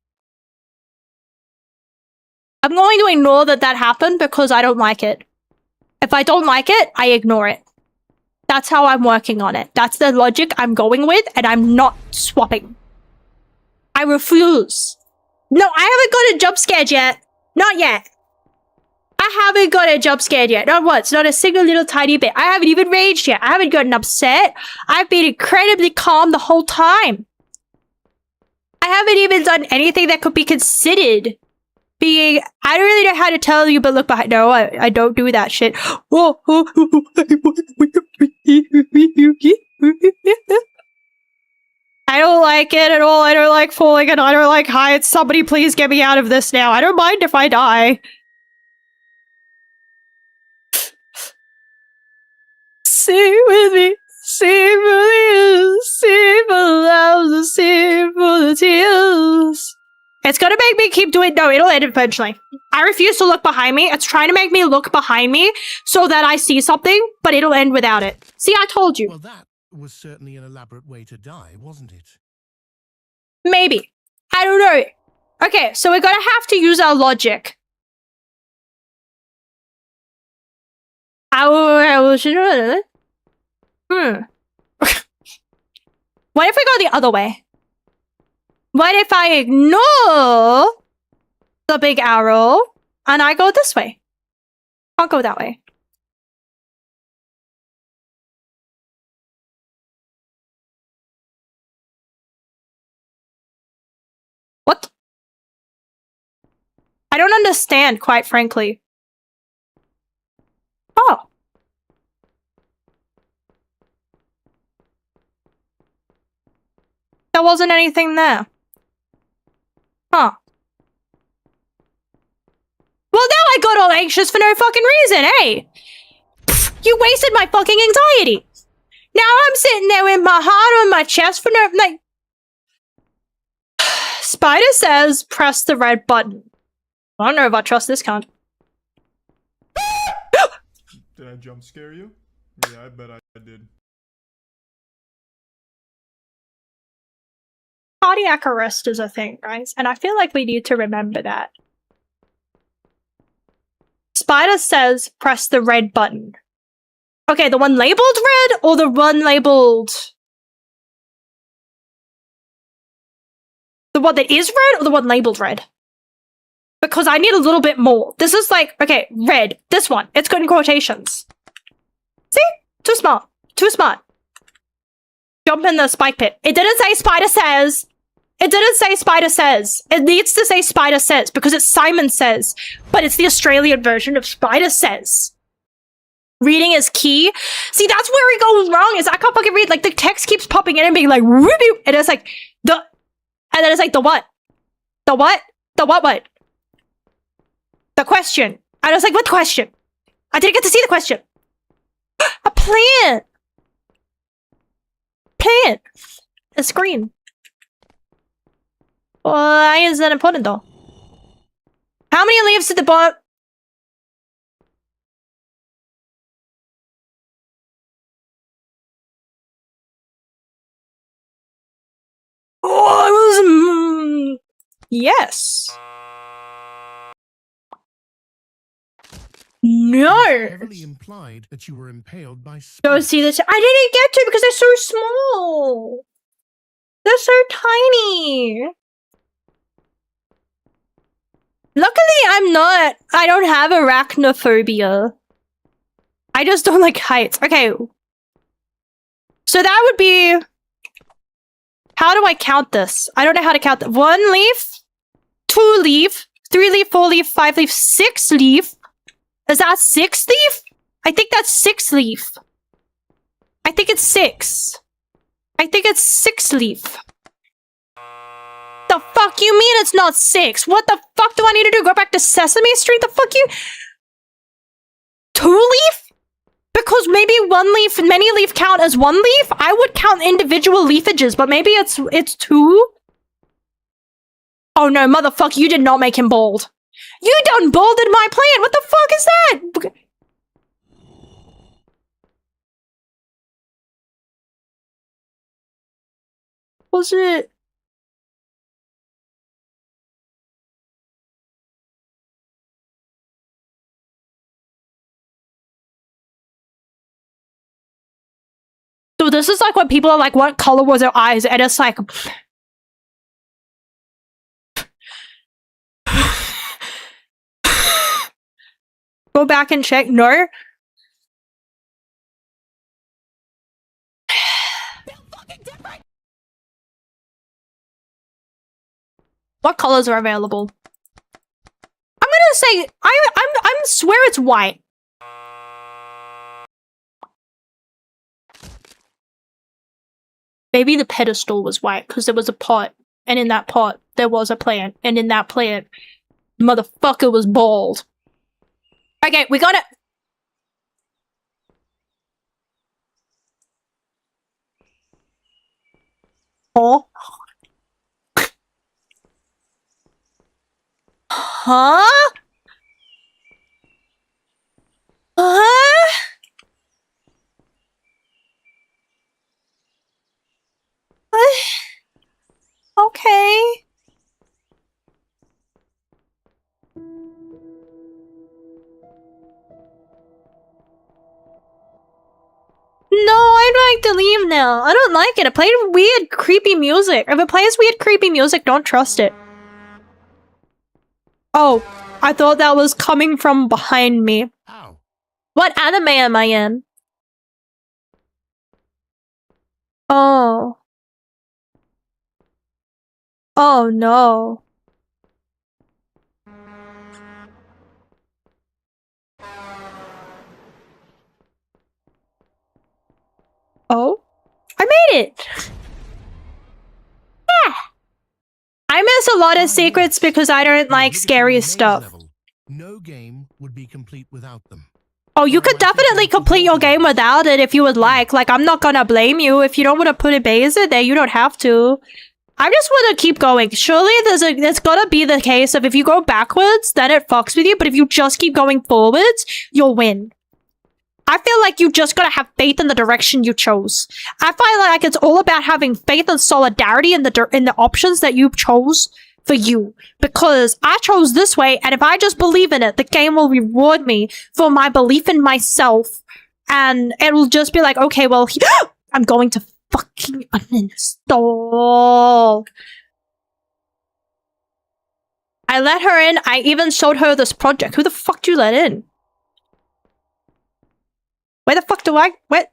I'm going to ignore that happened because I don't like it. If I don't like it, I ignore it. That's how I'm working on it. That's the logic I'm going with, and I'm not swapping. I refuse. No, I haven't got a jump scared yet. Not yet. I haven't got a jump scared yet. Not once. Not a single little tiny bit. I haven't even raged yet. I haven't gotten upset. I've been incredibly calm the whole time. I haven't even done anything that could be considered being... I don't really know how to tell you, but look behind... No, I don't do that shit. I don't like it at all. I don't like falling and I don't like heights. Somebody please get me out of this now. I don't mind if I die. Sing with me. Sing for the years. Sing for the loves. Sing for the tears. It's gonna make me keep doing... No, it'll end eventually. I refuse to look behind me. It's trying to make me look behind me so that I see something, but it'll end without it. See, I told you. Well, that was certainly an elaborate way to die, wasn't it? Maybe. I don't know. Okay, so we're gonna have to use our logic. What if we go the other way? What if I ignore the big arrow and I go this way? I'll go that way. What? I don't understand, quite frankly. Oh. There wasn't anything there. Huh. Well, now I got all anxious for no fucking reason, eh? Pfft, you wasted my fucking anxiety. Now I'm sitting there with my heart on my chest for no... Like... Spider says press the red button. I don't know if I trust this cunt. Did I jump scare you? Yeah, I bet I did. Cardiac arrest is a thing, guys, and I feel like we need to remember that. Spider says press the red button. Okay, the one labeled red or the one labeled... The one that is red or the one labeled red? Because I need a little bit more. This is like, okay, red. This one. It's got in quotations. See? Too smart. Too smart. Jump in the spike pit. It didn't say Spider says. It didn't say Spider says. It needs to say Spider says because it's Simon says. But it's the Australian version of Spider says. Reading is key. See, that's where it goes wrong is I can't fucking read. Like, the text keeps popping in and being like, whoop, and it's like, the... And then it's like, the what? The what? The what? The question. And I was like, what question? I didn't get to see the question. A plant. Plant. A screen. Why is that important though? How many leaves did the bomb? Oh, it was... yes. No. Heavily implied that you were impaled by Go see this. I didn't get to because they're so small. They're so tiny. Luckily, I don't have arachnophobia. I just don't like heights. Okay. So that would be... How do I count this? I don't know how to count that. 1 leaf, 2 leaf, 3 leaf, 4 leaf, 5 leaf, 6 leaf. Is that 6 leaf? I think that's 6 leaf. I think it's 6. I think it's 6 leaf. The fuck you mean it's not 6? What the fuck do I need to do? Go back to Sesame Street? The fuck you... 2 leaf? Because maybe 1 leaf, many leaf count as 1 leaf? I would count individual leafages, but maybe it's 2? Oh no, motherfucker, you did not make him bald. You done balded my plant! What the fuck is that? Was it... So this is like when people are like, what color was her eyes? And it's like... Go back and check. No. What colors are available? I'm gonna say I'm swear it's white. Maybe the pedestal was white because there was a pot, and in that pot there was a plant, and in that plant, motherfucker was bald. Okay, we gotta... Oh. Huh? Huh? Okay. No, I'd like to leave now. I don't like it. It played weird, creepy music. If it plays weird, creepy music, don't trust it. Oh, I thought that was coming from behind me. Ow. What anime am I in? Oh. Oh no. Oh? I made it! Yeah! I miss a lot of secrets because I don't like scary stuff. No game would be complete without them. Oh, you could definitely complete your game without it if you would like. Like, I'm not gonna blame you. If you don't want to put a base in there, you don't have to. I just want to keep going. Surely there's gotta be the case of if you go backwards, then it fucks with you. But if you just keep going forwards, you'll win. I feel like you just gotta have faith in the direction you chose. I feel like it's all about having faith and solidarity in the options that you chose for you. Because I chose this way, and if I just believe in it, the game will reward me for my belief in myself. And it'll just be like, okay, well, I'm going to fucking uninstall. I let her in. I even showed her this project. Who the fuck do you let in? Where the fuck do I... What?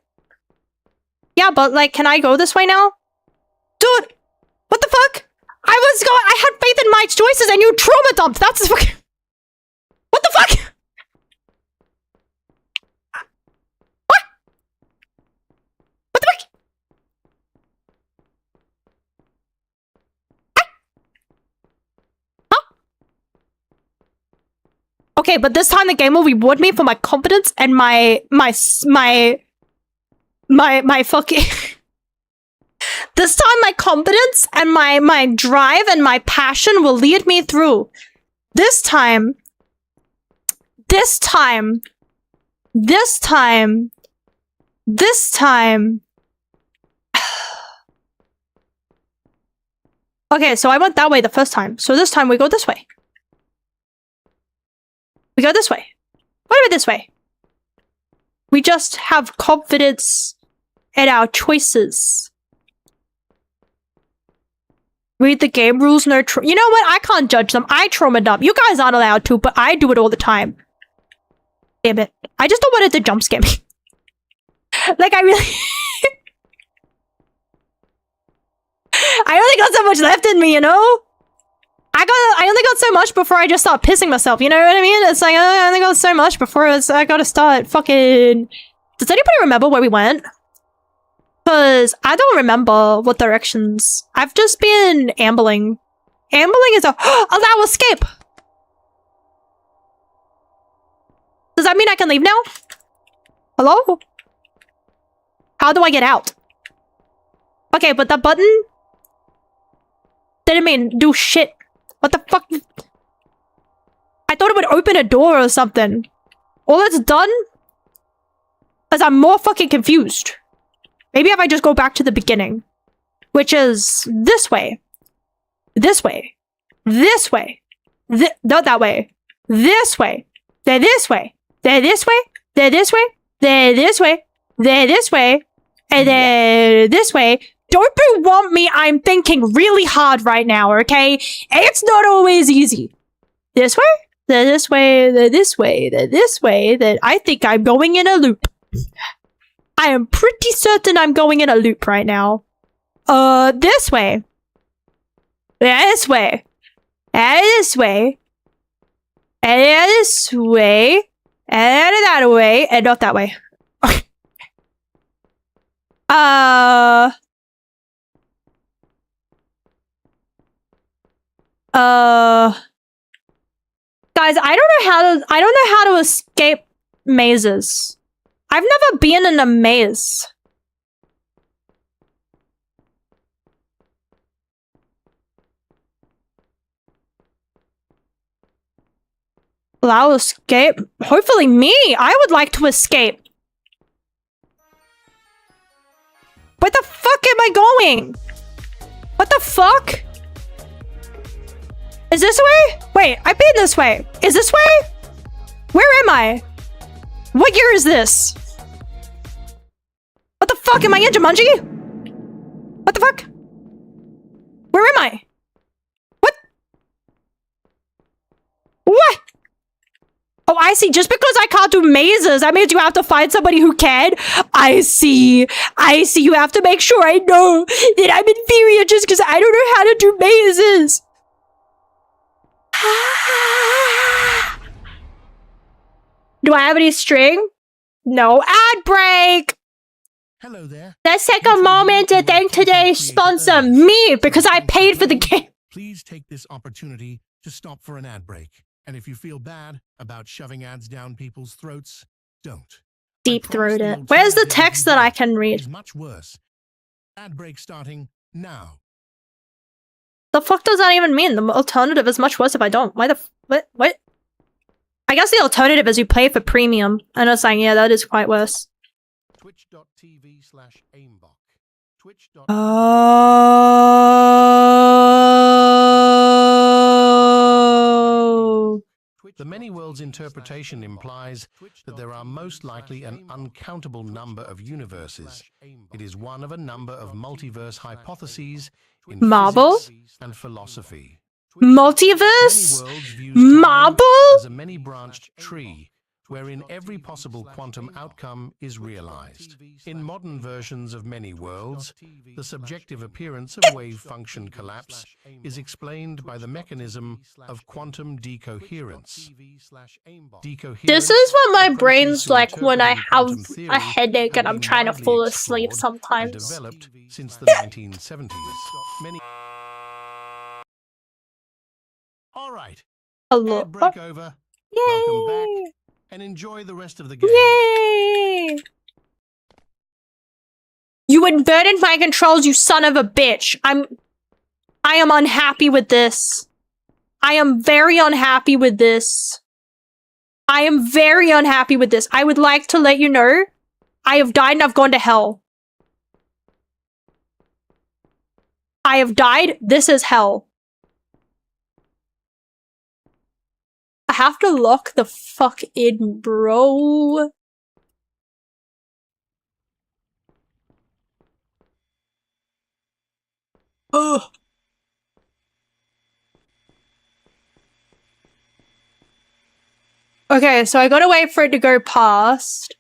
Yeah, but like, can I go this way now? Dude! What the fuck? I had faith in my choices and you trauma dumped! That's the fuck... What the fuck? What? What the fuck? Huh? Okay, but this time the game will reward me for my confidence and my fucking... This time my confidence and my drive and my passion will lead me through. This time. Okay, so I went that way the first time. So this time we go this way. We go this way. What about this way? We just have confidence in our choices. Read the game rules, no you know what? I can't judge them. I trauma dump. You guys aren't allowed to, but I do it all the time. Damn it. I just don't want it to jump scare me. Like, I really... I only got so much left in me, you know? I only got so much before I just start pissing myself, you know what I mean? It's like, I only got so much before I gotta start fucking... Does anybody remember where we went? Because I don't remember what directions. I've just been ambling. Ambling is a... Allow escape! Does that mean I can leave now? Hello? How do I get out? Okay, but that button... didn't mean do shit. What the fuck? I thought it would open a door or something. All it's done is I'm more fucking confused. Maybe if I just go back to the beginning. Which is this way. This way. This way. Not that way. This way. Then this way. Then this way. Then this way. Then this way. Then this way. And then this way. Don't you want me? I'm thinking really hard right now, okay? It's not always easy. This way? Then this way. Then this way. Then this way. Then I think I'm going in a loop. I am pretty certain I'm going in a loop right now. This way. This way. And this way. And this way. And that way. And not that way. Guys, I don't know how to escape mazes. I've never been in a maze. Allow escape? Hopefully me! I would like to escape. Where the fuck am I going? What the fuck? Is this way? Wait, I've been this way. Is this way? Where am I? What year is this? What the fuck? Am I in Jumanji? What the fuck? Where am I? What? What? Oh, I see. Just because I can't do mazes, that means you have to find somebody who can. I see. I see. You have to make sure I know that I'm inferior just because I don't know how to do mazes. Do I have any string? No. Ad break! Hello there. Let's take a moment to thank today's sponsor, me, because I paid for the game. Please take this opportunity to stop for an ad break. And if you feel bad about shoving ads down people's throats, don't. Deep throated. Where's the text that I can read? Is much worse. Ad break starting now. The fuck does that even mean? The alternative is much worse if I don't. Why the what? I guess the alternative is you pay for premium. And it's like, yeah, that is quite worse. Twitch.tv/aimbot. Twitch.tv. Oh. The many worlds interpretation implies that there are most likely an uncountable number of universes. It is one of a number of multiverse hypotheses in Marvel? physics and philosophy. Multiverse? Many worlds views time Marvel? as a many-branched tree, wherein every possible quantum outcome is realized. In modern versions of many worlds, the subjective appearance of wave function collapse is explained by the mechanism of quantum decoherence. This is what my brain's like when I have a headache and I'm trying to fall asleep sometimes. Developed since the 1970s. All right. Hello. Ad break over. Welcome back. Yay! And enjoy the rest of the game. Yay! You inverted my controls, you son of a bitch. I am unhappy with this. I am very unhappy with this. I am very unhappy with this. I would like to let you know, I have died and I've gone to hell. I have died. This is hell. I have to lock the fuck in, bro. Ugh. Okay, so I gotta wait for it to go past.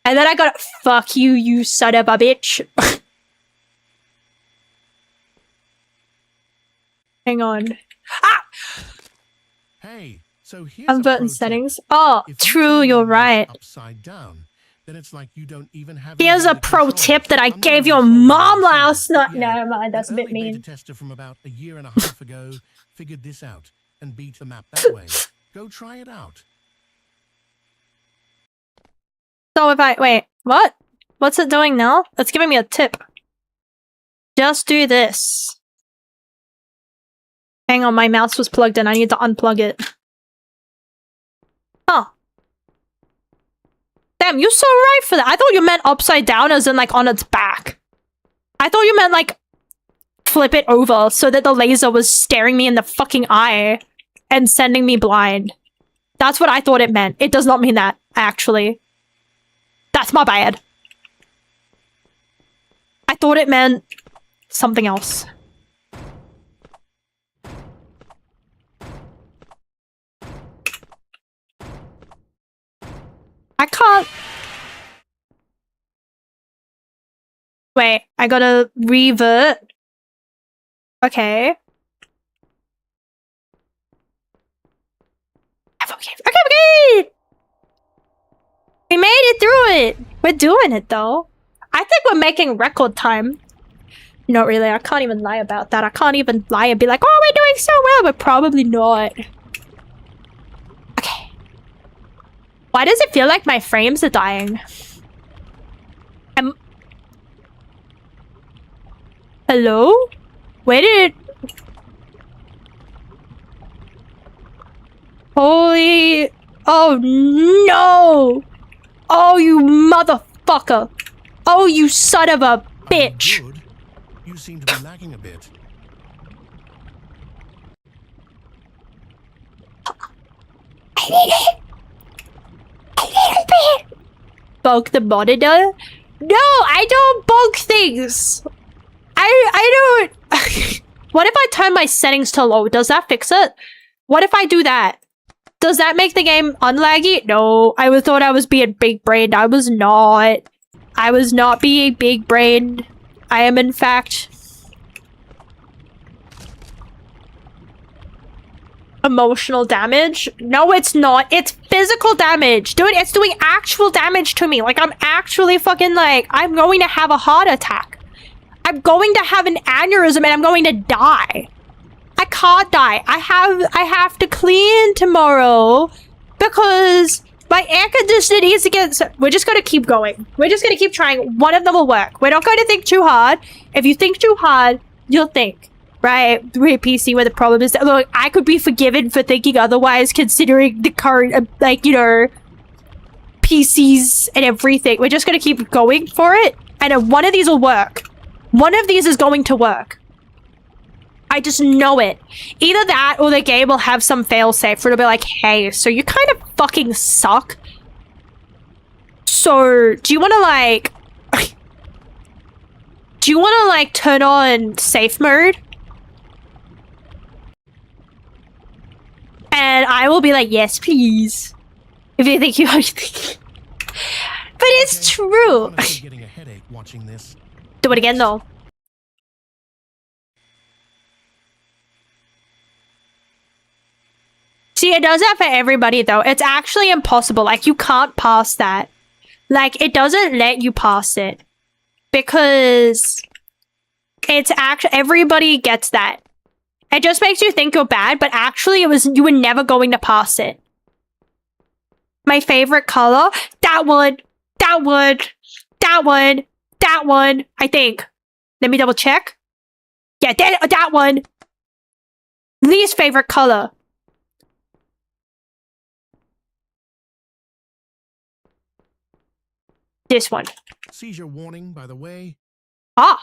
And then I gotta- fuck you, you son of a bitch. Hang on. Ah! Hey, so here's Unbutton a pro tip. settings. Oh, If you true, turn you're your mouse right. Upside down, then it's like you don't even have Here's any a data pro controls. tip that I I'm not gave even your following mom the last sentence, night. but yeah, Never mind, that's a an bit early mean. beta tester from about a year and a half ago figured this out and beat the map that way. Go try it out. So if I- wait, what? What's it doing now? It's giving me a tip. Just do this. Hang on, my mouse was plugged in. I need to unplug it. Huh. Damn, you're so right for that. I thought you meant upside down as in like on its back. I thought you meant like flip it over so that the laser was staring me in the fucking eye and sending me blind. That's what I thought it meant. It does not mean that, actually. That's my bad. I thought it meant something else. I can't... Wait, I gotta revert. Okay. Okay. We made it through it. We're doing it though. I think we're making record time. Not really. I can't even lie about that. I can't even lie and be like, oh, we're doing so well. We're probably not. Okay. Why does it feel like my frames are dying? Hello? Where did it... Holy... Oh, no! Oh, you motherfucker! Oh, you son of a bitch! Good. You seem to be lagging a bit. A little bit! Bug the monitor? No, I don't bug things! I don't... What if I turn my settings to low? Does that fix it? What if I do that? Does that make the game unlaggy? No, I thought I was being big-brained. I was not. I was not being big-brained. I am, in fact... emotional damage? No, it's not. It's physical damage. Dude, it's doing actual damage to me. Like, I'm actually fucking like... I'm going to have a heart attack. I'm going to have an aneurysm and I'm going to die. I can't die. I have to clean tomorrow because my air conditioner needs to get... We're just going to keep going. We're just going to keep trying. One of them will work. We're not going to think too hard. If you think too hard, you'll think. right? With PC, where the problem is that, look, I could be forgiven for thinking otherwise, considering the current, like, you know, PCs and everything. We're just gonna keep going for it, and one of these will work. One of these is going to work. I just know it. Either that, or the game will have some failsafe where it'll be like, hey, so you kind of fucking suck. So, do you want to, like... do you want to, like, turn on safe mode? And I will be like, yes, please. If you think you are... But it's true. Getting a headache watching this. Do it again, though. See, it does that for everybody, though. It's actually impossible. Like, you can't pass that. Like, it doesn't let you pass it. Because it's actually... everybody gets that. It just makes you think you're bad, but actually you were never going to pass it. My favorite color? That one. That one. That one. That one. I think. Let me double check. Yeah, that one. Least favorite color. This one. Seizure warning, by the way. Ah.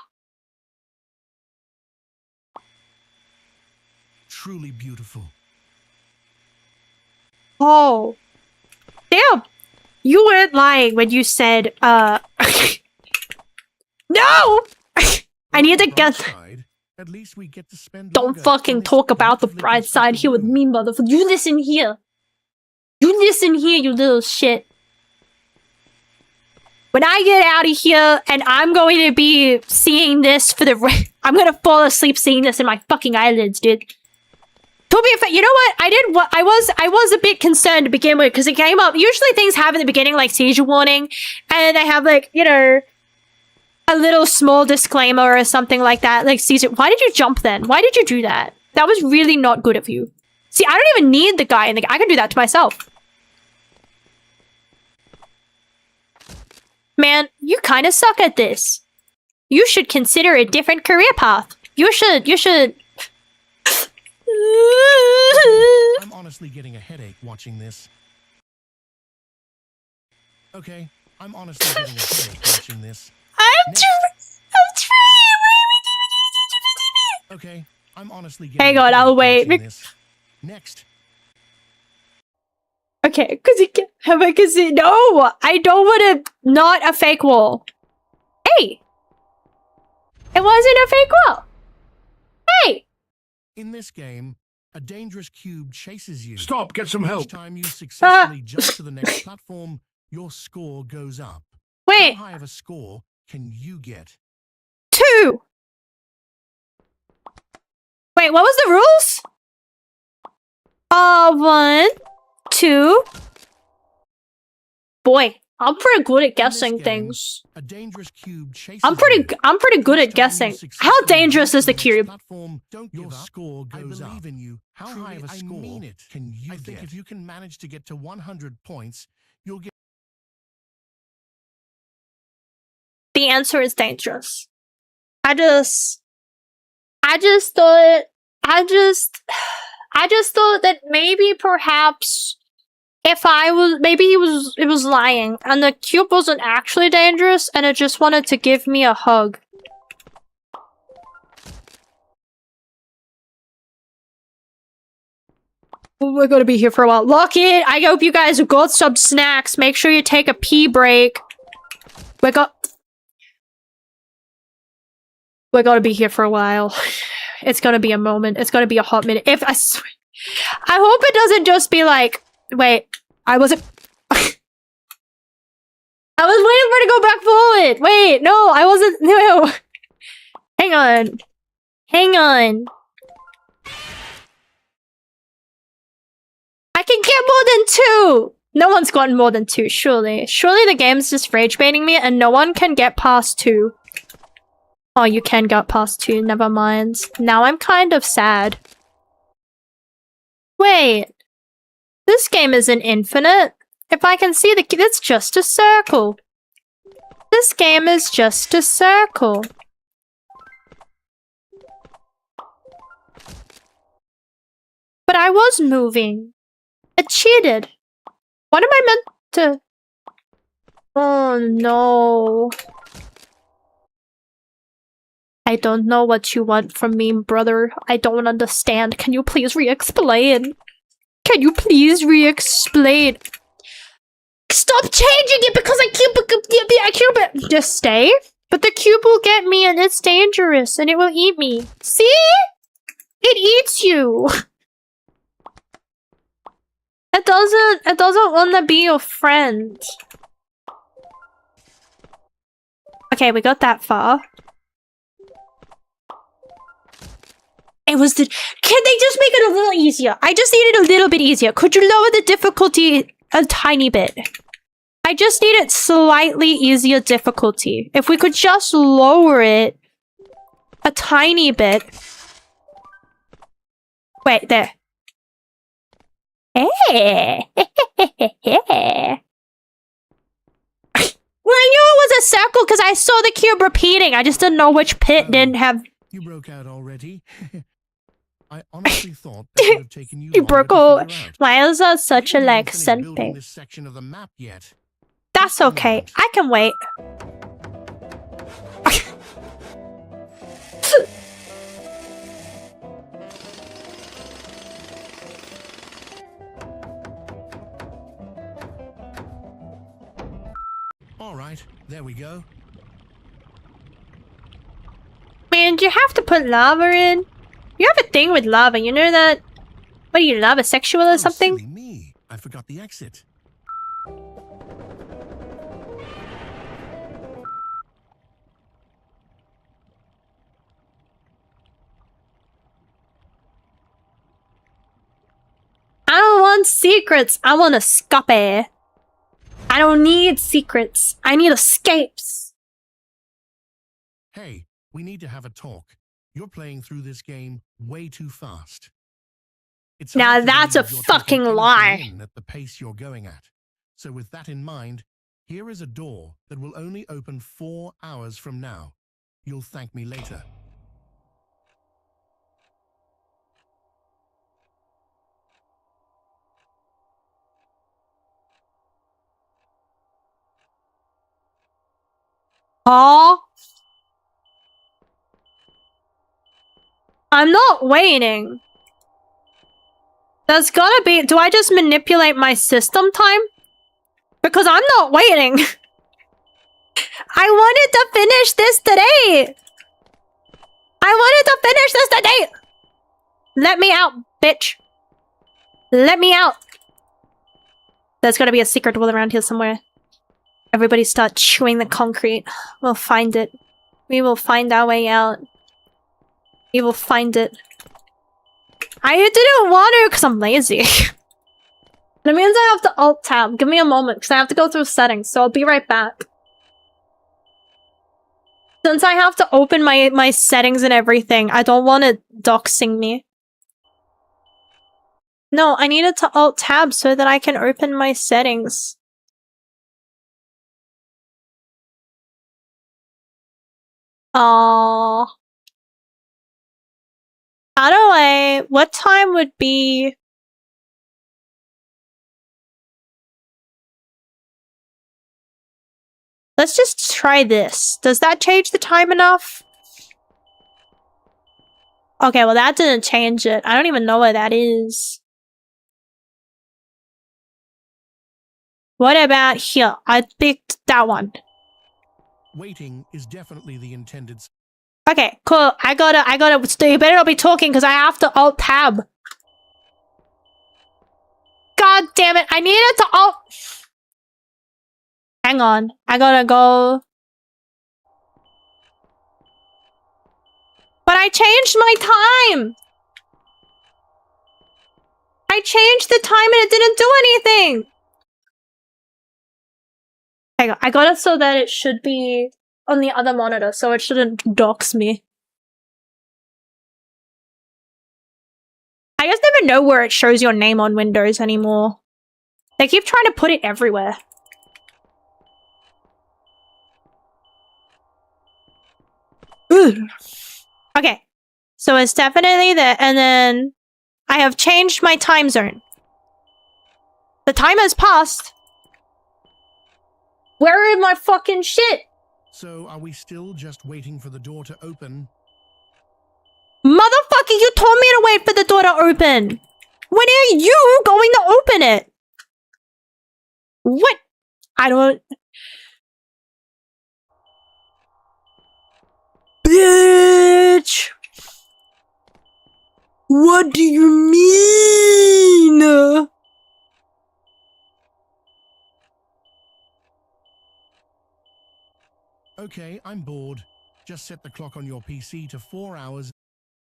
Truly beautiful. Oh. Damn. You weren't lying when you said, No! I need to get... At least we get to spend Don't fucking talk about the bright side here with me, motherfucker. You listen here. You listen here, you little shit. When I get out of here, and I'm going to be seeing this for the... I'm gonna fall asleep seeing this in my fucking eyelids, dude. To be fair, you know what? I was a bit concerned to begin with, because it came up... Usually things have in the beginning, like seizure warning, and they have, like, you know, a little small disclaimer or something like that. Like, seizure... Why did you jump then? Why did you do that? That was really not good of you. See, I don't even need the guy in the... I can do that to myself. Man, you kind of suck at this. You should consider a different career path. You should... I'm honestly getting a headache watching this. Okay, I'm honestly getting a headache watching this. I'm trying. Okay, I'm honestly getting Hang on, I'll wait. Next. Okay, because no, I don't want to... Not a fake wall. Hey! It wasn't a fake wall. Hey! In this game, a dangerous cube chases you. Stop, get some help. Each time you successfully jump to the next platform, your score goes up. Wait. How high of a score can you get? 2! Wait, what was the rules? 1, 2. Boy, I'm pretty good at guessing things. A dangerous cube chases I'm pretty good at guessing. How dangerous is the cube? Your score goes up. In you. How high of a score can you get? I think if you can manage to get to 100 points, you'll get... The answer is dangerous. I just thought that maybe perhaps if I was, maybe it was lying and the cube wasn't actually dangerous and it just wanted to give me a hug. We're gonna be here for a while. Lock it! I hope you guys have got some snacks. Make sure you take a pee break. We're gonna be here for a while. It's gonna be a moment. It's gonna be a hot minute. If I swear. I hope it doesn't just be like, wait, I wasn't... I was waiting for it to go back forward. Wait, no, I wasn't... No. Hang on. Hang on. I can get more than 2. No one's gotten more than 2, surely. Surely the game's just rage baiting me and no one can get past 2. Oh, you can get past 2, never mind. Now I'm kind of sad. Wait. This game isn't infinite. If I can see it's just a circle. This game is just a circle. But I was moving. It cheated. What am I meant to... Oh no. I don't know what you want from me, brother. I don't understand. Can you please re-explain? Can you please re-explain? Stop changing it because I cube. Just stay. But the cube will get me and it's dangerous and it will eat me. See? It eats you. It doesn't want to be your friend. Okay, we got that far. It was the... Can they just make it a little easier? I just need it a little bit easier. Could you lower the difficulty a tiny bit? I just need it slightly easier difficulty. If we could just lower it a tiny bit. Wait, there. Hey. Well, I knew it was a circle because I saw the cube repeating. I just didn't know which pit didn't have... You broke out already? I honestly thought that would have taken you You broke out. longer to figure out. Why is that such a, You like, haven't finished building senpai? this section of the map yet. That's okay. I can wait. All right, there we go. Man, do you have to put lava in? You have a thing with lava, you know that? What are you, lava sexual or Oh, something? silly me. I forgot the exit. I don't want secrets. I want escape. I don't need secrets. I need escapes. Hey, we need to have a talk. You're playing through this game way too fast. It's Now hard to that's a believe you're fucking taking lie. anything in at the pace you're going at. So with that in mind, here is a door that will only open 4 hours from now. You'll thank me later. Huh? I'm not waiting. There's gotta be... Do I just manipulate my system time? Because I'm not waiting. I wanted to finish this today. I wanted to finish this today. Let me out, bitch. Let me out. There's gotta be a secret wall around here somewhere. Everybody start chewing the concrete. We'll find it. We will find our way out. We will find it. I didn't want to because I'm lazy. That means I have to alt-tab. Give me a moment because I have to go through settings, so I'll be right back. Since I have to open my settings and everything, I don't want it doxing me. No, I needed to alt-tab so that I can open my settings. Aww. How do I... What time would be... Let's just try this. Does that change the time enough? Okay, well that didn't change it. I don't even know where that is. What about here? I picked that one. Waiting is definitely the intended... Okay, cool. I gotta, you better not be talking because I have to alt-tab. God damn it, I needed to alt... Hang on, I gotta go... But I changed my time! I changed the time and it didn't do anything! Hang on, I got it so that it should be on the other monitor, so it shouldn't dox me. I just never know where it shows your name on Windows anymore. They keep trying to put it everywhere. Ugh. Okay, so it's definitely there, and then I have changed my time zone. The time has passed. Where is my fucking shit? So are we still just waiting for the door to open? Motherfucker, you told me to wait for the door to open. When are you going to open it? What? I don't... Bitch! What do you mean? Okay, I'm bored. Just set the clock on your PC to 4 hours.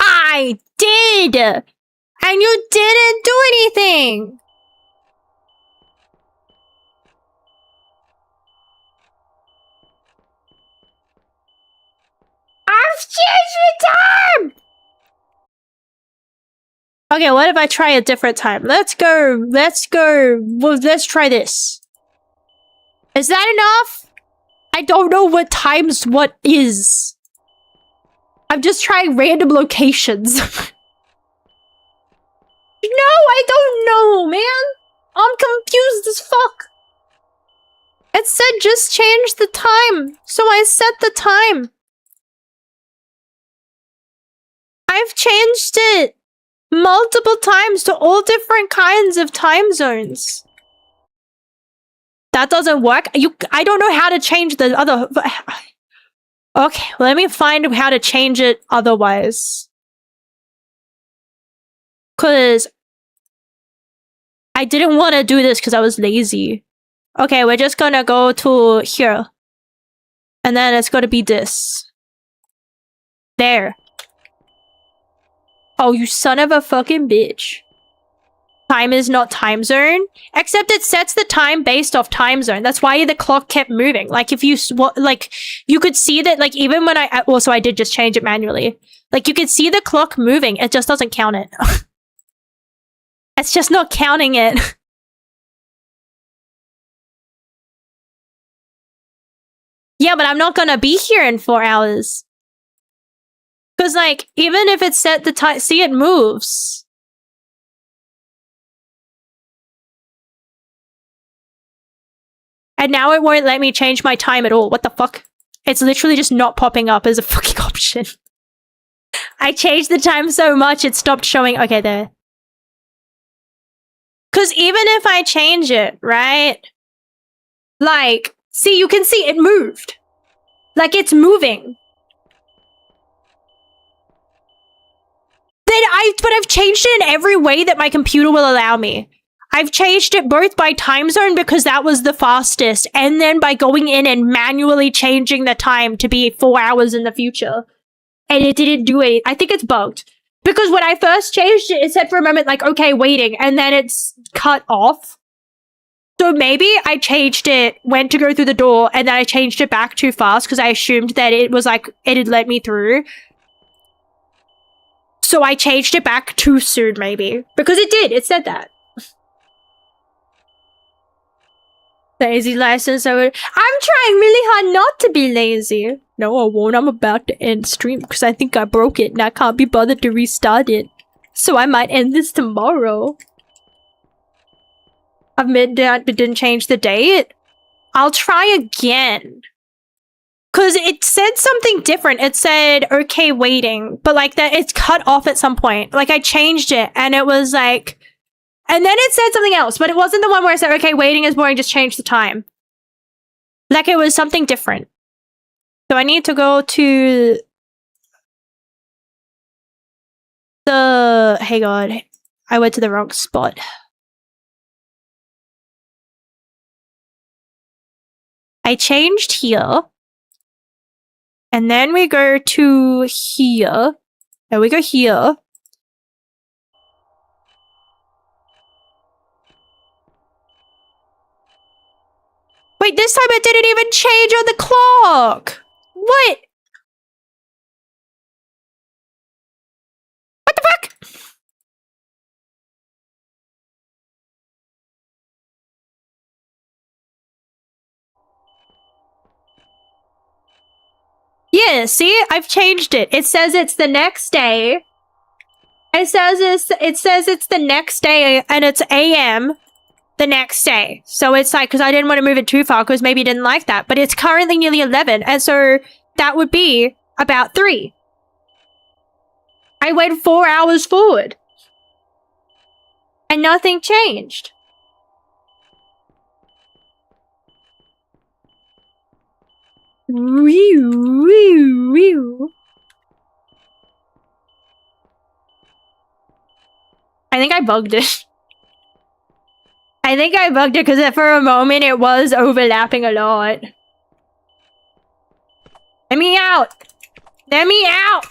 I did! And you didn't do anything! I've changed the time! Okay, what if I try a different time? Let's go. Well, let's try this. Is that enough? I don't know what times what is. I'm just trying random locations. No, I don't know, man. I'm confused as fuck. It said just change the time, so I set the time. I've changed it multiple times to all different kinds of time zones. That doesn't work. I don't know how to change the other... Okay, let me find how to change it otherwise. Because I didn't want to do this because I was lazy. Okay, we're just gonna go to here. And then it's gonna be this. There. Oh, you son of a fucking bitch. Time is not time zone. Except it sets the time based off time zone. That's why the clock kept moving. Like, if you... Like, you could see that, like, even when I... Also, I did just change it manually. Like, you could see the clock moving. It just doesn't count it. It's just not counting it. Yeah, but I'm not gonna be here in 4 hours. Because, like, even if it's set the time... See, it moves. And now it won't let me change my time at all. What the fuck? It's literally just not popping up as a fucking option. I changed the time so much, it stopped showing... Okay, there. Because even if I change it, right? Like, see, you can see it moved. Like, it's moving. But I've changed it in every way that my computer will allow me. I've changed it both by time zone because that was the fastest, and then by going in and manually changing the time to be 4 hours in the future. And it didn't do it. I think it's bugged. Because when I first changed it, it said for a moment, like, okay, waiting, and then it's cut off. So maybe I changed it, went to go through the door, and then I changed it back too fast because I assumed that it was like, it had let me through. So I changed it back too soon, maybe. Because it did, it said that. Lazy license, I'm trying really hard not to be lazy. No, I won't. I'm about to end stream because I think I broke it and I can't be bothered to restart it. So I might end this tomorrow. I've midnight but didn't change the date. I'll try again. Because it said something different. It said, okay, waiting. But like that, it's cut off at some point. Like I changed it and it was like... And then it said something else, but it wasn't the one where I said, okay, waiting is boring, just change the time. Like it was something different. So I need to go to the... Hey God, I went to the wrong spot. I changed here. And then we go to here. And we go here. Wait, this time it didn't even change on the clock! What? What the fuck? Yeah, see? I've changed it. It says it's the next day. And It says it's the next day and it's AM the next day. So it's like, because I didn't want to move it too far because maybe you didn't like that. But it's currently nearly 11. And so that would be about 3. I waited 4 hours forward. And nothing changed. Whew, whew, whew. I think I bugged it. I think I bugged it because for a moment it was overlapping a lot. Let me out! Let me out!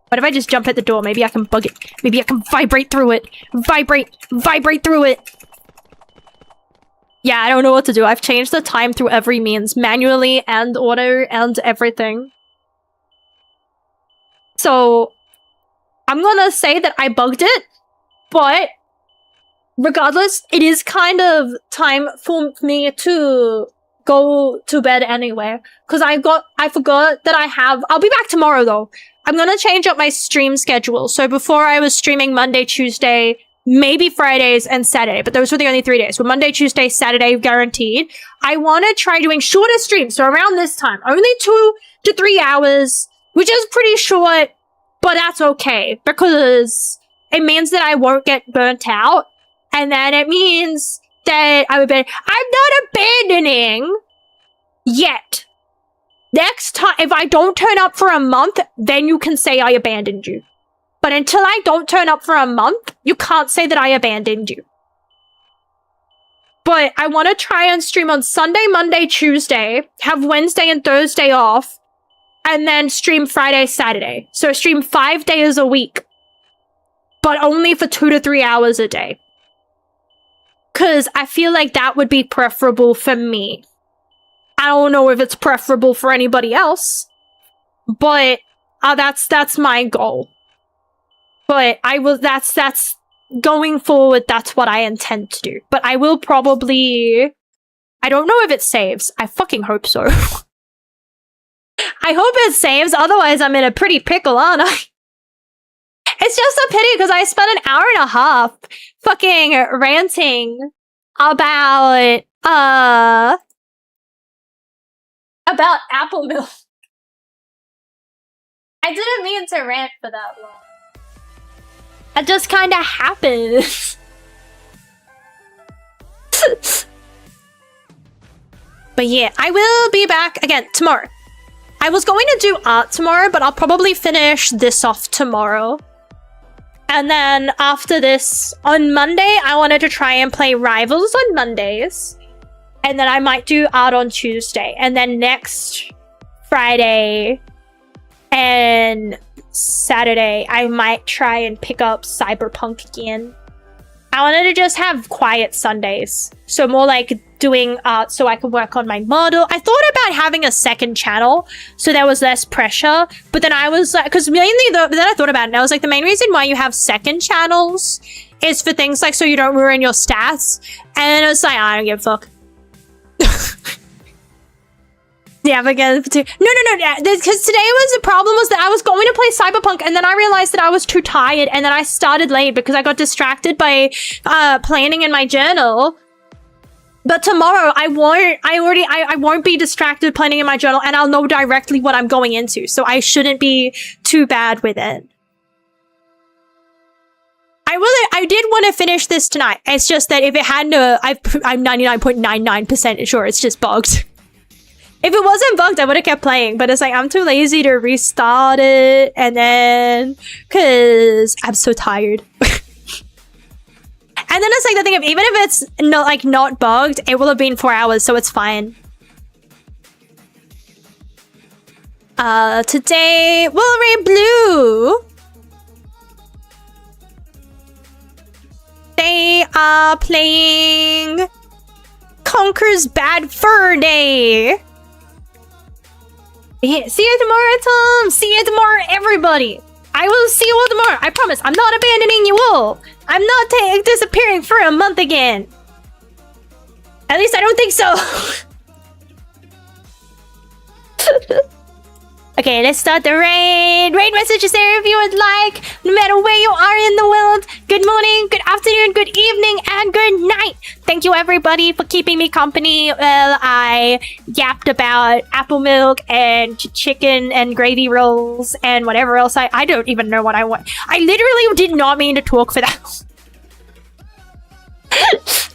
What if I just jump at the door? Maybe I can bug it. Maybe I can vibrate through it. Vibrate through it. Yeah, I don't know what to do. I've changed the time through every means. Manually and auto and everything. So, I'm gonna say that I bugged it. But, regardless, it is kind of time for me to go to bed anyway. Because I forgot that I'll be back tomorrow though. I'm gonna change up my stream schedule. So before I was streaming Monday, Tuesday, maybe Fridays and Saturday, but those were the only 3 days. So Monday, Tuesday, Saturday guaranteed. I want to try doing shorter streams. So around this time, only 2 to 3 hours, which is pretty short, but that's okay because it means that I won't get burnt out. And then it means that I'm not abandoning yet. Next time, if I don't turn up for a month, then you can say I abandoned you. But until I don't turn up for a month, you can't say that I abandoned you. But I want to try and stream on Sunday, Monday, Tuesday, have Wednesday and Thursday off, and then stream Friday, Saturday. So stream 5 days a week, but only for 2 to 3 hours a day. Because I feel like that would be preferable for me. I don't know if it's preferable for anybody else, but that's my goal. But that's going forward, that's what I intend to do. But I will probably, I don't know if it saves. I fucking hope so. I hope it saves, otherwise I'm in a pretty pickle, aren't I? It's just a pity because I spent an hour and a half fucking ranting about apple milk. I didn't mean to rant for that long. It just kind of happens. But yeah, I will be back again tomorrow. I was going to do art tomorrow, but I'll probably finish this off tomorrow. And then after this, on Monday, I wanted to try and play Rivals on Mondays. And then I might do art on Tuesday. And then next Friday and Saturday, I might try and pick up Cyberpunk again. I wanted to just have quiet Sundays. So more like doing art so I could work on my model. I thought about having a second channel so there was less pressure. But then I was like, because mainly then I thought about it and I was like, the main reason why you have second channels is for things like so you don't ruin your stats. And it was like, I don't give a fuck. Yeah, but again, no, because today was the problem was that I was going to play Cyberpunk and then I realized that I was too tired and then I started late because I got distracted by planning in my journal. But tomorrow I won't be distracted planning in my journal and I'll know directly what I'm going into, so I shouldn't be too bad with it. I did want to finish this tonight. It's just that if it hadn't, I'm 99.99% sure it's just bugged. If it wasn't bugged, I would have kept playing, but it's like, I'm too lazy to restart it, and then, cause I'm so tired. And then it's like the thing of, even if it's not bugged, it will have been 4 hours, so it's fine. Today, Wolverine Blue. They are playing Conker's Bad Fur Day. Yeah, see you tomorrow, Tom. See you tomorrow, everybody. I will see you all tomorrow. I promise. I'm not abandoning you all. I'm not disappearing for a month again. At least I don't think so. Okay, Okay, let's start the raid. Raid messages there if you would like. No matter where you are in the world. Good morning, good afternoon, good evening, and good night. Thank you everybody for keeping me company while I yapped about apple milk and chicken and gravy rolls and whatever else. I don't even know what I want. I literally did not mean to talk for that.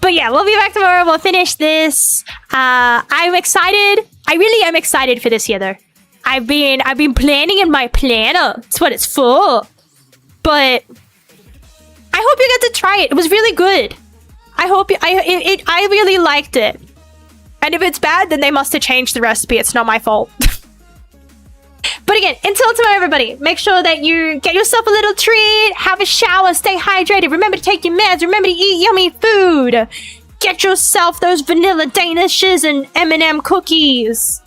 But yeah, we'll be back tomorrow. We'll finish this. I'm excited. I really am excited for this year though. I've been planning in my planner. That's what it's for. But I hope you get to try it. It was really good. I really liked it. And if it's bad, then they must have changed the recipe. It's not my fault. But again, until tomorrow, everybody, make sure that you get yourself a little treat, have a shower, stay hydrated. Remember to take your meds. Remember to eat yummy food. Get yourself those vanilla danishes and M&M cookies.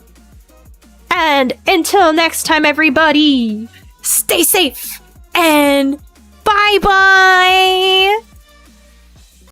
And until next time, everybody, stay safe and bye-bye.